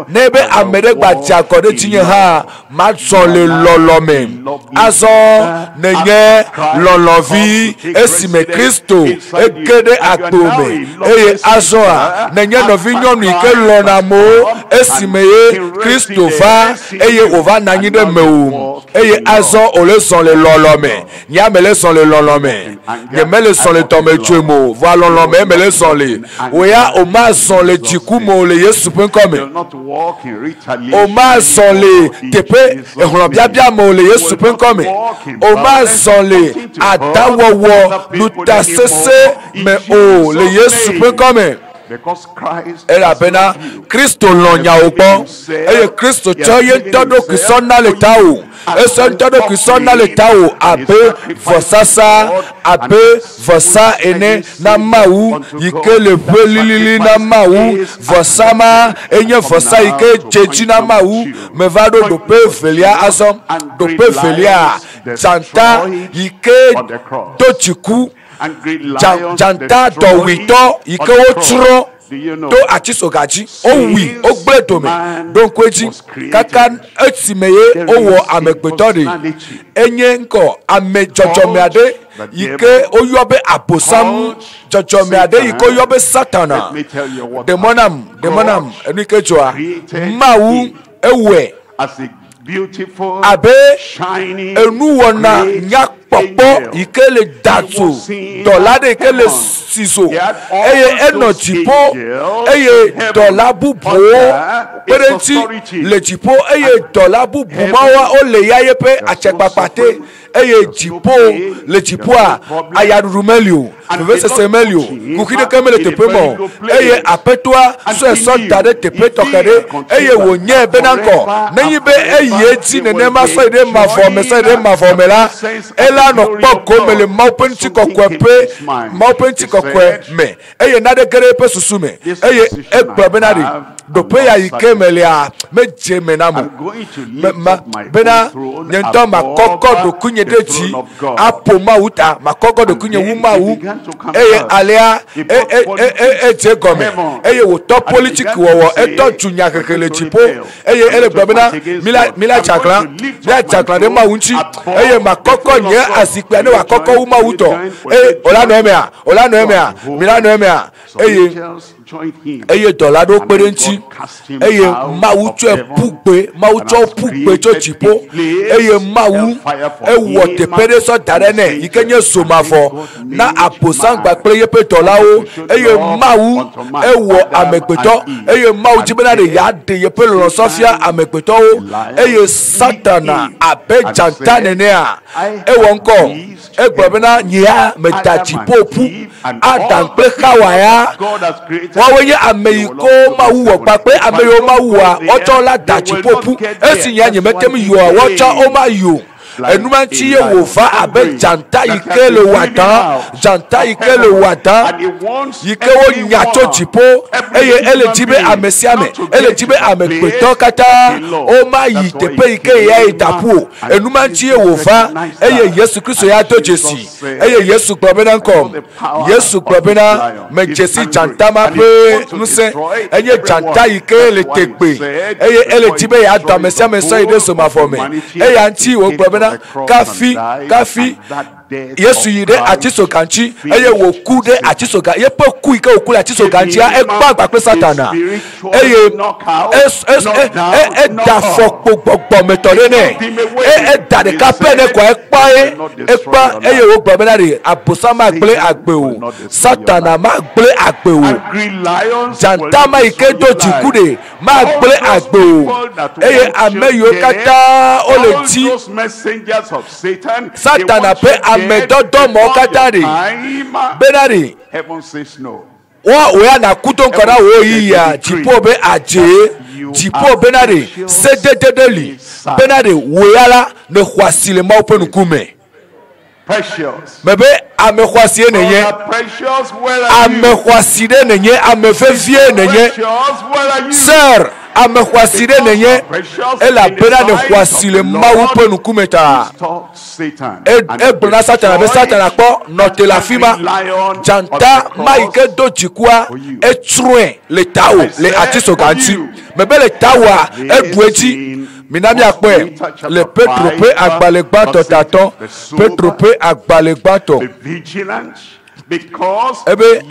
nebe amere gbaja akode tinya ha matson le lolome azo nenye lolovi esime Kristo ekede akpome eye azo a nenye novi nyonu ike lona mo esime ye Kristo va eye ova nanyi de mewu eye azo ole son le lolome nyamele son le lolome nyamele son le tomechemo va lolome mele son le oya o ma son le jikumo le Yesu penkome o ma son le tepe ehunobia mo le Yesu penkome o ma son le adawowo lutasese me o le Yesu penkome because Christ erabena Kristo lonya opo eye Kristo choye todo kisona le tawo eso todo kisona le tawo abe fosasa abe fosa ene na mawu yikele pelili na mawu fosama enye fosa ike chechi na mawu mevado do pe felia asom do pe felia janta yike dochiku janta dowito yike wotro to achisogaji owi ogbledome donkweji kaka etimeye owo amegbetori enye nko ame jojomeade yike oyobe abosamu jojomeade yike oyobe satana demonam enikejoa mawu ewe abe enuwona nyakpokpo ikele datu dolade ikele siso eye enotipo eye dola bubo perenti lejipo eye dola bubo mawa ole yayepe achekpapate eye jipo lejipo a ayarumelio vese semelio kukide kemele tepemo eye apetwa so so dade tepe tokere eye wonye benanko neyibe eye ti nenema so ide ma formela ela no poko mele maupenti kokwepe maupenti kokwe me eye nade kere pe susume eye egbabenari dope ya ikemelia meje menamu bena nyento makoko do kunye deji apo mauta makoko do kunye wumau eye alea je gome eye wo top politique wo eto tunya kekele chipo eye ele gbabena mila chakla de maunchi eye makoko nye asikpe ane wa koko wumau to ola no emea mila no emea eye dolado perenti eye mawu tso pugbe tso chipo eye mawu ewo tepere so darene ikenye somafo na aposangba pleye pe dolawo eye mawu ewo amegbeto eye mawu jibena de yade ye pe lo sofia amegbeto eye satana abejantane a ewo nko egbobena nyia metachipo pu adampe kawaya wawenye ameiko mawu okpape ameyo mawua otola dachipopu esinya nyemetem yo wacha omayo enumanchi ye wofa abe janta ikele wata yike wo nyacho chipo eye elejibe amesiame elejibe amekpeto kata omayi tepe ike ya itapu enumanchi ye wofa eye Yesu Kristo ya dojesi eye Yesu klobenankom Yesu klobena mejesi janta mape nuse eye janta ike le tekpe eye elejibe ya do amesiame so ide so mafome eye anti wo klobena kafi Yesu yide atiso kanchi eye wo kude atiso ga ye pe ku ike okule atiso kanchi e gba pe satana eye da fokpo metode ne da de kapene ko epa eye wo gba benari abosama gble agbewo satana ma gble agbewo jantama ike doji kude ma gble agbewo eye ameyo kata oleti satana pe medodo mo katari benari we na kuto nkora wo yiya jipo be aje jipo benari sedededeli benari woyala ne khwasile ma openu kume precious mebe amekhwasie nenye amekhwaside nenye amefevie nenye sir amekhwaside nenye ela bena ne khwasile mawu penu kumeta eblona satana be satana kpo notela fima janta maike dojikwa etrue le tawo le atiso ganti mebe le tawa edueji minami akpe le Petro pe agbalegbato taton Petro pe agbalegbato because ebe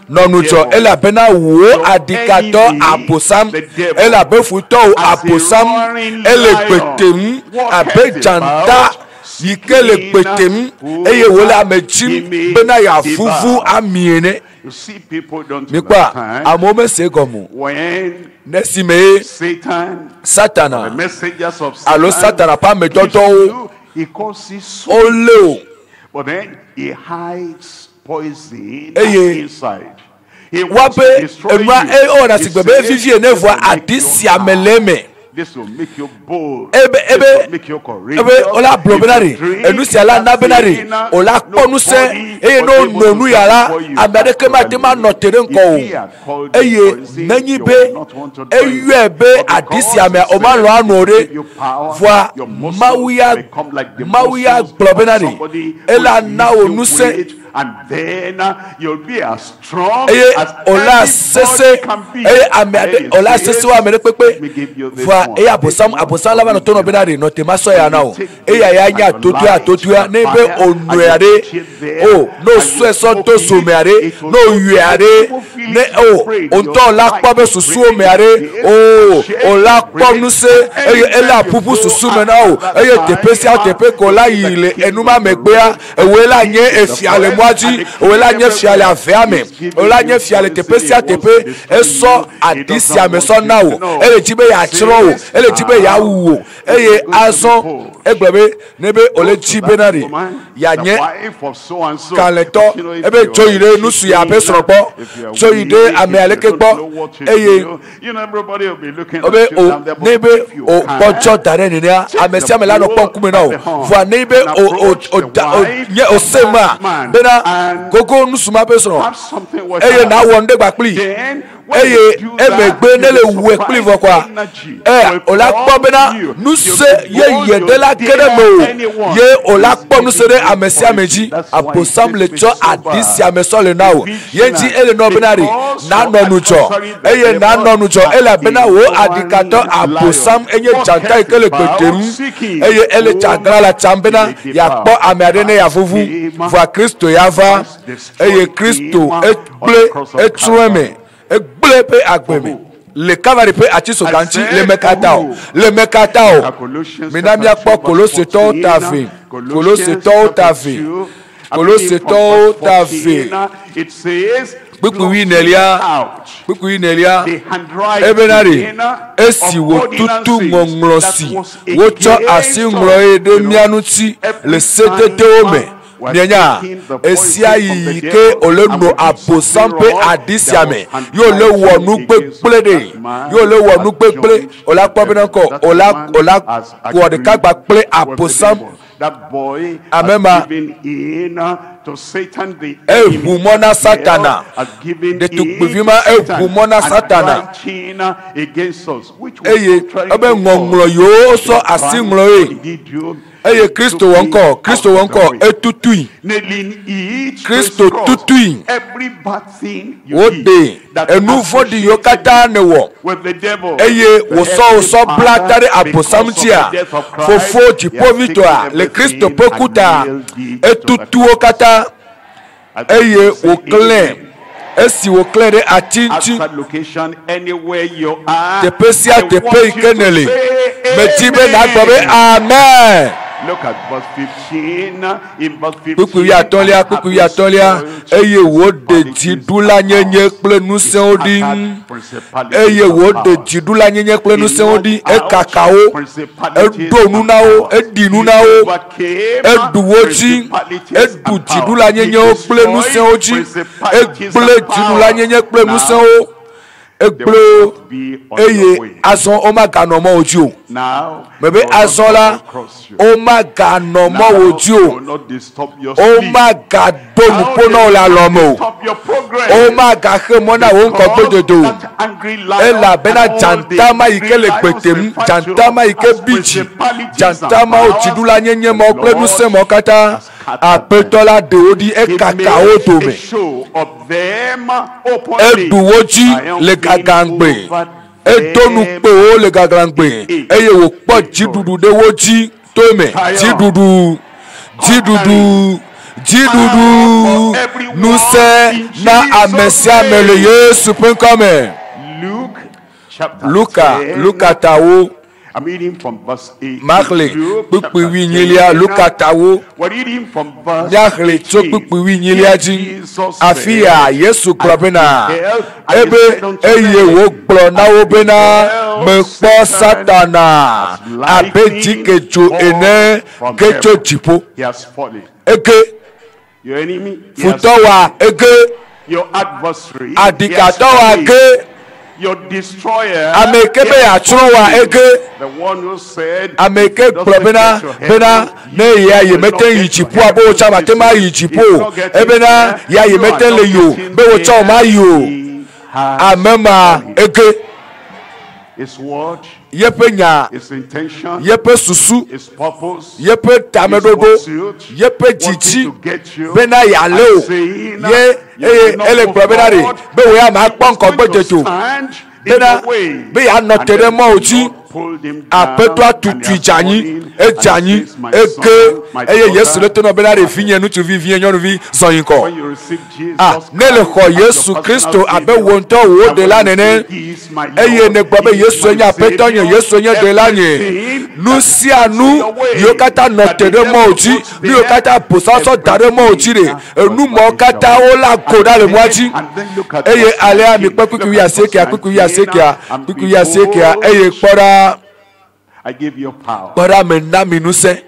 nonucho ela bena wo adikato aposam ela befuto aposam ele petem abejanta yikele petem eye wola mechim bena ya fufu amiene. You see people don't understand when Satana, the messengers of Satan, he causes so, but then he hides poison inside. He wants to destroy you. This will make you bold. Ebe Make you courageous. ola blobenari enusi ala na benari ola konuse eye no nonu yara amade kema de ma notere nko o eye nanyi be eyebe adisi ame o ma lo anore voa mawuya blobenari ela na onuse. And then you'll be as strong as ola sese ame ola sese wa mere pepe voa abosam laba no tono benari no temaso ya na o ya nya totua nebe onuare o no so to so meare no yuare ne o onto la pabe susu o meare o ola ponuse ela pupu susu me na o tepesi tepe ko la yile enuma megbea ewela nye efiale mwaji ewela nye fiale afeame ewela nye fiale tepesi tepe eso adisi ameso na o jibe ya chiro o jibe ya wuwo azon egblebe nebe ole jibe na re ya nye kaleto ebe joyire nusu ya be soropo joyide ame aleke gbo obe o nebe o bojo dare ni amesi amela no ponkume na o vo nebe o nye osema bena gogo nusu ma be soro na wonde gbapli emegbe nele wu ekpli vokwa ola kpo bena nuse ye de la keremo ye ola kpo nuse de amesi ameji aposam le cho adisi ameso le nawo ye ji ele no benari na no nucho na no nucho ele bena wo adikato aposam enye janta ikele peteru ele chagra la chambena ya kpo amade ne ya vuvu vo Kristo yava Kristo ekple etrueme egble agbeme le cavalry pe atiso ganti le mekatao minami akpo kolose to tafi it says Bukuwi nelia ebenari esi wo tutu ngonglosi wocho asi nglo de mianuti le setete ome Nyanya esia yi ke oleno aposampe adisiame yo le wonu pepele ola kwabena ko ola ko de kagba ple aposam that boy amema to Satan the ehumona satana de tukbivima ehumona satana against us which ebe ngonglo yo so asinglo Kristo wonko etutui Kristo tutui every bad thing ode enufo di yokata ne wo wo blatare aposamtia fofo di povitoa le Kristo pokuta etutu okata wo claim esi wo claim atinti anywhere you are tepesia tepe ikenele metibe na gbobe amen. Look at verse 15. In verse 15, kukuyi atolia eye wo de jidula nyenye kple nuse odi wo de jidula nyenye kple nuse odi kakao edonu nawo edinu nawo eduwoji edu jidula nyenye kple nuse odi ekple jidula nyenye kple nuse o ekple azon omaganomo oju mebe azola omaganomo oju omagadonu pono la lomo omagahemona won ko gbododo ela bena jantama ikele petem jantama ike biji jantama ojidula nyenye mo plenu se mo kata apetola de odi kakao tome eduwoji le gagangbe edonu pe o le gagangbe eye wo po jidudu de woji tome jidudu nuse na amesia mele Yesu penkome Luka tawo I'm reading from verse 8. Marle pukwi nyilia lukatawo nyakle to pukwi nyilia ji afia Yesu krobena ebe eye wo gbo na obena me po satana abeji kejo ene kejo jipo ege your enemy futowa ege your adversary adikatowa ege your destroyer. Ameke be ya chrowa eke. The one who said, Ameke probena bena ne ya yemete yichipu abo chama tema yichipu. Ebena ya yemete le yo be wo chama yo. Amema eke. His word, his intention, susu, his purpose, tamedodo, jichi, bena yaleo, ele probenari, be we am akpon ko gbeteto, bena be ya notere mo oji, apetwa tutu ijani, ejani, eke, eye Yesu le tono benari finye nu tu vivien nyonu vi zoyinko. Nele ko Yesu Kristo abe wonto wo de la nene, eye ne gbo be Yesu enya petonye Yesu enya de la nye, nu si anu yokata notere mo oji, nu yokata posaso dare mo oji re, nu mo kata o la koda le moaji, eye alea mi pe kuku ya sekia, eye kpora I give you power. Bora mena minuse.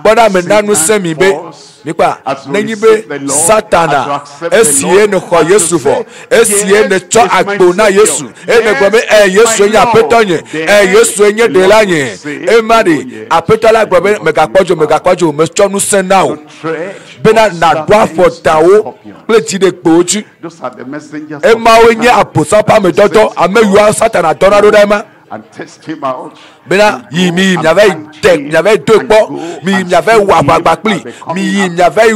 Bora mena nuse mi be. Nipa nenyi be Satana. Esie ne ko Yesu fo. Esie ne cho agbo na Yesu. Ene gbome Yesu enya petonye. Yesu enye de lanye. Emadi apetola gbome mega kwajo me cho nuse now. Bena na dwa for tawo. Pleti de gboju. Those are the messengers. Emma wenye aposa pa me dodo. Ame you Satana dona do dema. And test him out. Bena yi mi n'avait deux po mi n'avait wa bagpli mi n'avait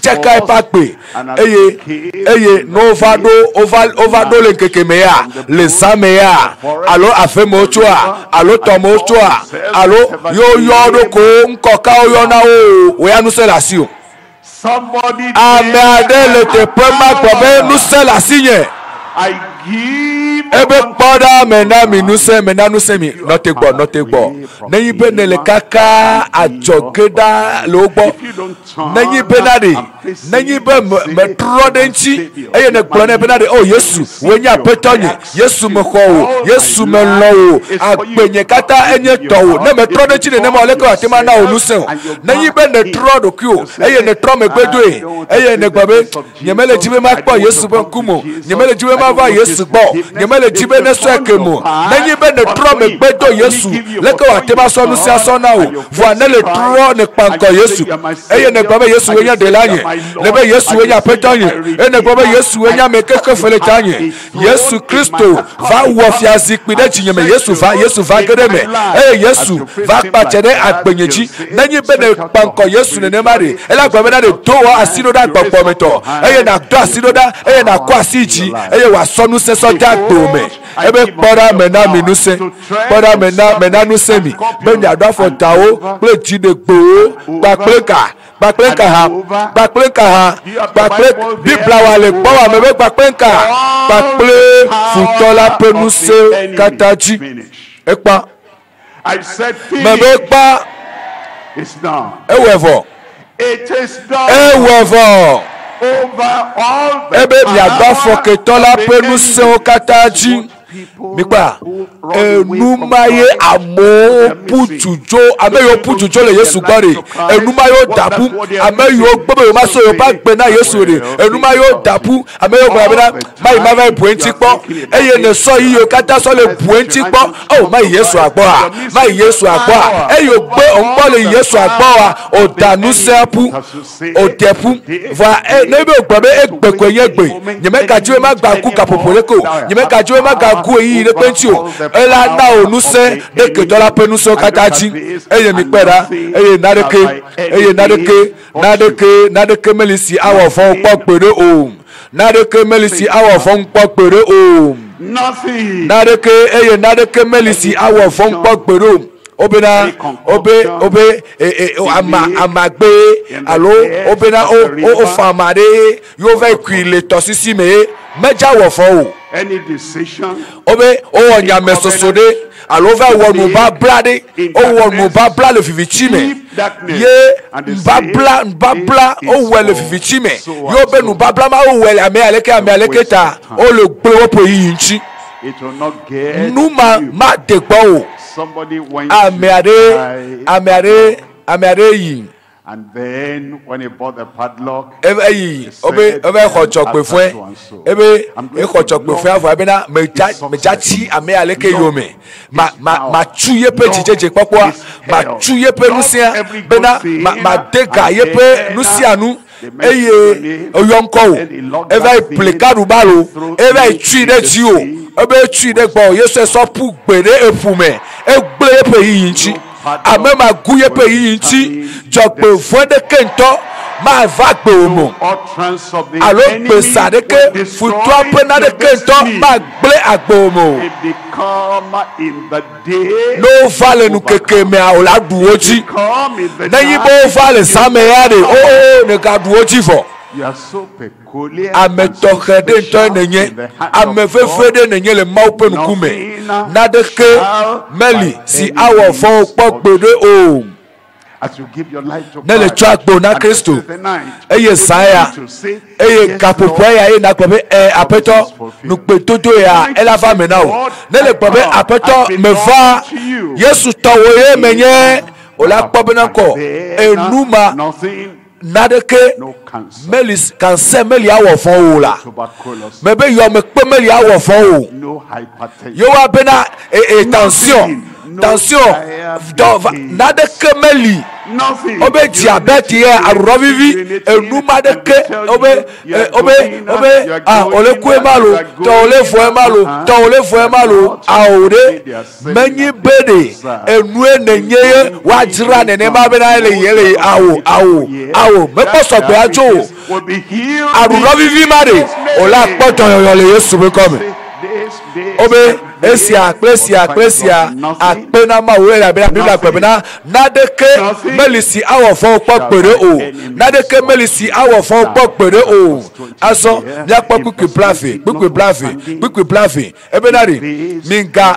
cheka pakpe eye no ovado le kekemeya le sameya alo afemo choa alo tomo choa alo yo do ko nkoka yo na o ya nu se la si o somebody amade te prema ko nu se la signe I give ebe kpoda mena nu se mi not egbo neyi be nele kaka ajogeda lo gbo neyi be nade neyi be me trode nchi eye ne gbo ne be nade oh Yesu wenya petonye Yesu me ko o Yesu me lo o agbenye kata enye towo ne me trode nchi ne ma leko atima na onu se neyi be ne trode kio eye ne tro me gbedo eye ne gbabe nyemele jibe ma kpo Yesu be kumo nyemele jibe ma va Yesu gbo nyemele jibe ne so ekemu nenyi be ne tro me gbedo Yesu leko ateba so nu sia so na o vo ne le tro ne panko Yesu eye ne gbabe Yesu wenya de lanye lebe Yesu wenya petonye ene gbabe Yesu wenya mekeke fele tanye Yesu Kristo va wo fiazi pide chinyeme Yesu va gedeme Yesu va pachede agbenyeji nenyi be ne panko Yesu ne mari ela gbabe na de do asino da gbogbo meto eye na do asino da eye na kwa asiji eye wa sonu se so da gbome ebe kpora mena minuse kpora mena nuse mi be nya do for tawo ple ti de gbo gbaplenka ha bibla wa le gbo wa mebe gbaplenka gbaple futola penuse kataji ekpa I said mebe pa it's done. Ewevo It is done. Ewevo over all the ebe mi agba foketola penuse o kataji mikpa enumaye amo putujo ameyo putujo le Yesu gbare enumayo dapu ameyo gbebe ma so yo ba gbe na Yesu re enumayo dapu ameyo gbara mai ma vai buenti po eye ne so yi yo kata so le buenti po o mai Yesu agbo a eyo gbe onpo le Yesu agbo a o danu sepu o depu va nebe ogbabe egbeko yegbe nyeme ka jiwe ma gba ku kapopoleko nyeme ka jiwe ma ga ku yi re penti o ela na onuse de ke dola penuso kataji eye mi pera eye nadeke melisi awo fon po pere o nadeke melisi awo fon po pere o nothing nadeke melisi awo fon po pere o obena amagbe alo obena o famade yo ve kwile tosisi me meja wo fo o any decision obe o onya mesosode alo va wonu ba blade o wonu ba bla le fivichime ye babla o wele fivichime yo be nu babla ma o wele ame aleke ta o le gbe wo po yi nchi it will not get numa ma de gbo o somebody went ame are yi And then when he bought the padlock, ebe khochokpe fun ebe khochokpe fun afọ abena meja chi ame aleke yome ma chuye pe chicheche popo ma chuye pe nusia bena ma dega yepe nusianu eye oyonko ebe plekadu balo ebe chui de ti o ebe chui de gbo yeso so pu gbere efume egbe pe yinchi ame ma guye pe yinchi jogbe fun de kento ma va gbe omo alo pesa de ke futu apena de kento ma gble agbo omo no vale nu keke me aola duoji neyin bo vale same yare o ne ka duoji fo you are so peculiar. Ame toke de to nenye ame fefe de nenye le mau pe nukume na de ke meli si awo fo pogbede o as you give your life to ne le twagbo na Kristo eye saya eye kapopoya e na gbe apeto nu pe todo ya elava me na o ne le gbe apeto me va Yesu towo ye menye ola gbe na ko enuma nadeke melis kan se meli awo fon o la mebe yo me pe meli awo fon o yo wa bena tension nadeke meli obe diabete ye aruro vivi enuma deke obe ole ku emalo to ole fo emalo aore menyi bede enu enenye wa jira ne ma bena ele awo me poso gbe ajo aruro vivi mare ola poto yoyo le Yesu be come obe esia akpena ma we la biblia kwebena nadeke melisi awo fon popere o nadeke melisi awo fon popere o aso ya pokuku blafe ebenari minga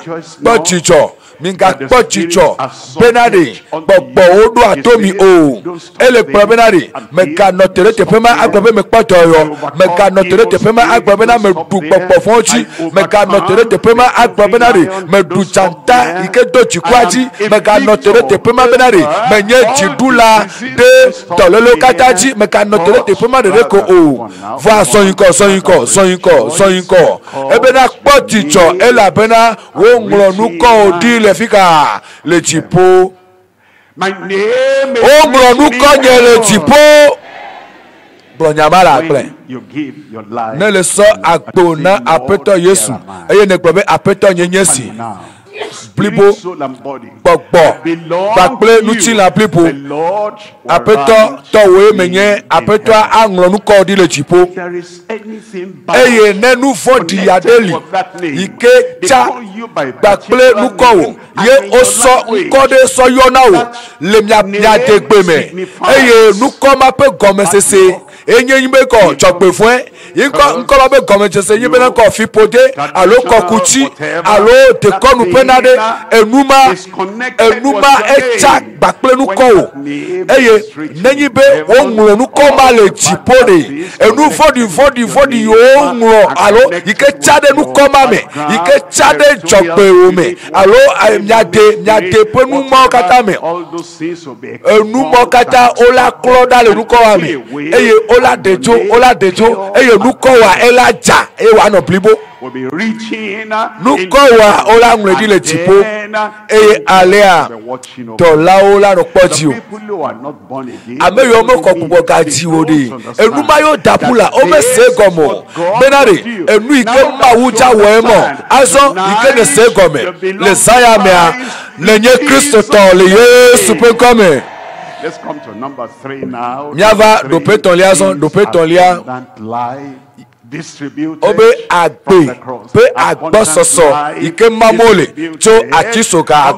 pochicho benari gbogbo odu atomi o ele benari meka notere tepema agbobe me potoyo meka notere tepema agbobe na me du gbogbo fonchi meka notere tepema agbobe nari me du chanta ike dochi kwaji meka notere tepema benari menye jidula de tololo kataji meka notere tepema de reko o va soyinko ebena pochicho ele bena wo nglonu ko odi le fika le chipo my name o nglonu ko nye le chipo blonyamala ple you give your life ne le so agbo na apeto Yesu eye ne gbe apeto nyenyesi blibo gbogbo gbakple nuti la blibo apeto towe menye apeto anglonu ko di le chipo eye nenu fodi adeli ike cha gbakple nuko ye oso nkode so yona o le mia degbe me eye nuko ma pe gomesese enye yimbe ko chokpe fun nko ba be gomesese yimbe na ko fipode alo kokuchi alo de konu penade enuma echa gbakple nuko o eye nenyibe onwuro nuko ma le chipode enu fodi yo nwuro alo ike chade nuko ma me ike chade chokpe o me alo nyade penu mo kata me enu mo kata ola kloda le nuko wa me eye ola dejo eye nuko wa elaja e wa no blibo will be reaching nuko wa ola nredi le chipo eye alea to la ola no poji o ameyo mo ko pupo ga jiwo de enu ma yo dapula o me se gomo benare enu ike ma wuja wo emo aso ike ne se gome le saya mea lenye Kristo to le Yesu pe come. Let's come to number 3 now. Miava do peton lia obe agbe pe agbo soso ike mamole cho achisoka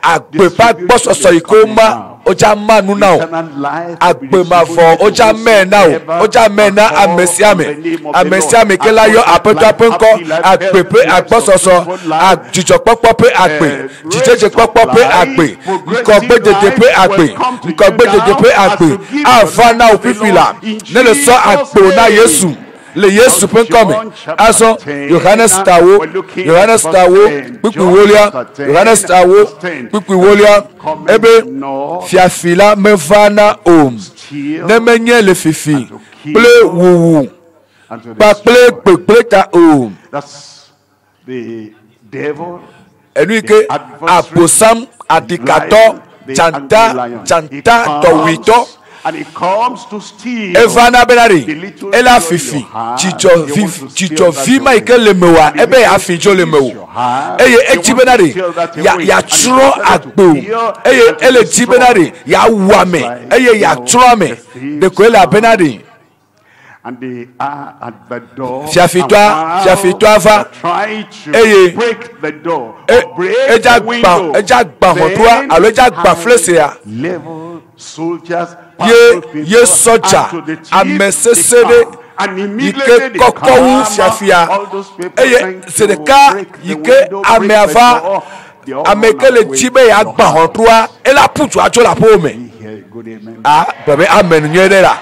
agbe pa gbo soso ikoma oja manu now agbe mafo oja men now oja men na amesiame kela yo apeto agbe pe agbo soso ajijo popo pe agbe jijeje popo pe agbe nko gbedede pe agbe afa na opifila ne le so agbo na Yesu le Yesu penkome aso Yohanes tawo pipi wolia Yohanes tawo pipi wolia ebe fiafila mevana ne menye le fifi ple wuwu pa ple ta That's the devil. Enuike aposam adikato chanta towito. And it comes to steal. Evana benari ela fifi chicho vima ike lemewa ebe ya fijo lemewo eye echi benari ya tro agbo eye ele chi benari ya wame eye ya tro me de ko ele benari. And they are at the door. Fiafitwa va eye break the door. Eja gba hotoa alo eja gba flese ya level soldiers ye soja amesesere ike kokowu fiafia eye sedeka ike ameava amekele chibe ya gba hotoa ela putu ajo la pome bebe amen nyedera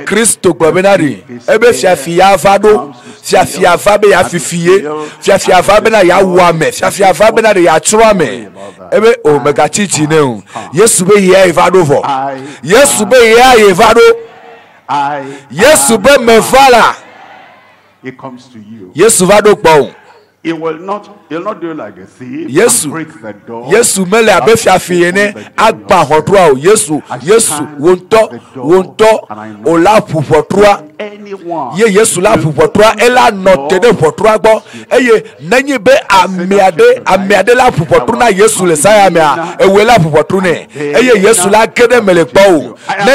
Christo gbabenari ebe fiafia vado fiafia vabe ya fifie fiafia vabe na ya wame fiafia vabe na ya trome ebe omega chichi ne Yesu be here evado vo Yesu be here evado Yesu be mevala it comes to you. Yesu vado gbo He will not do like a thief. Yesu Break the door. Yesu mele abe fiafie ne agba hotroa o Yesu wonto ola pupotroa ye Yesu la pupotroa ela note de pupotroa gbo eye nanyi be amiade la pupotro na Yesu le saya me a ewe la pupotro ne eye Yesu la kede mele gbo o ne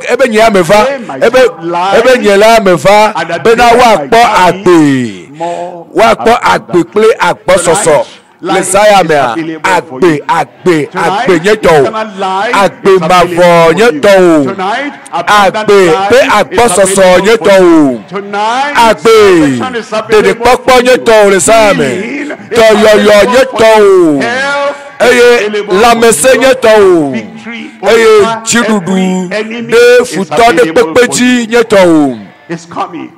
ebe nya meva ebe nya la meva be na wa gbo agbe wa gbo agbe ple agbo soso le saya me agbe nyeto agbe mavo nyeto agbe pe agbo soso nyeto agbe de popo nyeto le saya me to yoyo nyeto eye la mese nyeto eye chidudu de futo de pepeji nyeto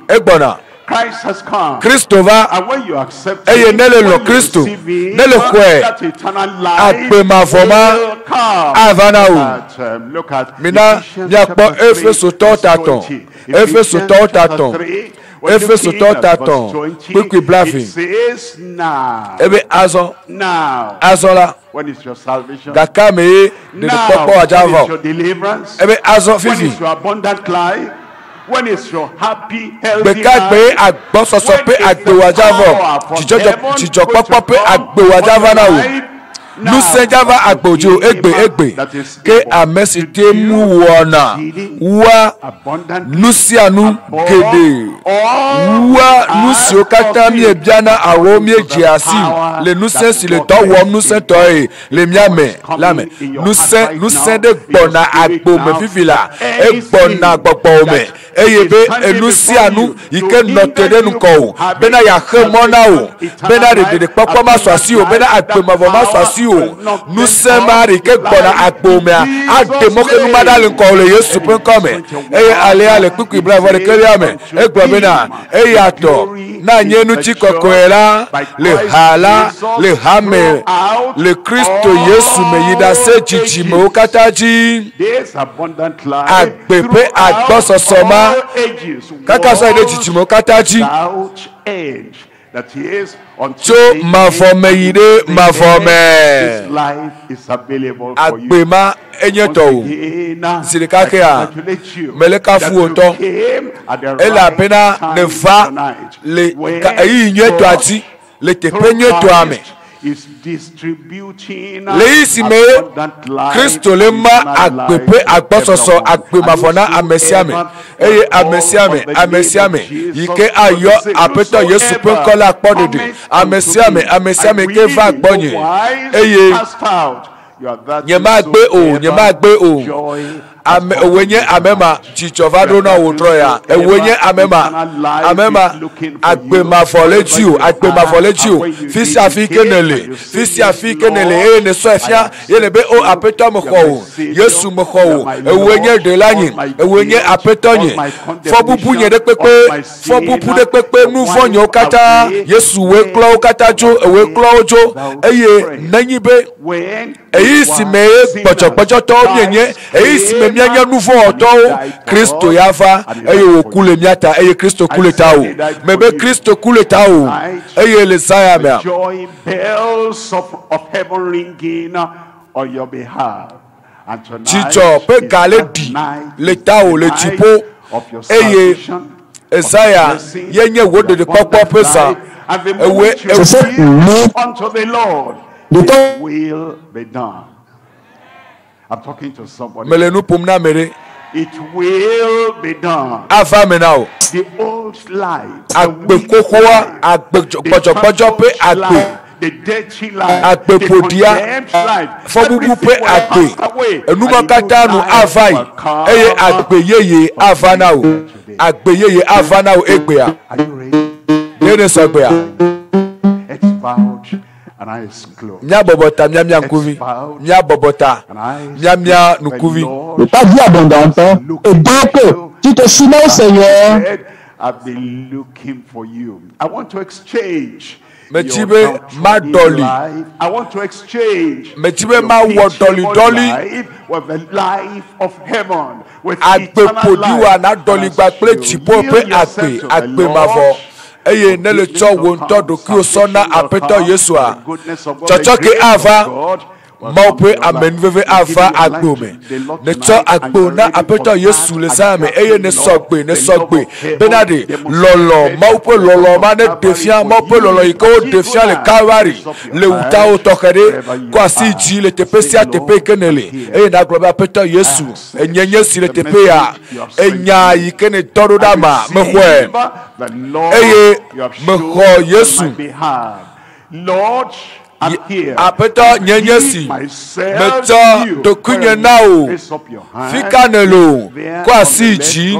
egbona Christ has come. Christova eye nele lo Christo nele kwe akpe mavoma avana o mina yakpo Efeso totaton Efeso totaton quickly bluffing ebe azola when is your salvation? Dakame de popo ajavo ebe azo fifi when is your abundant life? When is your happy, healthy life? Pe agbososo pe agbewajavo chijo popo pe agbewajava na o Nusejava agbojo egbe ke amesite mu wona wa nusianu gede wa nusio kata mi ebiana awo mi ejiasi le nusensi le to wo nusen to le miame lame nusen de gbona agbo me fifila e gbona gbogbo me eyebe enusianu ike notede nuko bena ya khemona o bena de popo ma swasi o bena agbe mavo ma swasi nusemari ke gbona agbomea ademoke numadale nko le Yesu penkome eye ale piku bravo de keliame egbomena eyato na nyenu chikokoela le hala le hame le Kristo Yesu meyida se chichime okataji agbepe agbososoma kakaso ide chichime okataji that he is so mafome yide mafome this life is available for you. Agbema enyeto silikake a meleka fuoto ela pena nefa le eyi nyeto ati le tepe nyeto ame is distributing leisi me Kristo le ma agbepe agbososo agbemafona amesiame eye amesiame yike ayo apeto Yesu penkola apodede amesiame ke va agbonye eye nyema gbe o ame wenye amema chichova na wotroya wenye amema agbema foletiu fisi afikenele ene sofia yele be o apeto mkho Yesu mkho wenye delanyi wenye apetonye fobupunye de pepe fobupu de pepe nu fonyo kata Yesu we klo kata jo we klo jo eye nanyibe eyi sime pochopocho to mienye eyi sime mianya nuvo oto Kristo yafa eye okule miata eye Kristo kule tao mebe Kristo kule tao eye le saya me joy bells of heaven ringing on your behalf. And tonight, chicho pe galedi le tao le chipo eye Isaiah yenye wode de popo pesa ewe unto the Lord it will be done. I'm talking to somebody. Melenu pumna mere it will be done. Ava me now The old life, agbe kokoa agbe pocho pe agbe the dirty life, agbe podia fobubu pe agbe enuma katanu avai eye agbe yeye ava now agbe yeye ava now egbea yene sogbea it's vouch and I exclude. Mia bobota mia nkuvi mia bobota mia nukuvi pas dit abondante et donc tu te soumets au Seigneur. I've been looking for you. I want to exchange Metibe ma dolly. I want to exchange Metibe ma wo dolly with the life of heaven, with agbe podiwa na dolly gba ple tipo pe agbe mavo eye nele cho wo ntodo ki o so na apeto Yesu a chochoke ava Maupe amenveve ava agbome ne cho agbo na apeto Yesu le same eye ne sogbe benade lolo maupe lolo ma ne defia maupe lolo iko defia le Calvary le uta o tokere kwa si ji le tepesia tepe kenele eye na globa apeto Yesu enyenye si le tepe ya enya ikene todo dama mehwe eye meho Yesu Lord apeto nyenyesi meto dokunye nao fikanelo kwa siji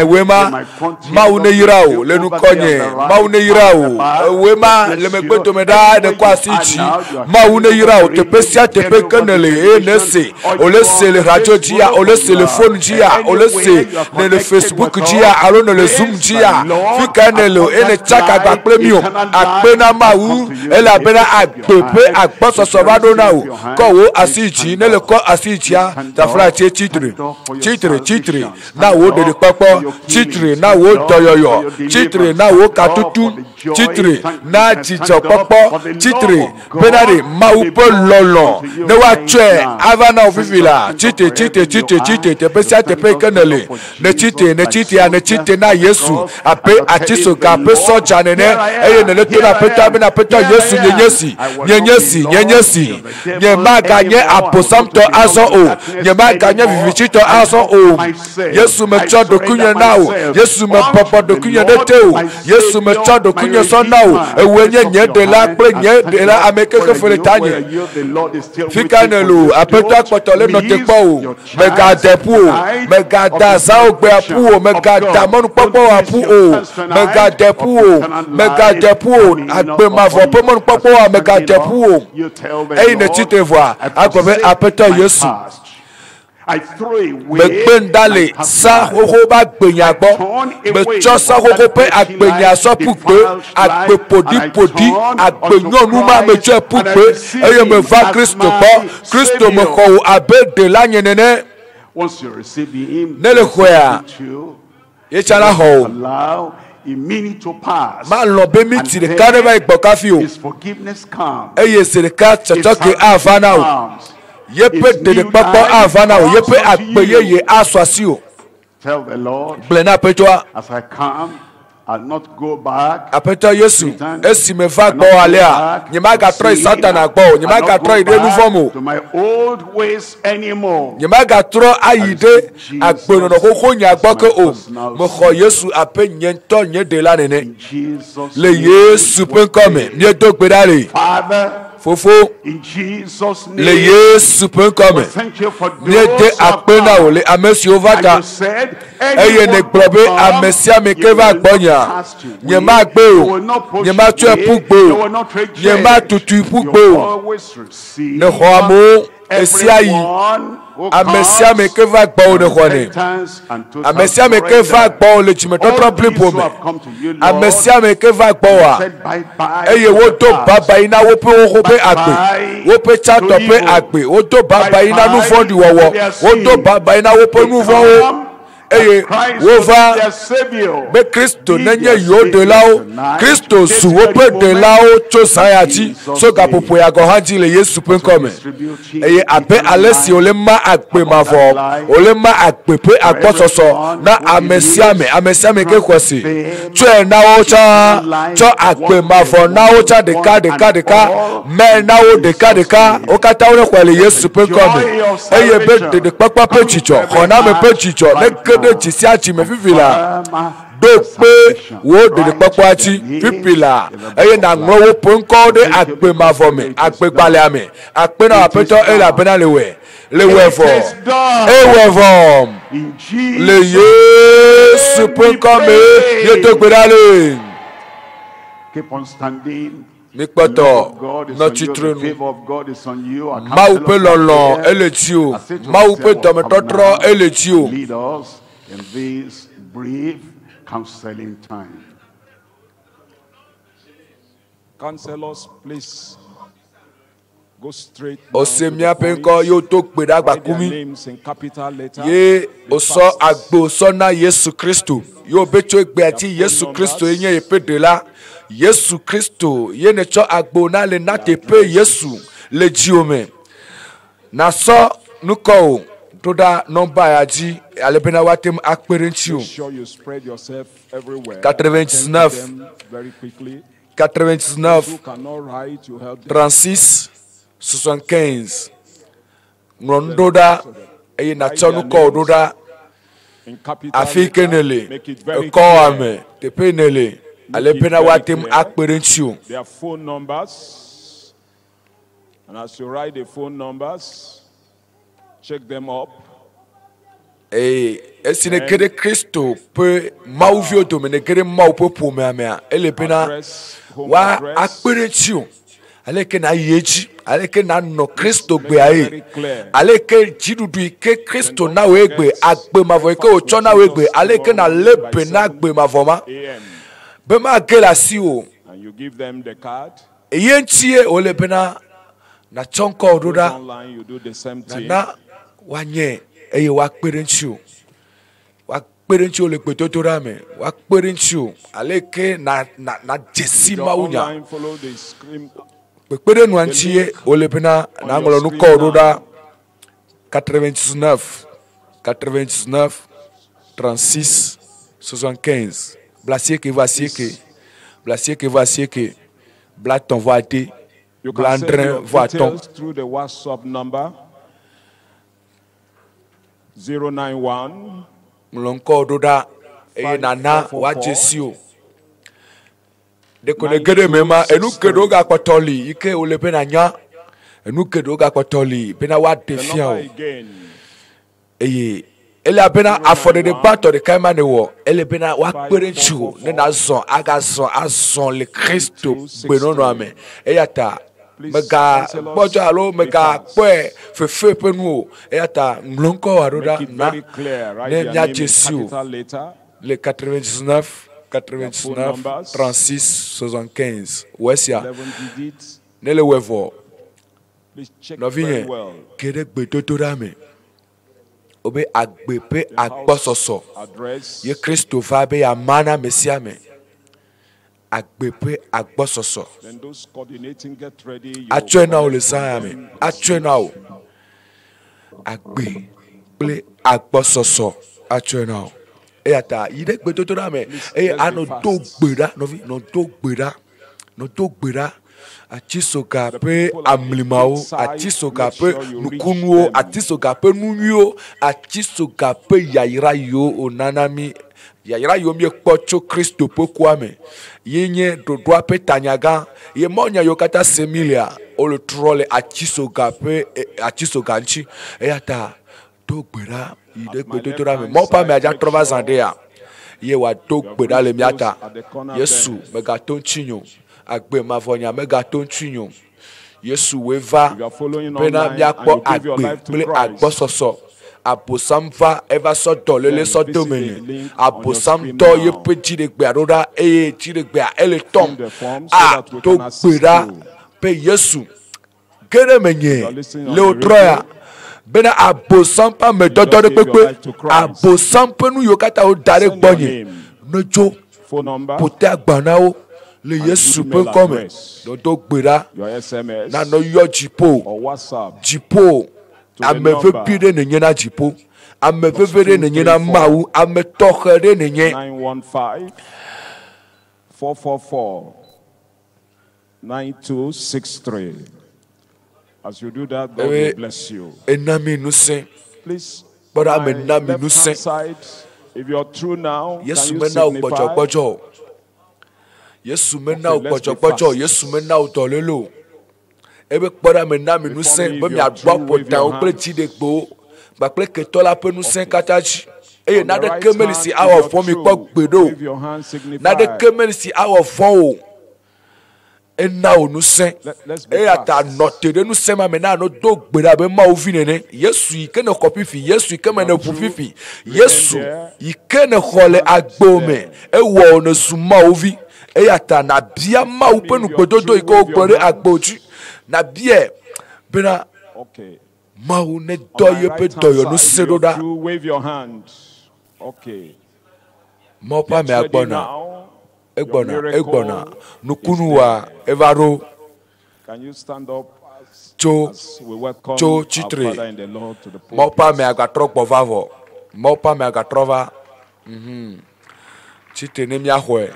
wema maune yirao lenu konye maune yirao wema lemekbeto meda de kwa siji maune yirao tepesia tepe kanele enese olese le radio jia olese le phone jia olese le Facebook jia alone le Zoom jia fikanelo ene chaka gba premium apena mau ela bena agbepe agbososo badona o ko wo asiji nele ko asijia ta fra chitre na wo de popo chitre na wo toyoyo chitre na wo katutu chitre na chicho popo chitre benare maupo lolo ne wa twe avana ofifila chitre te pesia te pe kenele ne chitre na Yesu ape atiso ka pe soja nene eye ne le to na peta Yesu nyenyesi nyemaga nye aposamto aso o nyemaga nye vivichito aso o Yesu mecho dokunye nao Yesu me popo dokunye deteo Yesu mecho dokunye so nao ewenye nye de la ple nye de la amekeke feletanye fikanelu apeto akpotole no tekpo mega depu mega da saogbe apu mega da monu popo apu o mega depu agbe mavo pomonu popo mega depu ei ne tite voix akobe apeto Yesu Bekbendale sa hoho ba gbenya gbo becho sa hoho pe agbenya so pupe agbe podi agbenya nu ma mecho pupe eye me va Kristo me ko abede la nyenene once you receive him nele khoya ye chala ho a minute to pass. Ma lo be mi ti de kaneva igbokafi o. His forgiveness comes. Eye serika chochoke avana o. Yepe de papa avana o. Yepe agbeyeye aswasi o. Tell the Lord. Blena petwa. As I come, I'll not go back. Apeto Yesu. Esi me va gbo alea. Nyima ga tro Satan agbo. Nyima ga tro ide nu fomo. To my old ways anymore. Nyima ga tro ayide agbono no koko nya gbo ke o. Mo kho Yesu ape nyento nye de la nene. Le Yesu pen come. Mie to gbe dale. Fofo. In Jesus' name. Le Yesu penkome. Thank you for Nye de akpena o le amesi ovata. Eye ne globe amesia me keva gbonya. Nye ma gbe o. Nye ma tu epu gbo. Nye ma tutu ipu gbo. Ne hoamo esia yi. Amesia me keva gbo ne hone. Amesia me keva gbo le chimetotro blipo me. Amesia me keva gbo a. Eye wo to baba ina wo pe wo be agbe. Wo pe chato pe agbe. Wo to baba ina nu fondi wowo. Wo to baba ina wo pe nu fowo. Eye wo va be Kristo nenye yo de lao. Kristo su wo pe de lao cho sayati. So gapopo ya go hanji le Yesu pen come. Eye abe alesi olema agbe mavo. Olema agbe pe agbososo na amesia me ke kwesi. Twe na o cha cho agbe mavo na o cha deka me na o deka o kata o kwele Yesu pen come. Eye be de papa pe chicho. Ona me pe chicho. De chisiachi me fifila do pe wo de papachi fifila eye na nwo ponko de agbe mavome agbe gbale ame agbe na apeto ela bena lewe fo ewe le Yesu ponko me ye to gbedale. Keep on standing. Mikpoto no chitronu ma upe lolo eletio ma upe tometotro eletio. Lead us in this brief counseling time. Counselors, please go straight. Osemia penko yo to gbeda gbakumi ye oso agbo sona Yesu Kristo yo becho egbe ati Yesu Kristo yen epedela Yesu Kristo ye ne cho agbo na le na tepe Yesu le jiome na so nuko toda number aji alebena watem akperentiu 99 36 75 nondoda e na cho nuko doda afikenele ko ame tepenele alebena watem akperentiu. Their phone numbers, and as you write the phone numbers, check them up. Esine kere Kristo pe mauvio to me ne kere mau pe po me amea elepena wa akperentiu aleke na yeji aleke na no Kristo gbe aye aleke jidudu ke Kristo na we gbe agbe mavo ke ocho na we gbe aleke na lepe na gbe mavoma be ma gela si o. And you give them the card. Eyentie olepena na chonko ododa Online you do the same thing. na wanye eye wa kperentiu le petotora me wa kperentiu aleke na jesi maunya Online follow the screen. pekpere nu antie olepena na ngolo nu ko ododa 99 36 75 Blasier que va sieke, blat ton va été, blandrin va ton. Through the WhatsApp number 091 Mlonko doda e nana wa jesio. De konegere mema enu kedo ga kwatoli ike olepe na nya enu kedo ga kwatoli pena wa defia. Eye ele abena afode de bato de kaima ne wo ele bena wa kperenchu ne na zon aga zon le Kristo benono ame eyata mega bojo alo mega pe fefe penu eyata mlonko waroda na ne nya Jesu le 99 36 75 wesia ne le wevo no vinye kede gbetotora me obe agbepe agbososo ye Kristo va be ya mana mesia me agbepe agbososo atwena o le sa me atwena o agbe ple agbososo atwena o e ata ide gbetoto na me e ano do gbera no vi no do gbera atisoka pe amlimao atisoka pe nukunuo atisoka pe nunyo atisoka pe yaira yo onanami yayra yomi ekpocho Kristo pokuame yenye dodoa pe tanyaga ye monya yokata semilia olu trole achisoga pe achisoga nchi eyata dogbera ide gbedotora me mo pa me aja trova zandea ye wa dogbera le miata Yesu megaton chinyo agbe mavonya megaton chinyo Yesu weva pena miakpo agbe ple agbo soso abosam va eva so dolele so domene abosam do ye petit de gbearoda e ti de gbea ele tom a to gbera pe Yesu gere menye le otroya bena abosam pa me dodo de pepe abosam pe nu yokata o dare gbonye nojo pote agbana o le Yesu pe come do gbera na no yo jipo ameve pide ne nyena jipo ameve vere ne nyena mawu ametohere ne nye 915-444-9263. As you do that, God will bless you. Please, but I'm enami side. If you're true now, yes, can you signify? Yesu mena ukpocho Yesu mena utolelo ebe kpoda mena mi nusen be mi agbo pota o ple ti de gbo ba ple ketola pe nusen katachi eye na de kemeli si awo fon mi po gbedo na de kemeli si awo fon o ena o nusen e ata note de nusen ma mena no do gbera be ma o vinene Yesu ike ne kopifi Yesu ike me ne pufifi Yesu ike ne khole agbome e wo no suma ovi eyata na bia ma upenu gbododo iko gbore agboji na bia bena ma u ne doye pe doyo no sedoda wave your hand. Okay, mo pa me egbona nukunuwa evaro. Can you stand up as we welcome our Father in the Lord to the pulpit? Mo pa me agatroko vavo mo pa me agatrova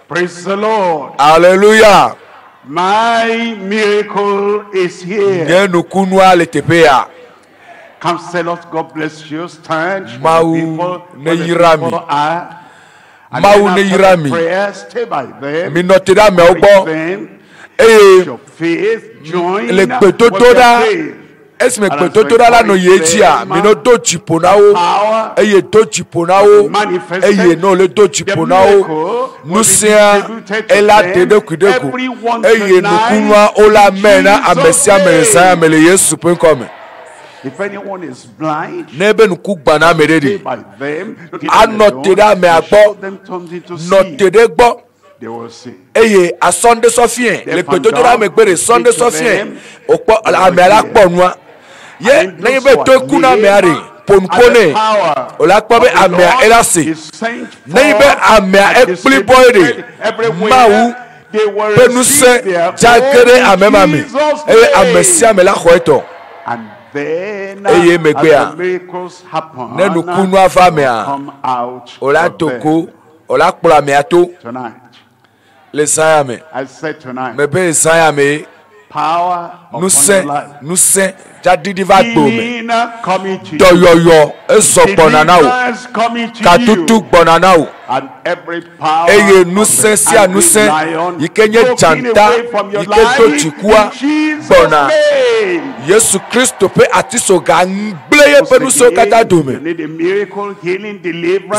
Praise the Lord. Hallelujah. My miracle is here. Counselors, God bless you. Stand. Mau ne yirami. Mau ne yirami. Stay by them. Minotira me ogbo. Your faith join le gbetotoda. Esme gbetotoda la no yejia. Mino do chiponao. Eye do chiponao. Eye no le do chiponao. Nusia ela tede kudeku. Eye nukunwa ola mena amesia melesa mele Yesu pen come. If anyone is blind, nebe nukugba na meredi. by them, Anotera me agbo. Notede gbo. they will see. Eye a Sunday sofien. Le gbetotoda me gbere Sunday sofien. Opo ame ala ponwa. Ye na yebe to kuna me ari. Ponpone olakpobe amea elasi neibe amea ekpli boyde mawu penuse jagere amemami eye amesia mela khoeto eye megbea nenu kunu afamea olatoko olakplo amea to le sayame mebe sayame nuse jadidi va gbome doyoyo ezokpona na o katutu gbona na o eye nuse si anuse ikenye janta ike to chikua gbona Yesu Kristo pe atiso ga ngbeleye pe nuse kata dome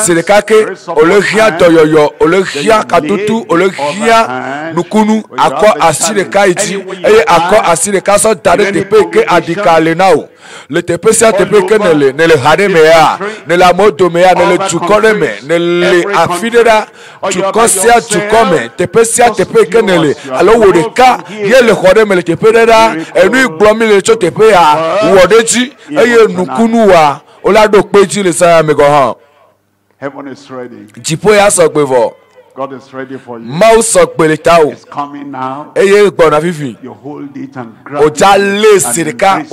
sirikake olehia doyoyo olehia katutu olehia nukunu akọ asirika iti eye akọ asirika so dare tepe ke adikale na o le tepe si tepe ke nele hare mea nele amodo mea nele tukore me nele afidera tukosia tukome tepe si tepe ke nele alo wodeka ye le hore me le tepe dera enu igbomi le cho tepe ya wodeji eye nukunu wa olado peji le saya me go han. Heaven is ready. Jipo ya so gbevo. God is ready for you. Mau so gbeleta o. It's coming now. Eye gbona fifi. You hold it and grab it. Oja le sirika,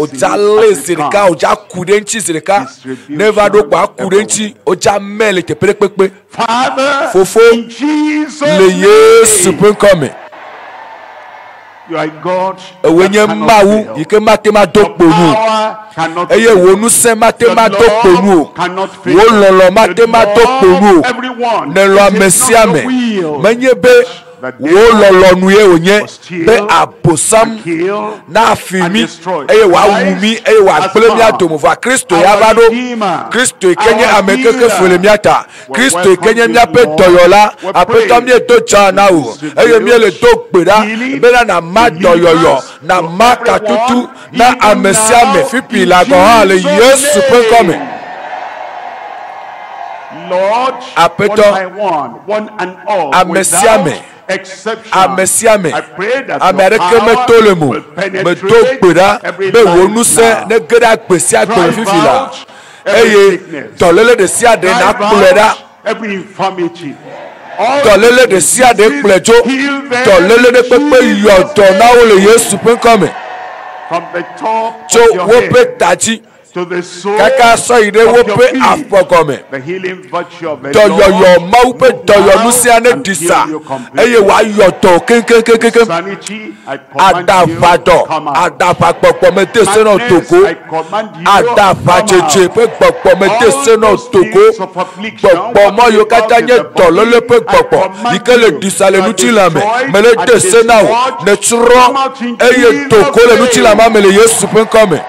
oja kudenchi sirika. Never do kwa kudenchi, oja mele te pepepe. Father, fofo in Jesus' le Yesu pen come. You are God ewe nye mawu yike matema dokponu eye wo nuse matema dokponu wo lolo matema dokponu ne lo amesiame menye be wo lolo nuye onye be abosam na afimi eye wa wumi eye wa gblemi atomo va Kristo ya bado Kristo ikenye amekeke folemi ata Kristo ikenye miape doyola apeto mi eto chana o eye mi ele to gbera be na ma doyoyo na ma katutu na amesiame fipi la go ale Yesu pe come Lord, apeto one and all, amesiame amesiame amerike metolemu metokpera be wonuse ne gera gbesi agbere fifila eye tolele de siade na kulera every infirmity tolele de siade kulejo tolele de pepe yoto na ole Yesu pe come from the top so of your wo head pe taji to the soul kaka so ide wo pe afokome the healing virtue of the doyoyo mau pe doyonu si ane disa eye wa yoto kenkenkenken adavado adavagbọgbọ mete seno toko adavacheche pe gbọgbọ mete seno toko gbọgbọ mo yo kata nye tolole pe gbọgbọ ikele disa le nutilame mele de senao ne tro eye toko le nutilama mele Yesu pe come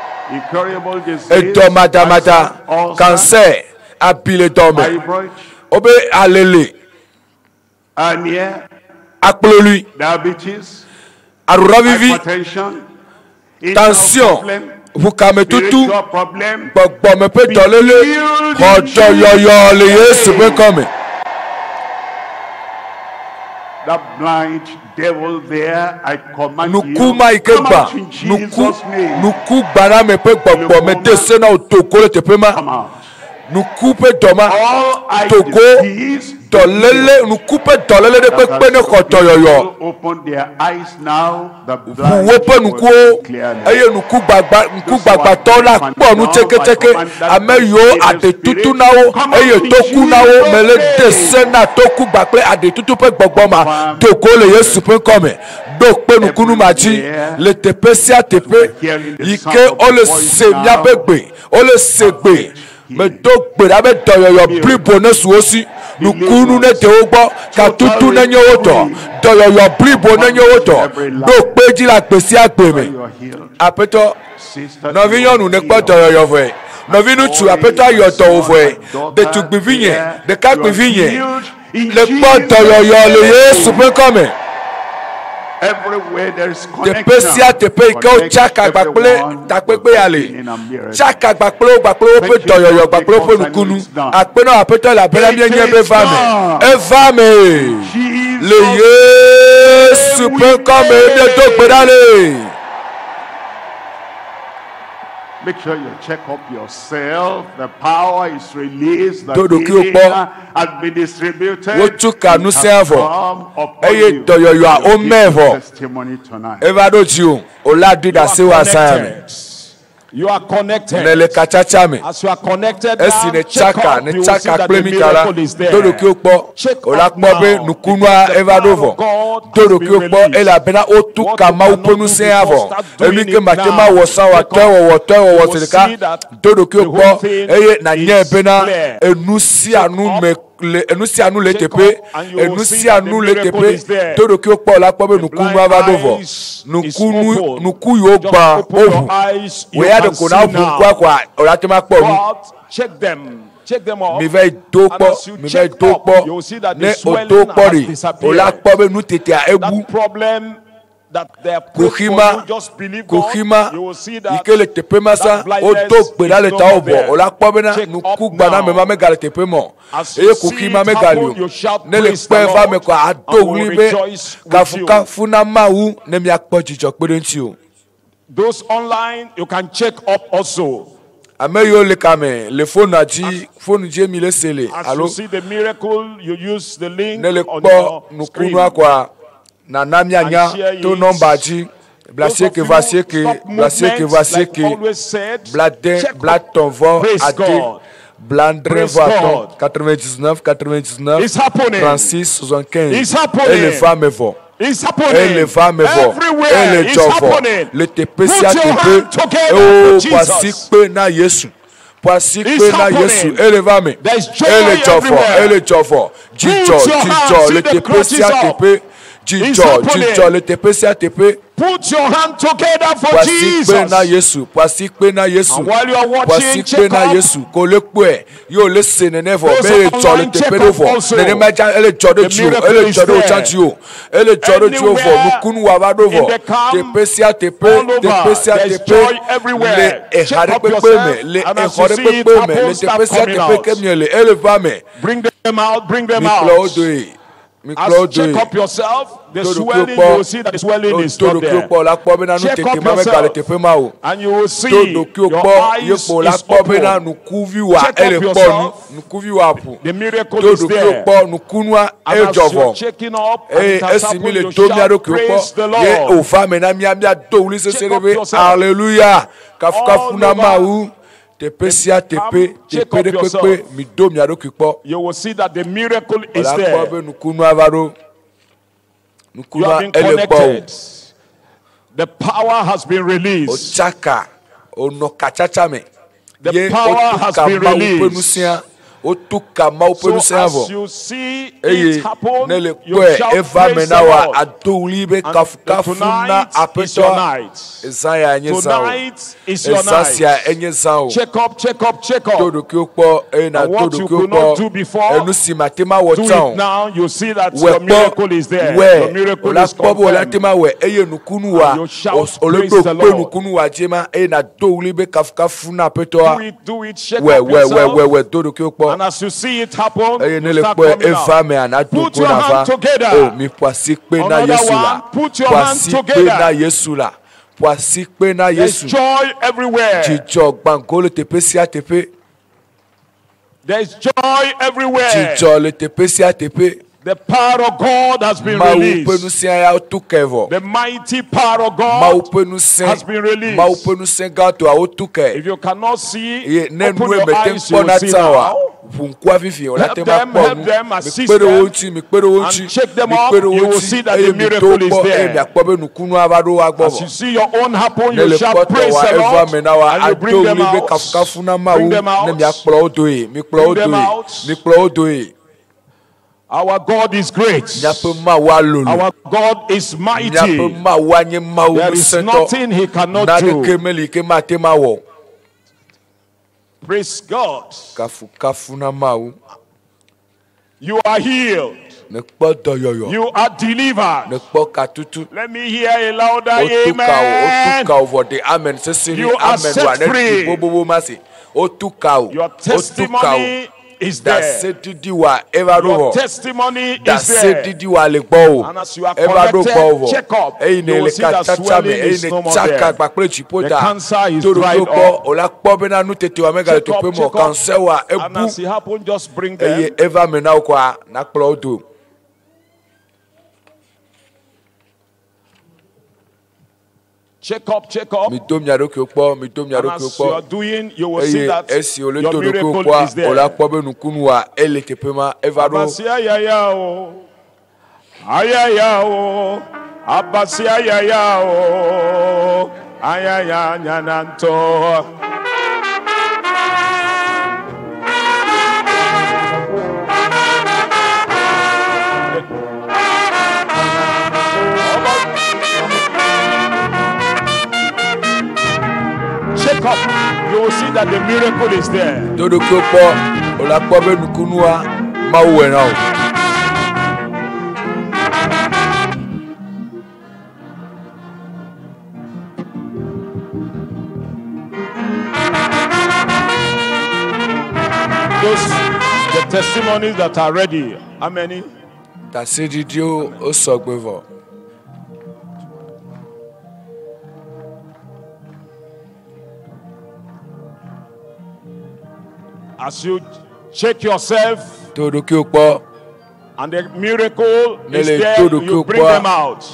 eto madamada cancer abile dome obe alele aplolu diabetes arura vivi tension vukame tutu gbogbo me pe tolele ojo yoyo le Yesu pe come that blind devil there, I command nukuma you, come ikeba out in Jesus' name. nuku gbara me pe gbogbo me te se na otoko le te pe ma nuku pe doma toko dolele nuku pe dolele de pe pe ne ko toyoyo Open their eyes now. The wo pe nuku eye nuku gbagba to la po nu chekecheke ameyo ade tutu nawo eye toku nawo mele de se na toku gba pe ade tutu pe gbogbo ma toko le Yesu pe come do pe nuku nu maji le tepe si atepe ike o le se mia pe gbe o le se gbe me do gbera be doyoyo bribo ne suosi nukunu ne te ogbo ka tutu ne nyowoto doyoyo bribo ne nyowoto do peji la pesi agbeme apeto novinyonu ne gbo doyoyo fwe novinu tu apeto ayoto ofwe de tu gbivinye de ka gbivinye le gbo doyoyo le Yesu pe come everywhere there is te pesia te pe ko chaka gbakple takpepe ale chaka gbakple o pe doyoyo gbakple o pe nukunu apeno apeto la bela bi enye be vame le Yesu pe come de to gbedale. Make sure you check up yourself. The power is released. The Todo healing ki o has been distributed. wo tuka nu It has sevo come upon eye you. doyoyo a o You give mevo testimony tonight. evado ji o oladu da se wa sayame You are connected. nele kachacha me As you are connected, esi now, ne check chaka up, ne you will see chaka that the plemi kala miracle is there. todo ki o po ola po be nukunwa evadovo todo ki o po ela bena o tuka ma uponu se avo emi ke matema wo san wa tewo tilika todo ki o po eye na nye bena enusi anu le tepe enusi anu le tepe todo ki o po la po be nukunwa evadovo nuku yo gba ovu we had ko na ovu kwa ola te ma po check them. Check them out. mi ve do po ne o do po ri ola po be nu tete a egbu Problem that they are Kohima, just believe God. Kohima, You will see that ikele tepe masa, o do gbeda le ta obo, o la kpo bena, nuku gbana me ma me gale tepe mo. Eye Kohima me galio, ne le kpe va me ko a do wuli be, kafuka funa ma wu, ne mi akpo jijo kpede nti o. Those online, you can check up also. Ame yo le kame, le phone ji mi le sele, As alo, you see the miracle, you use the link ne le on kpo your nuku screen. nu akwa, na namia nya, to nomba ji, blasieke vasieke, blad ton vo, ade, blandre voaton, 99, 36, 75, et les femmes vont. It's happening. Everywhere it's happening. Le Put your hand together for Jesus. It's happening. There's joy everywhere. Put your hand together for Jesus. And while you are watching, check up. Those online check up also. The miracle is there. Anywhere in the camp, all over, there's joy everywhere. Check up yourself, and as you see it happen, start coming out. Bring them out, bring them out. As you check up yourself, the swelling, you will see that the swelling is not there. Check up yourself, and you will see your eyes is open. Check up yourself, the miracle is there. And as you're checking up, and it has happened, you shout, praise the Lord. Check up yourself. Hallelujah. All over. You will see that the miracle is there. You have been connected. The power has been released. The power has been released. So as you see it happen, you shout praise the Lord. And tonight is your night. Tonight is your night. Check up, check up, check up. And what you could not do before, do it now. You see that your miracle is there. Your miracle is confirmed. And you shout praise the Lord. Do it, shake up yourself. And as you see it happen, you start coming out. Put your hand together. Another one, put your hand together. There's joy everywhere. There's joy everywhere. The power of God has been released. The mighty power of God has been released. If you cannot see, open your eyes, you will see now. Help them, assist them, and check them out. You will see that the miracle is there. As you see your own happen, you shall praise the Lord, and you bring them out. Bring them out. Our God is great. Our God is mighty. There is nothing He cannot do. Praise God. You are healed. You are delivered. Let me hear a louder amen. You are set free. Your testimony is there. Your testimony is there. And as you are connected, check up. You will see that swelling is no more there. The cancer is dried up. Check up. And as it happens, just bring them. Check up, check up. And as you are doing, you will see that your miracle is there. Check up, you will see that the miracle is there. Those the testimonies that are ready. How many? As you check yourself, and the miracle is there, you bring them out.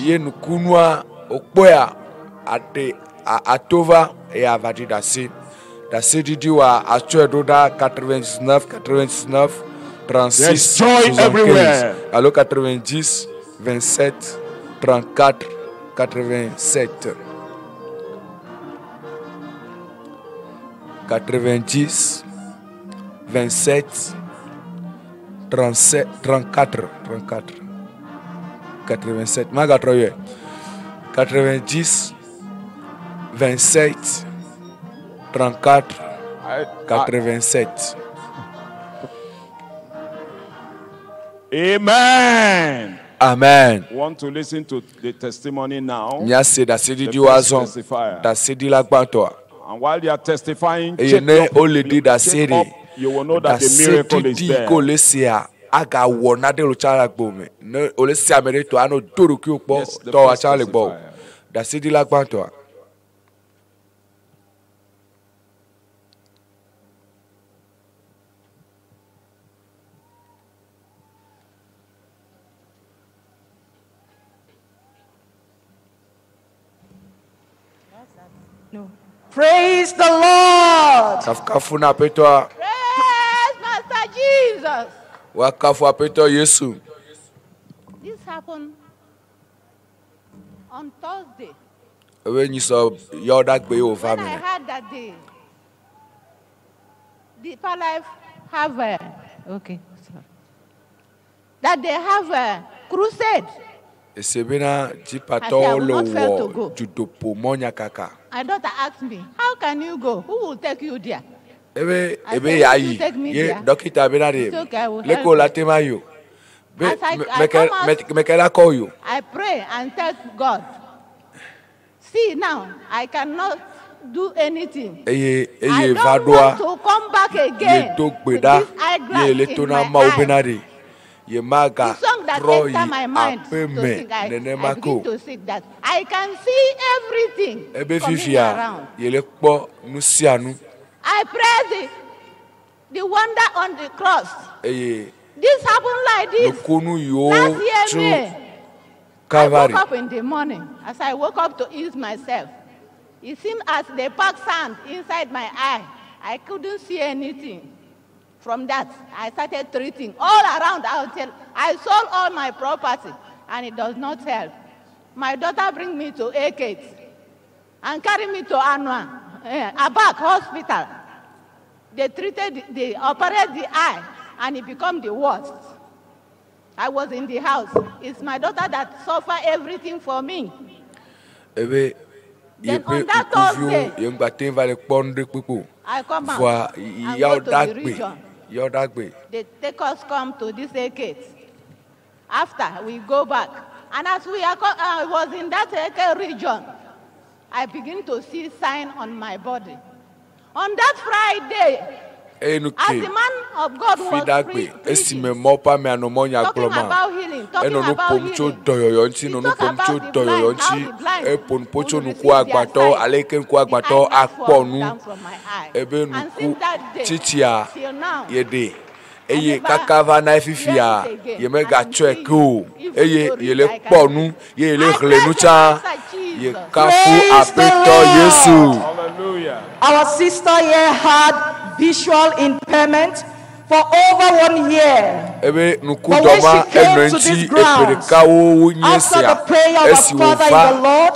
There's joy everywhere. Allo 90, 27, 34, 87, 90, 27, 37, 34, 87. Maga 90, 27, 34, 87. Amen. Amen. Want to listen to the testimony now? And while they are testifying, you will know that the miracle is there. No. Praise the Lord. Praise Master Jesus. This happened on Thursday. When I heard that the Deeper Life have that they have a crusade. I daughter asked me, how can you go? Who will take you there? I said, you take me there. It's okay, I will help you. As I come out, I pray and tell God, see now, I cannot do anything. I don't want to come back again with this eyeglass in my eye. The song that entered my mind to sing, I begin to sing that I can see everything coming around. I pray the wonder on the cross. This happened like this. Last year, May, I woke up in the morning. As I woke up to ease myself, it seemed as they packed sand inside my eye. I couldn't see anything. From that, I started treating all around. I sold all my property, and it does not help. My daughter brings me to Ekate and carry me to Anua, Abak Hospital. They operated the eye, and it became the worst. I was in the house. It's my daughter that suffered everything for me. Then on that Thursday, I come out and go to the region. They take us come to this Ekate. After we go back, and as I was in that Ekate region, I begin to see sign on my body. On that Friday, as the man of God was preaching, talking about healing, talking about healing, he talked about the blind, how the blind will receive their sight. The eye fall down from my eye. And since that day till now, our sister here had visual impairment for over 1 year. But when she came to this ground, after the prayer of her father in the Lord,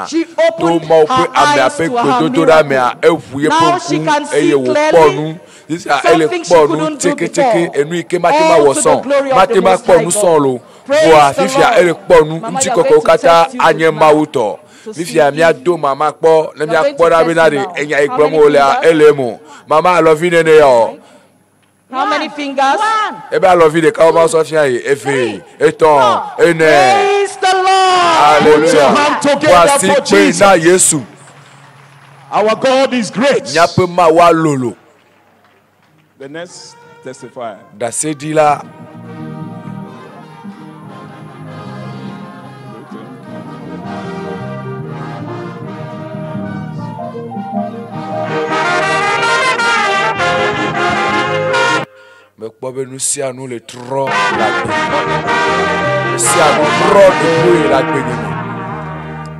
she opened her eyes to her miracle. Now she can see clearly. Something she couldn't do before. All to the glory of the Most High God. Praise the Lord. Mama, you are going to testify. Mama, I love you. How many fingers? One. I love you. Praise the Lord. Put your hand together for Jesus. Our God is great. The next testifier. Nous si à nous le trop la si à nous trop de bruit la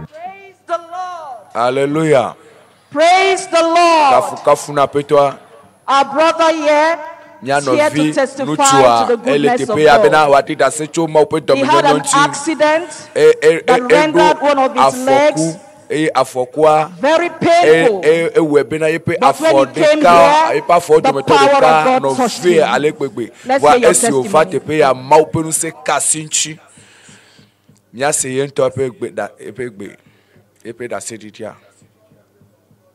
Praise the Lord. Hallelujah. Praise the Lord. Kafuna pe toi. Our brother here here to testify to the goodness of God. He had an accident that rendered one of his legs very painful. But when he came here, the power of God touched him. Let's hear your testimony.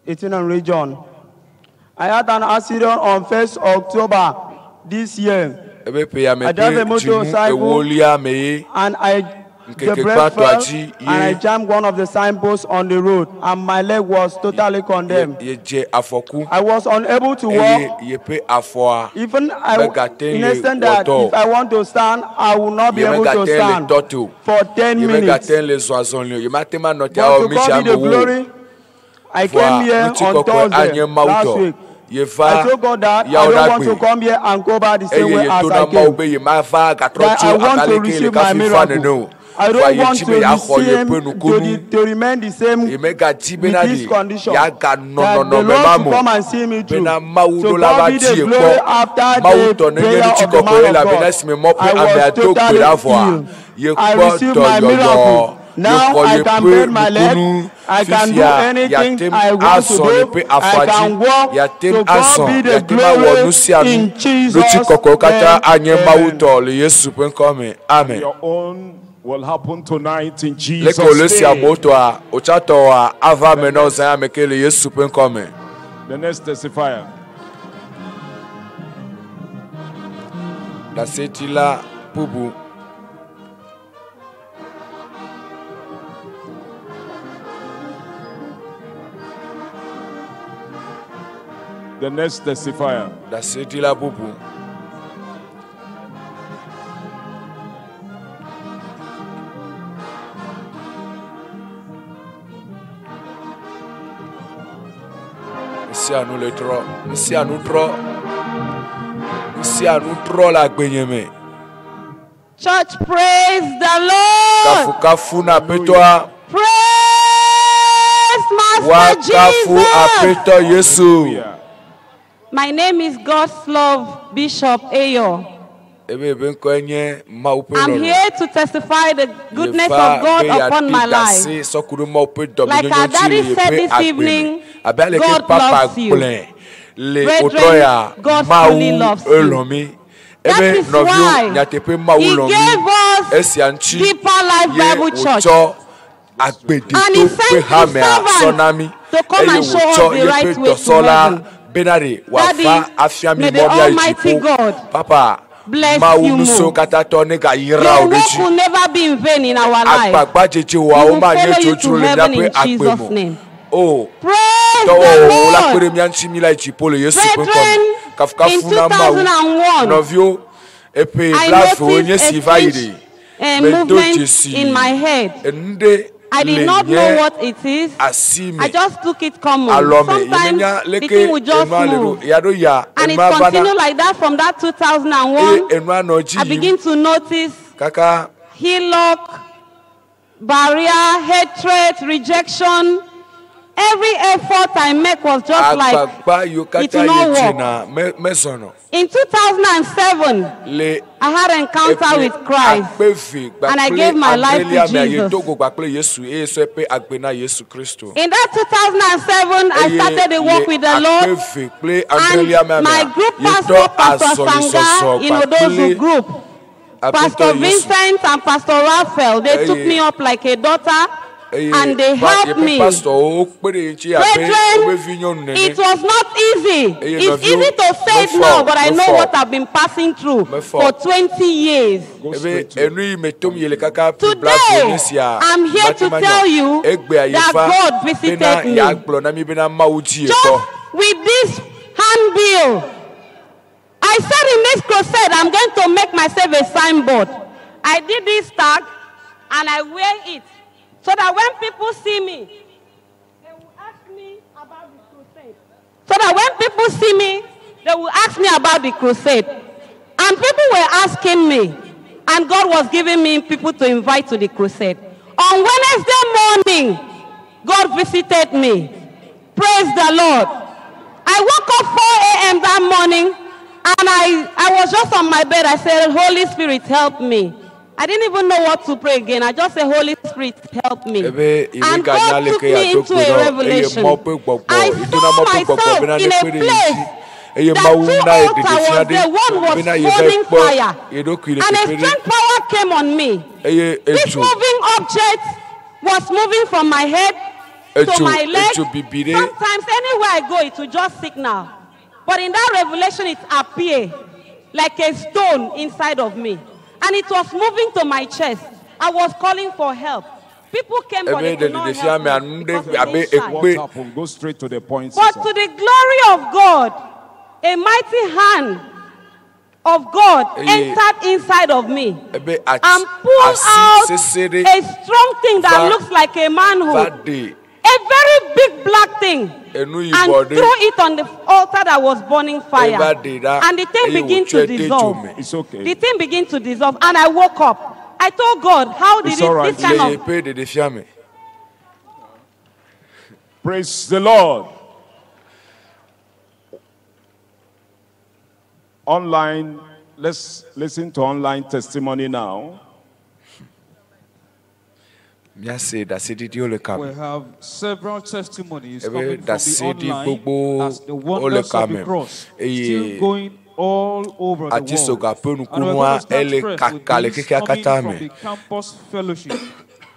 It's in a region. I had an accident on 1st October this year. I drove a motorcycle and the brake fell and I jammed one of the signposts on the road and my leg was totally condemned. I was unable to walk. Even in a sense that if I want to stand, I will not be able to stand for 10 minutes. But to God be the glory, I came here on Thursday last week. I told God that I don't want to come here and go back the same way as I came. That I want to receive my miracle. I don't want to remain the same with this condition. That the Lord will come and see me through. So God be the glory after the prayer of the man of God. I was totally healed. I received my miracle. Now I can bend my leg. I can do anything I want to do. I can walk. So God be the glory in Jesus' name. Amen. Your own will happen tonight in Jesus' name. The next testifier. The next testifier. Church, praise the Lord. Praise Master Jesus. My name is God's Love Bishop Ayo. I'm here to testify the goodness of God upon my life. Like our daddy said this evening, God loves you. Brethren, God fully loves you. That is why He gave us Deeper Life Bible Church. And He sent His servant to come and show us the right way to heaven. Daddy, may the Almighty God bless you more. Your work will never be in vain in our life. We will follow you to heaven in Jesus' name. Praise the Lord. Brethren, in 2001, I noticed a strange movement in my head. I did not know what it is. I just took it common. Sometimes the thing would just move. And it continued like that from that 2001. I begin to notice hillock, barrier, hatred, rejection. Every effort I make was just like it will not work. In 2007, I had an encounter with Christ and I gave my life to Jesus. In that 2007, I started a walk with the Lord, and my group pastor, Pastor Sanga, in Odozu group, Pastor Vincent and Pastor Raphael, they took me up like a daughter. And they helped me. Brethren, it was not easy. It's easy to say it now, but I know what I've been passing through for 20 years. Today, I'm here to tell you that God visited me. Just with this handbill, I said in this crusade, I'm going to make myself a signboard. I did this tag and I wear it. So that when people see me, they will ask me about the crusade. So that when people see me, they will ask me about the crusade. And people were asking me, and God was giving me people to invite to the crusade. On Wednesday morning, God visited me. Praise the Lord. I woke up 4 a.m. that morning, And I was just on my bed. I said, Holy Spirit, help me. I didn't even know what to pray again. I just said, Holy Spirit, help me. And God took me into a revelation. I saw myself in a place that two altars was there. One was burning fire. And a strange power came on me. This moving object was moving from my head to my leg. Sometimes anywhere I go, it will just signal. But in that revelation, it appeared like a stone inside of me. And it was moving to my chest. I was calling for help. People came, but they could not help me because of this side. Go straight to the point. But to the glory of God, a mighty hand of God entered inside of me and pulled out a strong thing that looks like a manhood. A very big black thing, and threw it on the altar that was burning fire. And the thing began to dissolve. It's okay. The thing began to dissolve, and I woke up. I told God, how did this kind of... Praise the Lord. Online, let's listen to online testimony now. We have several testimonies coming from the online as the wonders of the cross still going all over the world. And we're going to start first with this coming from the campus fellowship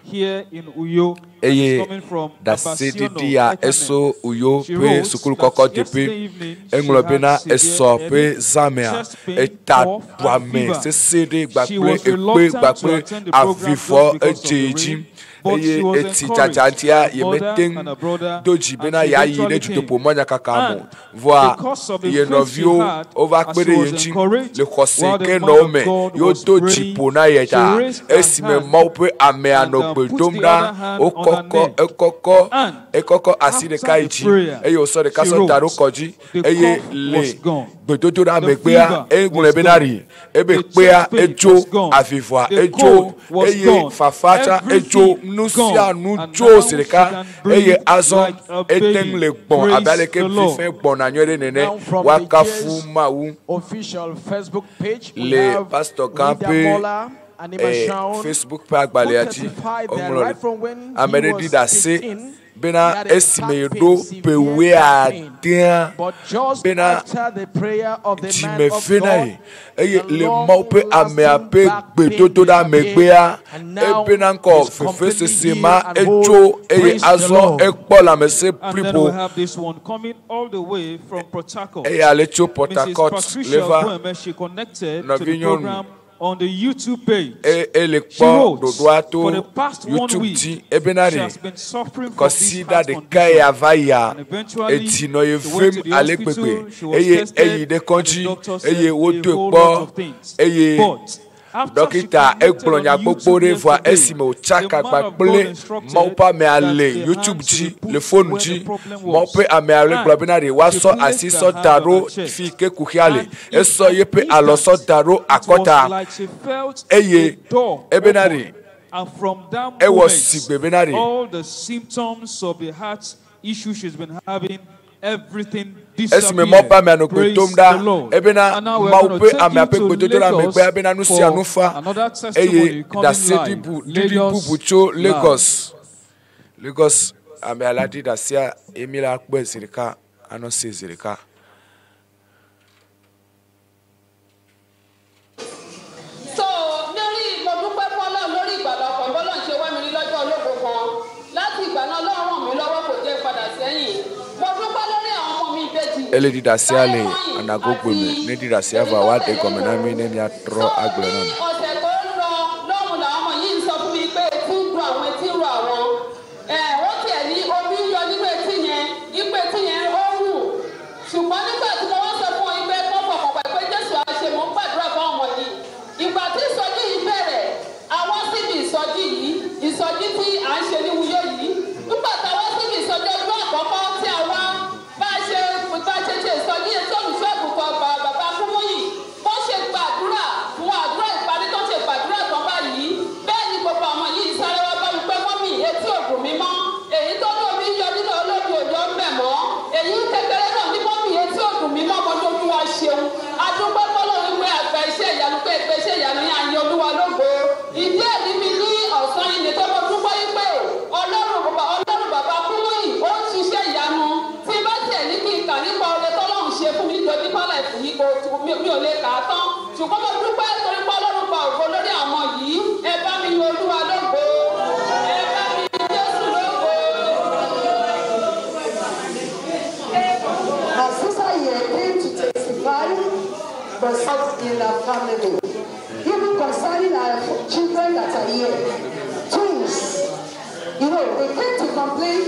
here in Uyo. It's coming from Abasiono. She wrote that yesterday evening she had chest pain, cough, and fever. She was reluctant to attend the program just because of the rain. But she was encouraged by her mother and her brother, and she eventually came. And because of the faith she had, as she was encouraged, while the man of God was praying, she raised her hand and put the other hand on her neck. And after the prayer, she wrote, the cough was gone. The fever was gone. The chest pain was gone. The cold was gone. Everything gone. And now she can breathe like a baby. Praise the Lord. Now from the official Facebook page, we have Rita Mola and Emma Shaun, Facebook page testified that right from when he was 15, Bena esimedo pewe adia bena the prayer of the man of God, le maupe ameape bedodo da megbea ebena nko fefe sema ejo azo ekpola mese pripo. And then we have this one coming all the way from Port Harcourt. Mrs. Patricia, she connected to the program on the YouTube page. She wrote, for the past 1 week, she has been suffering from this heart condition. And eventually, she went to the hospital, she was tested, and the doctor said a whole lot of things. But after she connected on YouTube yesterday, the man of God instructed that the hands should be put where the problem was. And she placed her hand on her chest. And it was like she felt a door open. And from that moment, all the symptoms of the heart issue she's been having, everything disappeared. Praise the Lord. And now we're going to take you to Lagos for another testimony coming live. Lagos, I'm a lady that's here. Emila Kwezirika, I don't see Zirika. Eledi da siale anagogo me ne di da siava wa de gomena mi ne ya tro agbena. Mímọ́ ìyanu pé pé ṣe ìyanu ní ayé Olúwa lógo. Ìdí èyí mi ní ọ̀sán yìí ni tó mo dúpẹ́ yí pé Ọlọ́run bàbá Kúmúyì ó ń ṣiṣẹ́ ìyanu. Tí bá tiẹ̀ ní kí n kà nípa oore tọ́lọ́run ṣe fún mi nítorí pálẹ̀ fún yìí kò mi ò lè kà á tán. Ṣùgbọ́n mo dúpẹ́ torí pé Ọlọ́run pa ògo lórí àwọn yìí. Ẹ bá mi yin Olúwa lógo. Ẹ bá mi yin Jésù lógo. My sister here came to testify concerning in our family, even concerning our children that are here, twins. You know, they came to complain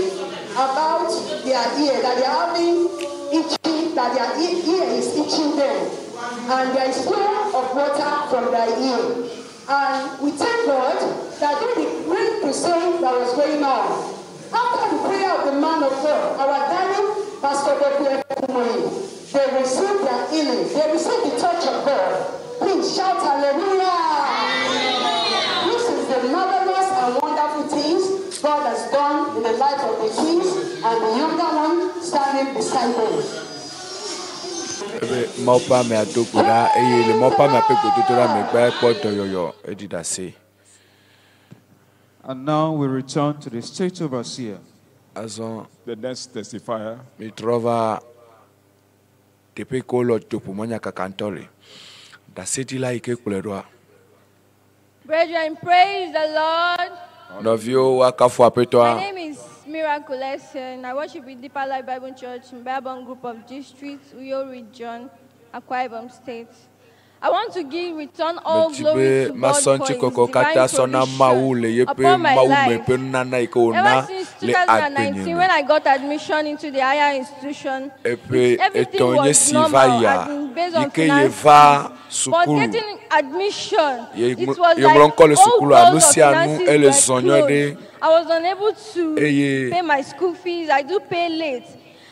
about their ear, that they are having itching, that their ear is itching them, and there is flow of water from their ear. And we thank God that during the great crusade that was going on, after the prayer of the man of God, our darling Pastor Dr. Kumuyi, they received their healing. They received the touch of God. Please shout hallelujah. This is the marvelous and wonderful things God has done in the life of the kids and the younger one standing beside them. And now we return to the state overseer. The next testifier. Brethren, praise the Lord. My name is Miraculous, and I worship in Deeper Life Bible Church in Babon Group of Districts, Uyo Region, Akwa Ibom State. I want to return all glory to God for His divine provision upon my life. Ever since 2019, when I got admission into the higher institution, everything was normal and based on finances. But getting admission, it was like all roles of finances were closed. I was unable to pay my school fees. I do pay late.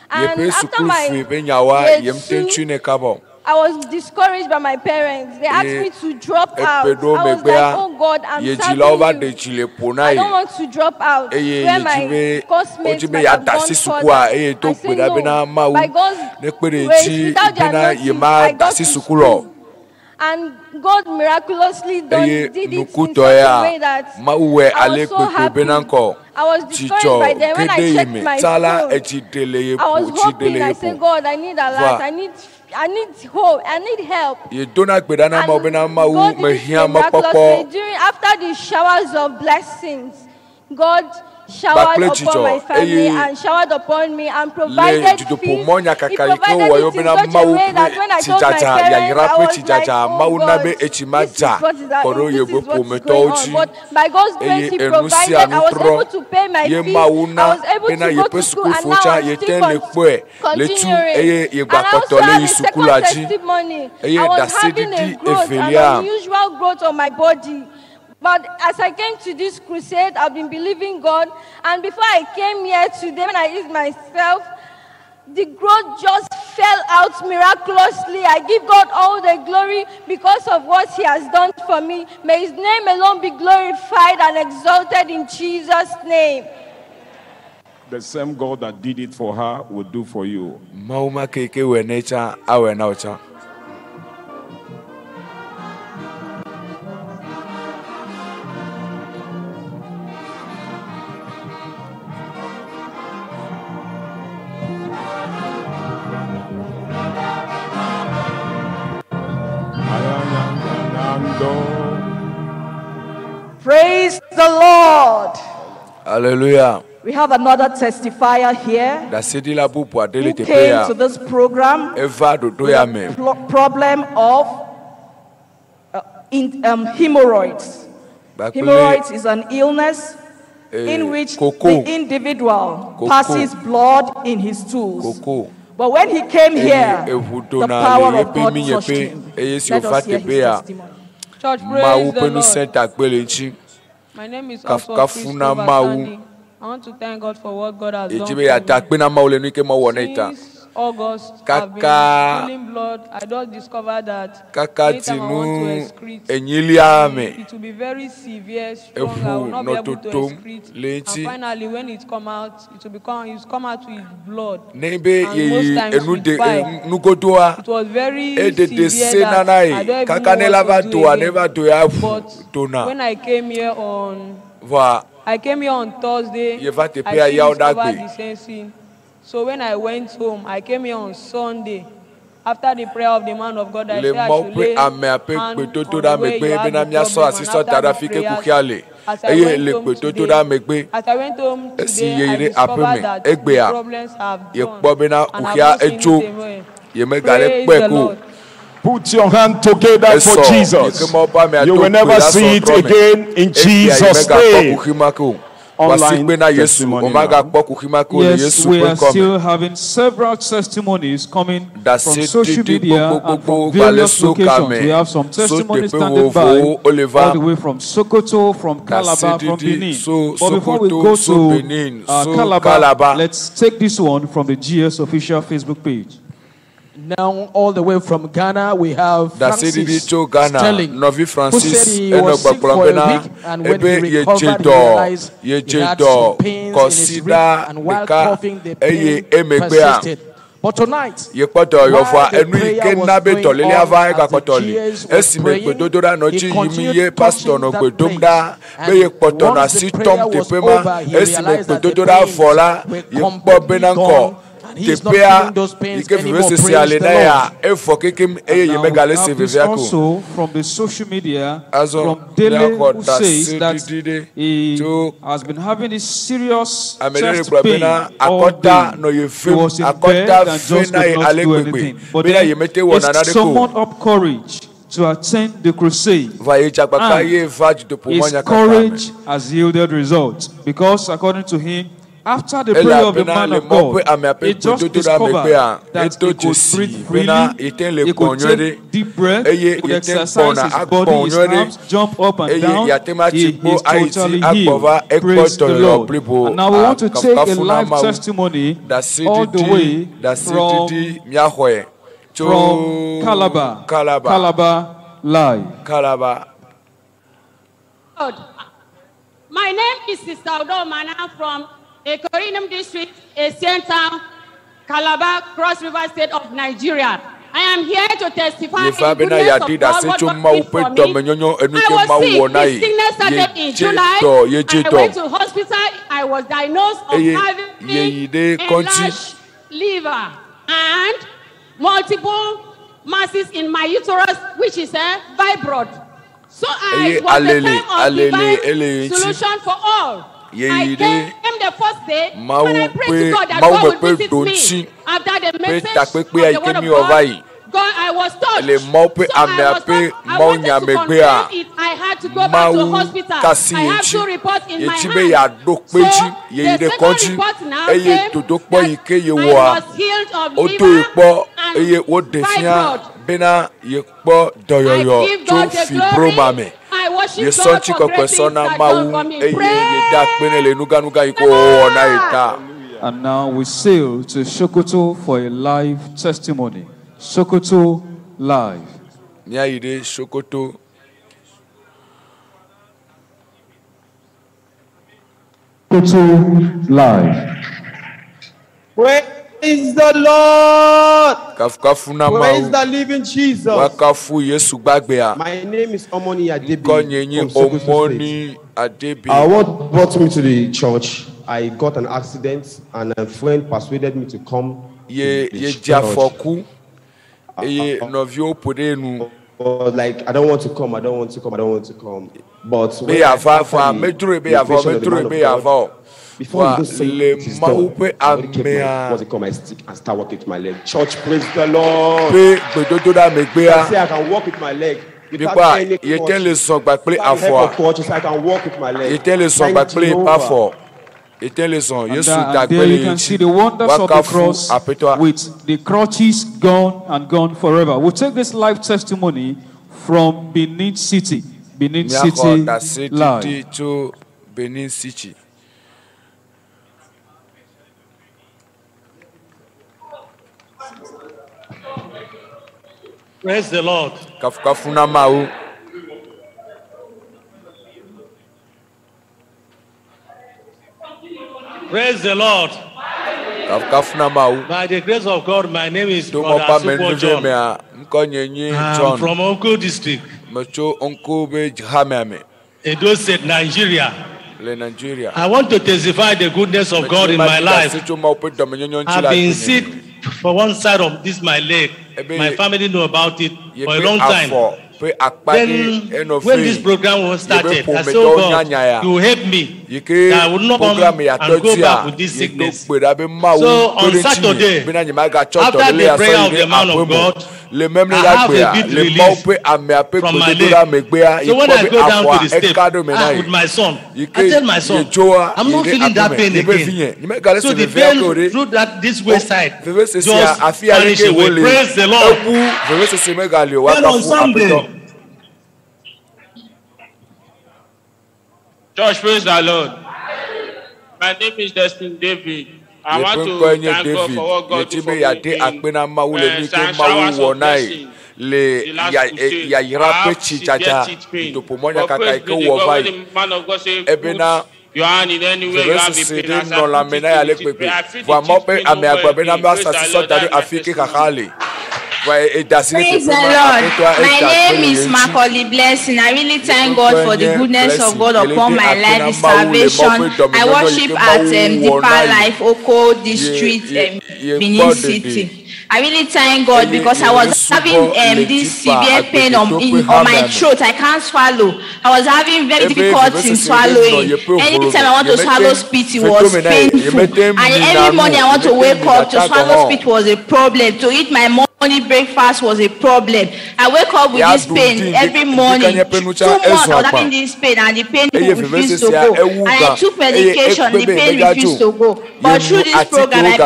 And after my grade 2, I was discouraged by my parents. They asked me to drop out. I was like, oh God, I'm serving you. I don't want to drop out. Where my classmates might have gone further. I said no. By God's grace, without their notice, I got to school. And God miraculously did it in such a way that I was so happy. I was discouraged by them. When I checked my phone, I was hoping. I said, God, I need a lot. I need hope. I need help. And God did it miraculously. After the showers of blessings, God showered upon my family and showered upon me and provided peace. He provided it in such a way that when I told my parents, I was like, oh God, this is what is going on. But by God's grace, He provided. I was able to pay my fees. I was able to go to school, and now I'm still continuing. And I also have a second testimony. I was having a growth, an unusual growth on my body. But as I came to this crusade, I've been believing God. And before I came here today, when I eased myself, the growth just fell out miraculously. I give God all the glory because of what He has done for me. May His name alone be glorified and exalted in Jesus' name. The same God that did it for her will do for you. Praise the Lord. Hallelujah. We have another testifier here who came to this program with a problem of hemorrhoids. Hemorrhoids is an illness in which the individual passes blood in his stools. But when he came here, the power of God touched him. Let us hear his testimony. Church, praise the Lord. My name is Oswald Christopher. I want to thank God for what God has done for me. Since August, I've been feeling blood. I just discovered that anytime I want to excrete, it will be very severe, strong. I will not be able to excrete. And finally, when it come out, it will come out with blood. And most times with pipe. It was very severe that I don't even know what to do again. But when I came here on Thursday, I discovered the same thing. So when I went home, I came here on Sunday. After the prayer of the man of God, I said I should lay hand on where you have the problem. And after the prayers, as I went home today, as I went home today, I discovered that the problems have gone. And I've not seen it anywhere. Praise the Lord. Put your hand together for Jesus. You will never see it again in Jesus' name. Online testimony. Yes, we are still having several testimonies coming from social media and from various locations. We have some testimonies standing by all the way from Sokoto, from Calabar, from Benin. But before we go to Calabar, let's take this one from the GS official Facebook page. Now, all the way from Ghana, we have Francis Sterling, who said he was sick for a week, and when he recovered, he realized he had some pains in his rib, and while coughing, the pain persisted. But tonight, while the prayer was going on, as the GAs were praying, he continued touching that place. And once the prayer was over, he realized that the pains were completely gone. He is not feeling those pains anymore. Praise the Lord. Now, also from the social media, from Dele, who says that he has been having a serious chest pain all day. He was in bed and just could not do anything. But then he summoned up courage to attend the crusade. And his courage has yielded results, because according to him, after the prayer of the man of God, he just discovered that he could breathe freely, he could take deep breath, he could exercise his body, his arms, jump up and down. He is totally healed. Praise the Lord. And now we want to take a live testimony all the way from Calabar. Calabar live. Calabar. My name is Sister Odomana from Ekorinum District, a town, Calabar, Cross River State of Nigeria. I am here to testify in the goodness of God, what God did for me. I was sick. This sickness started in July. I went to hospital. I was diagnosed of having enlarged liver and multiple masses in my uterus, which is a fibroid. So I was the time of divine solution for all. I came the first day and I prayed to God that God would visit me after the message of the word of God. I was touched. So I wanted to confirm it. I had to go back to the hospital. I have 2 reports in my hand. So the second report now came that I was healed of liver and fibroid. I give God the glory. I worship God for great things that done for me. And now we sail to Sokoto for a live testimony. Sokoto live. Sokoto. Sokoto live. Praise the Lord. Praise the living Jesus. My name is Omoni Adebi from Sokoto State. What brought me to the church, I got an accident and a friend persuaded me to come to the church. Like, I don't want to come. But when I before you say it is done, I already kept my stick and start walking with my leg. Church, praise the Lord. I say I can walk with my leg. Without any crutches. I can walk with my leg. And there you can see the wonders of the cross with the crutches gone and gone forever. We'll take this live testimony from Benin City. Benin City live. Benin City. Praise the Lord. Kafuna mau. Praise the Lord. By the grace of God, my name is Brother Asupo John. I'm from Onko District. Edo State, Nigeria. I want to testify the goodness of God in my life. I've been sick for one side of this my leg. My family know about it for a long time. Then when this program was started, I said, oh God, you will help me. That I would not come and go back with this sickness. So on Saturday, after the prayer of the man of God, I have a bit relief from my leg. So when I go down to the step with my son, I tell my son, I'm not feeling that pain again. So the pain through this wayside just vanish away. Praise the Lord. Then on Sunday, Church, praise the Lord. My name is Destin David. I want to thank God for what God did for me in showers of blessing. The last crusade, I have severe teeth pain. But praise be to God, when the man of God said, put your hand in any way you have the pain. As I feel the teeth pain over again. Praise the Lord, that testimony. Praise the Lord. My name is Macaulay Blessing. I really thank God for the goodness of God upon my life, His salvation. I worship at Deeper Life, Oko District, Benin City. I really thank God because I was having this severe pain on my throat. I can't swallow. I was having very difficult in swallowing. Anytime I want to swallow spit, it was painful. And every morning I want to wake up to swallow spit was a problem. To eat my morning breakfast was a problem. I wake up with this pain every morning. 2 months I was having this pain and the pain refused to go. And I took medication, the pain refused to go. But through this program, I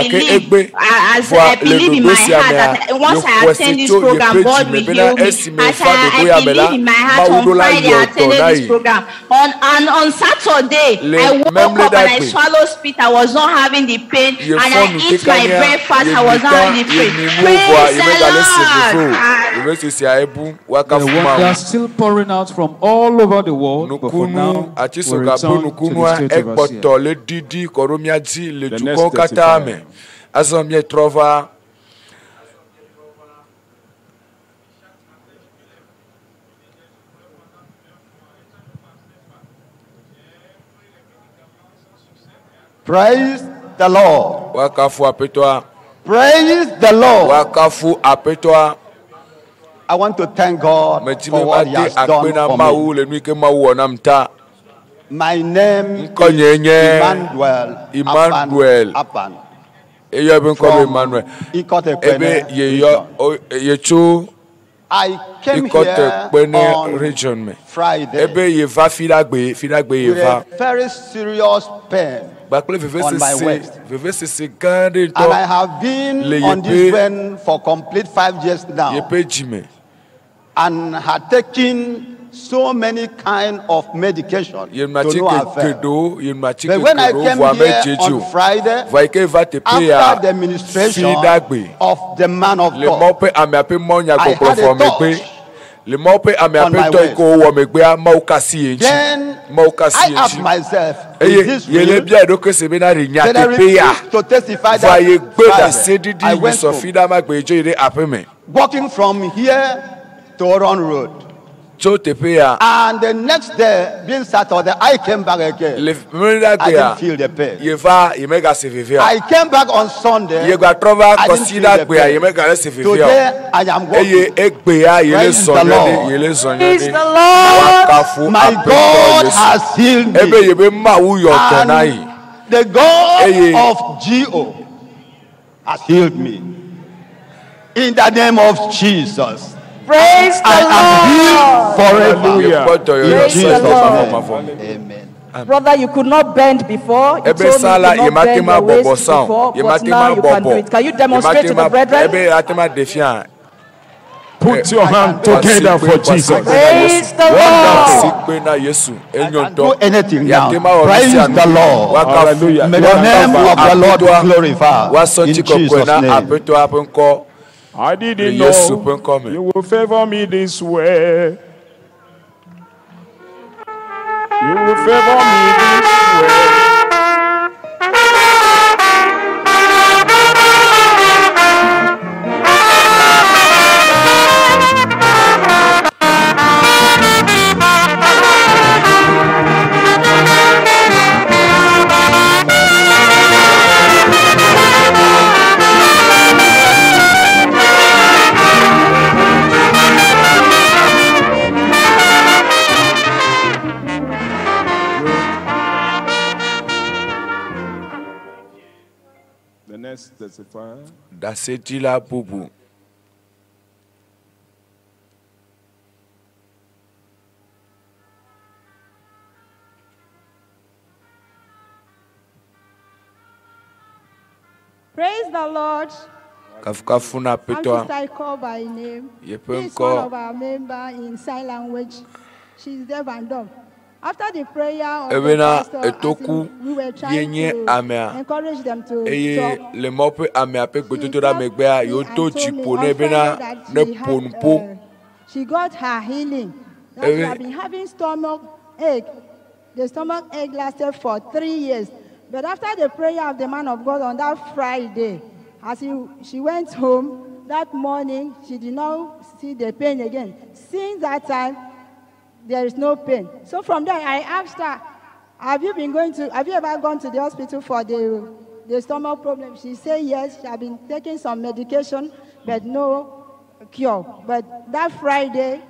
believe in my heart that once I attend this program, God will heal me. As I believe in my heart on Friday, I attended this program. On Saturday, I woke up and I swallowed spit. I was not having the pain. And I eat my breakfast. I was not having the pain. Praise the Lord. They are still pouring out from all over the world. But for now, we return to the state overseer. Praise the Lord. Praise the Lord. I want to thank God for what He has done for me. My name is Emmanuel Apan. From Ikotekwene region. I came here on Friday with a very serious pain on my waist. And I have been on this pain for complete 5 years now. And had taken so many kind of medication to no effect. But when I came here on Friday, after the ministration of the man of God, I had a touch on my waist. Then I asked myself, is this real? Then I refused to testify that Friday. I went home, walking from here to Oron Road. And the next day, being Saturday, I came back again. I didn't feel the pain. I came back on Sunday. I didn't feel the pain. Today, I am walking. Praise the Lord. Praise the Lord. My God has healed me. And the God of G.O. has healed me. In the name of Jesus. Praise the Lord. Praise the Lord. Amen. Brother, you could not bend before. You told me you could not bend your waist before, but now you can do it. Can you demonstrate to the brethren? Put your hand together for Jesus. Praise the Lord. I can do anything now. Praise the Lord. Hallelujah. May the name of the Lord be glorified. In Jesus' name. I didn't know you will favor me this way. You will favor me this way. Dasetila bubu. Praise the Lord. Kafuna petwa. I call by name. This one of our member in sign language. She's deaf and dumb. After the prayer of the pastor, we were trying to encourage them to talk. Le mope ameape gototora megbea yoto chipo nebena ne ponpo. She got her healing. She had been having stomach ache. The stomach ache lasted for 3 years. But after the prayer of the man of God on that Friday, as she went home that morning, she did not see the pain again. Since that time, there is no pain. So from there, I asked her, have you ever gone to the hospital for the stomach problem? She said yes. She had been taking some medication, but no cure. But that Friday,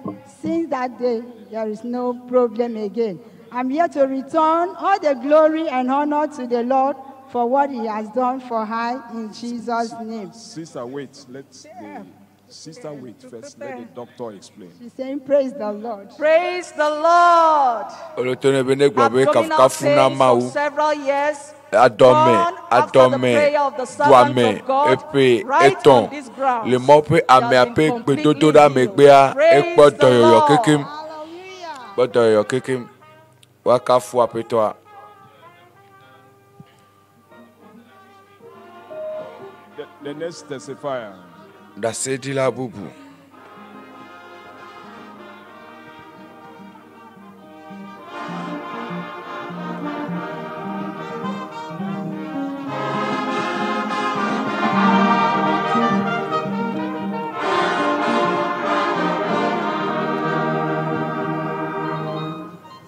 since that day, there is no problem again. I'm here to return all the glory and honor to the Lord for what he has done for her in Jesus' name. Sister, wait. Sister, wait first. Let the doctor explain. She's saying, praise the Lord. Praise the Lord. Abdominal pain for several years. Adome, douame, epe, eton. Le mope ameape gbedododa megbea ekpodoyo kekim. Bodoyo kekim. Wakafu apetoa. The next testifier. Dasetila bubu.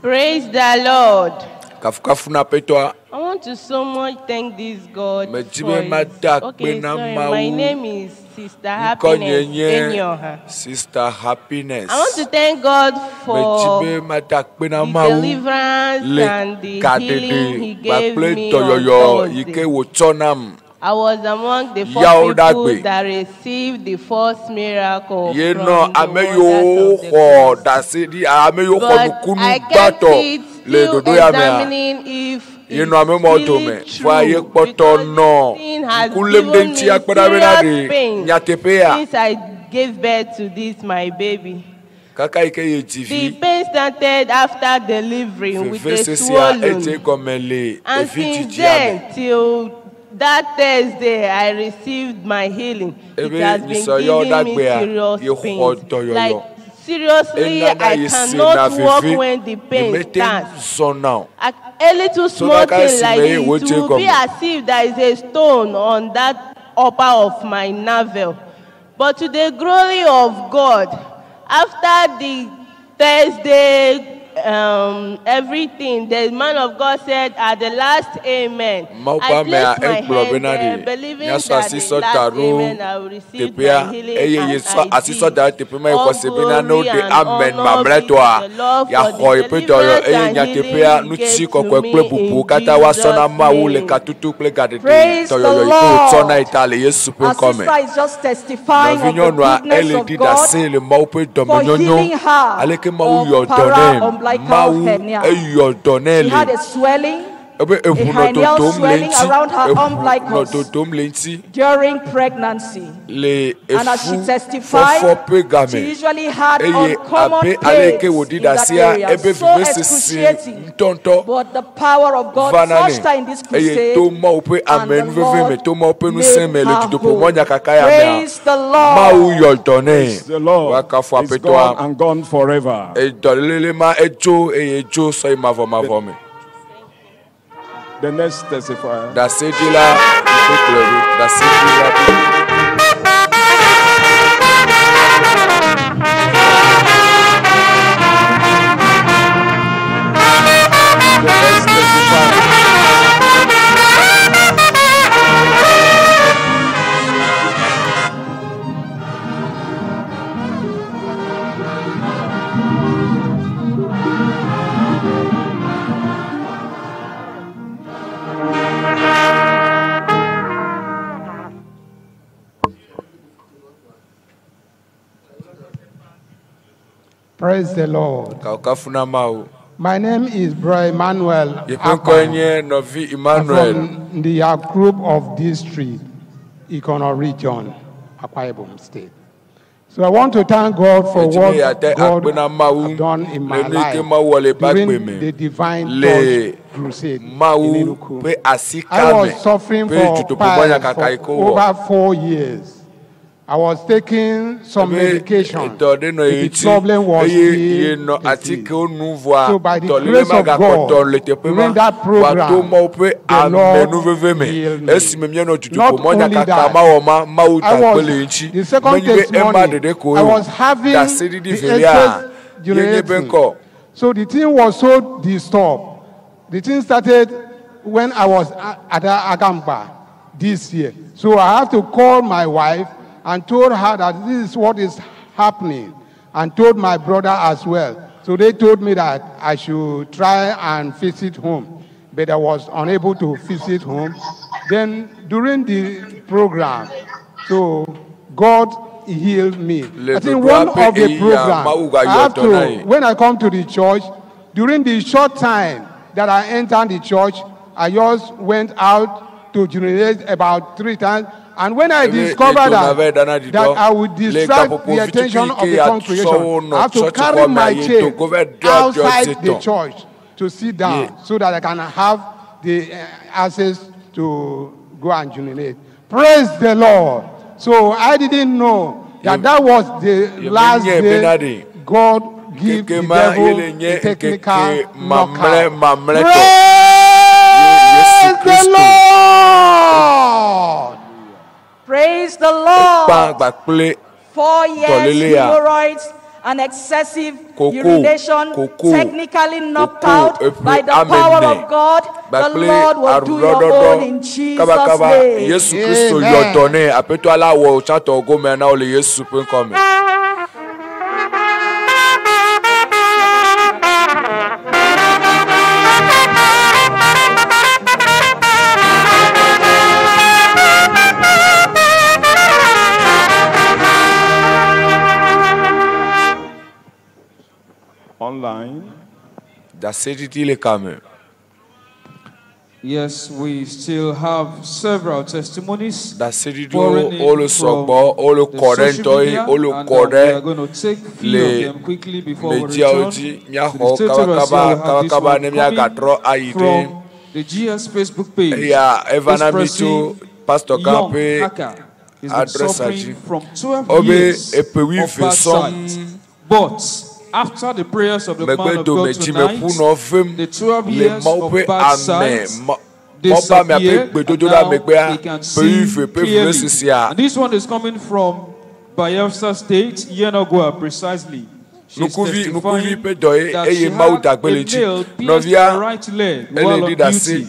Praise the Lord. I want to so much thank this God for his... Okay, sorry, my name is Sister Happiness Enyoha. Sister Happiness. I want to thank God for the deliverance and the healing he gave me on Thursday. I was among the first people that received the first miracle from the Lord. But I kept it still examining if it's really true, because sin has given me serious pain since I gave birth to this, my baby. The pain started after delivery with a swollen. And since then, till that Thursday, I received my healing. It has been giving me serious pain. Like, seriously, I cannot walk when the pain starts. A little small thing like this, it will be as if there is a stone on that upper of my navel. But to the glory of God, after the Thursday, everything, the man of God said at the last amen. I placed my hand there, believing that the last amen I will receive my healing, and I see all glory and honor be to the Lord for the deliverance and healing he gave to me in Jesus' name. Praise the Lord. Our sister is just testifying of the goodness of God for healing her of para umbilical hernia. She had a swelling a hernial swelling around her umbilicus during pregnancy. And as she testified, she usually had uncommon pains in that area, so excruciating. But the power of God touched her in this crusade, and the Lord made her whole. Praise the Lord. Praise the Lord. It's gone and gone forever. The next testifier. Praise the Lord. My name is Bro Emmanuel. I'm from the group of district, Ikono region, Akwa Ibom State. So I want to thank God for what God has done in my life during the Divine Touch Crusade in Enugu. I was suffering for over 4 years. I was taking some medication. The problem was so by the grace of God, during that program, the Lord healed me. Not only that, the second testimony, I was having the excess urinating. So the thing was so disturbed. The thing started when I was at Agamba this year. So I have to call my wife and told her that this is what is happening, and told my brother as well. So they told me that I should try and visit home, but I was unable to visit home. Then during the program, so God healed me. I think one of the program, I have to, when I come to the church, during the short time that I entered the church, I just went out to urinate about 3 times. And when I discovered that I would distract the attention of the congregation, I have to carry my chair outside the church to sit down so that I can have the access to go and urinate. Praise the Lord. So I didn't know that that was the last day God gave the devil a technical knockout. Praise the Lord. Praise the Lord. 4 years hemorrhoids and excessive urination, technically knocked out by the power of God. The Lord will do your own in Jesus' name. Online. Yes, we still have several testimonies. We are going to take few of them quickly before we return. From the GS Facebook page, this Pastor Young Haka is suffering from 12 years of bad sight, but after the prayers of the man of God tonight, the 12 years of bad sight disappeared, and now he can see clearly. And this one is coming from Bayelsa State, Yenagoa precisely. She's testifying that she had a nail pierced her right leg while on duty.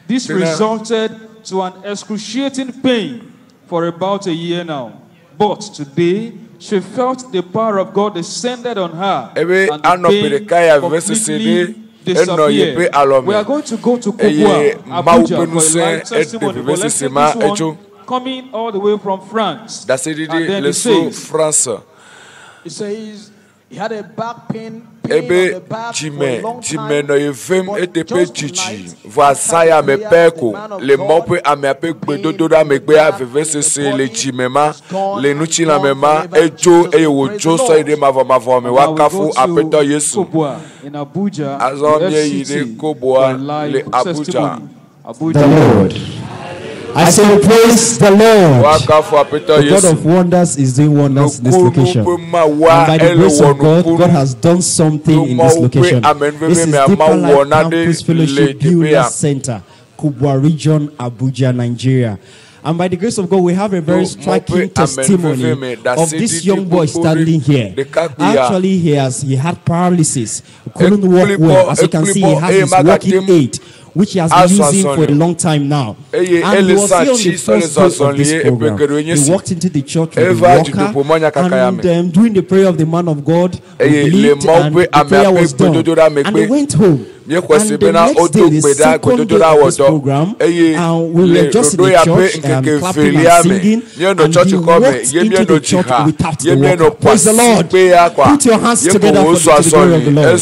This resulted to an excruciating pain for about a year now. But today, she felt the power of God descended on her, and the pain completely disappeared. We are going to go to Kogwa, Abuja, for a live testimony. But let's take this one coming all the way from France. And then it says, He had a back pain on the back for a long time. No yevem etepe chichi. Voisaya me peko. Le mope ameape gbedodora megbe avevesese le chimema. Le nuchi la mema ejo ewojo so ide mavo me wakafu apeto Yesu. In Abuja. Azomye ide koboa le Abuja. The Lord. I say, praise the Lord. The God of wonders is doing wonders in this location. And by the grace of God, God has done something in this location. This is Deeper Life Campus Fellowship Builder Center, Kubwa Region, Abuja, Nigeria. And by the grace of God, we have a very striking testimony of this young boy standing here. Actually, he had paralysis. He couldn't walk well. As you can see, he has his walking aid, which he has been using for a long time now. And he was here on the first day of this program. He walked into the church with a walker, and during the prayer of the man of God, we believed, and the prayer was done. And he went home. And the next day, the second day of this program, we were just in the church clapping and singing, and he walked into the church without the walker. Praise the Lord. Put your hands together for the glory of the Lord.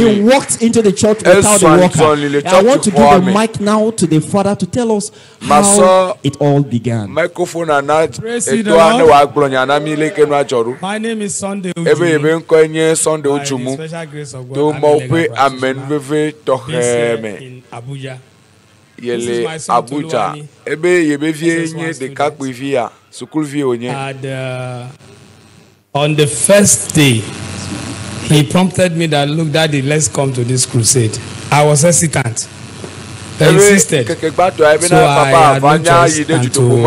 He walked into the church without the walker. I want to give the mic now to the father to tell us how it all began. Praise the Lord. My name is Sunday Ujumu. By the special grace of God, in Abuja. This is my son Toluwani. And on the first day, he prompted me that, look, Daddy, let's come to this crusade. I was hesitant. I insisted. So I had no choice than to come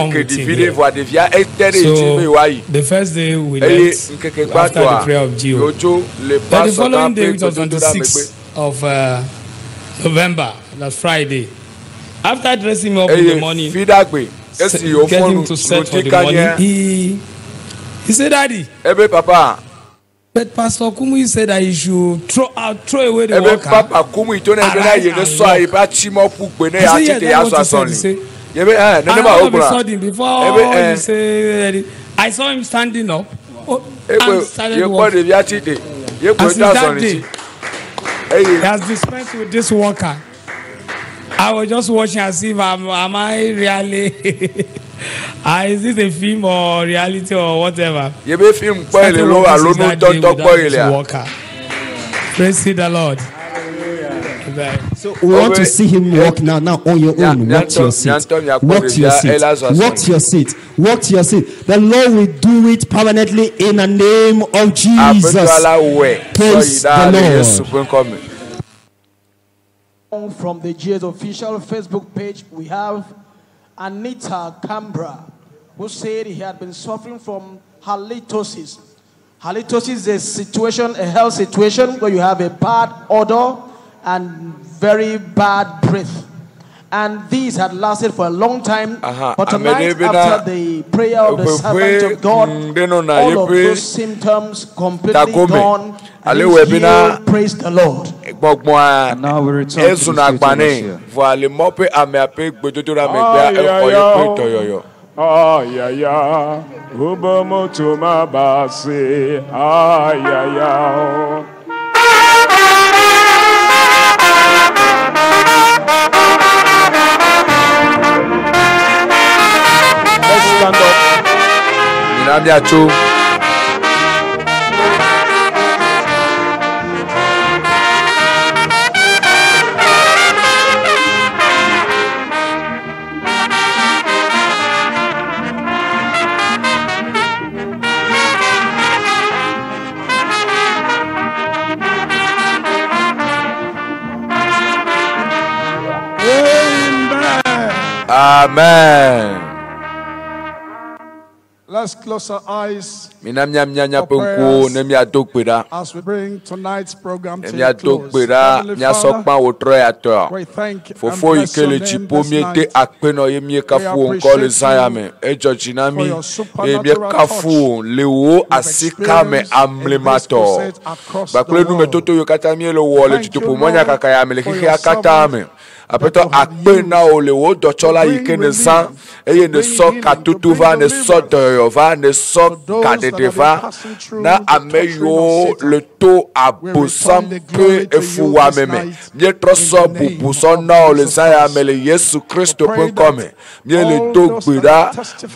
with him here. So the first day we left after the prayer of Gio. Then the following day, which was on the 26th of November, that's Friday, after dressing me up in the morning, getting to set for the morning, he said, Daddy, but Pastor Kumuyi said that you should throw away the worker. I said, yes, that's what he said. And all of a sudden, before you say, I saw him standing up and started walking. And since that day, he has dispensed with this worker. I was just watching and see, am I really? Is this a film or reality or whatever? Praise the Lord. So we want to see him walk now on your own. Walk to your seat. Walk to your seat. Walk to your seat. Walk to your seat. The Lord will do it permanently in the name of Jesus. Praise the Lord. From the GS official Facebook page, we have Anita Cambra, who said he had been suffering from halitosis. Halitosis is a situation, a health situation where you have a bad odor and very bad breath. And these had lasted for a long time. But tonight, after the prayer of the servant of God, all of those symptoms completely gone. And healed, praise the Lord. And now we return to the Stand up. Amen. Let's close our eyes for prayers as we bring tonight's program to a close. Heavenly Father, we thank and bless your name this night. We appreciate you for your supernatural touch you've experienced in this crusade across the world. Thank you, Lord, for your servant apeto akpe na ole wo dochola yike ne san eye ne so katutuva ne so doyova ne so kadedeva na ameyo le to abusam pe efuwa meme mie troso bubuso na ole saya mele Yesu Kristo penkome mie le to gbira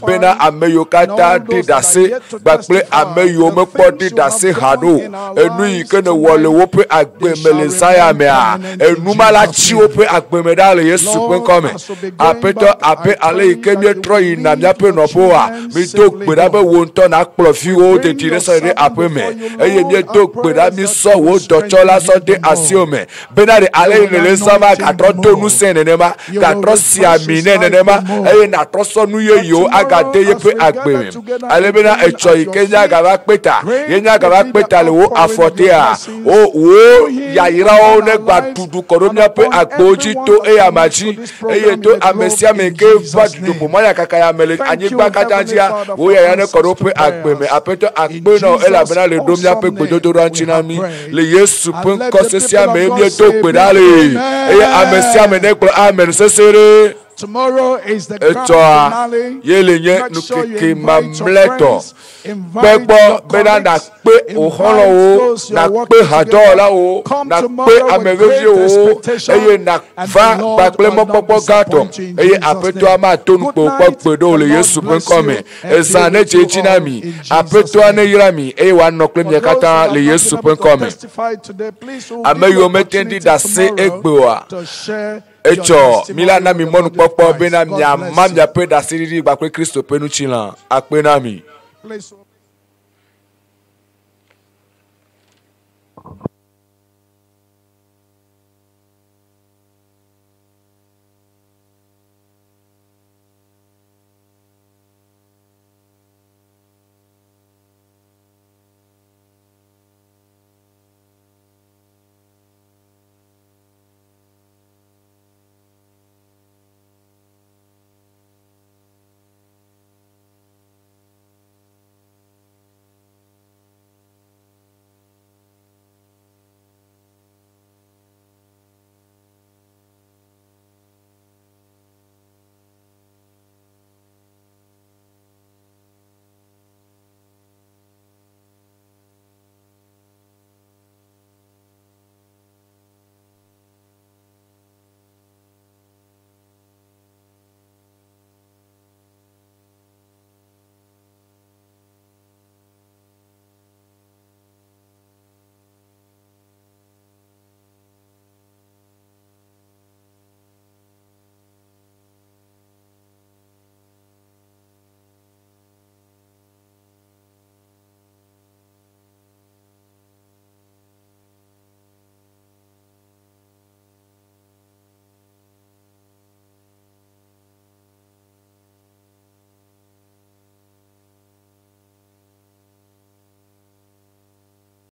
bena ameyo kata didase bakple ameyo mepo didase hado enu yike ne wole wo pe agbe mele saya mea enu mala chi wo pe agbe me dale Yesu penkome apeto ape ale yike mie tro ina mia pe no poa mi to gbira be wonto na kplofi wo de diresa re ape me eye mie to gbira mi so wo dochola so de asiome benare ale le sama katro tonu senenema katro siamine nenema eye na troso nu ye yo agade ye pe agbe ale bena echo ikenya gaba peta yenya gaba peta le wo afotea o wo yayira o ne gba tudu koromia pe agboji to e amaji eye to amesia meke vadu mo maya kakaya mele anyi gba katanjia wo ya ne koro pe agbe me apeto agbe no ela bena le domia pe gbododo ranchinami le Yesu pen kosesia me mi to pedale eye amesia me ne kro amen sesere. Tomorrow is the grand finale. Make sure you invite your friends. Bebo bena na pe oholo o na pe hadola o na pe ameveje o eye na va bakle mo popo gato eye apeto ama tonu popo pedo le Yesu penkome esa ne chechinami apeto ane yirami eye wa nokle mi kata le Yesu penkome ameyo metendi da se egbewa echo mila na mi monu popo bena mia mamia pe da siriri bakwe Kristo penu chila akpe na mi.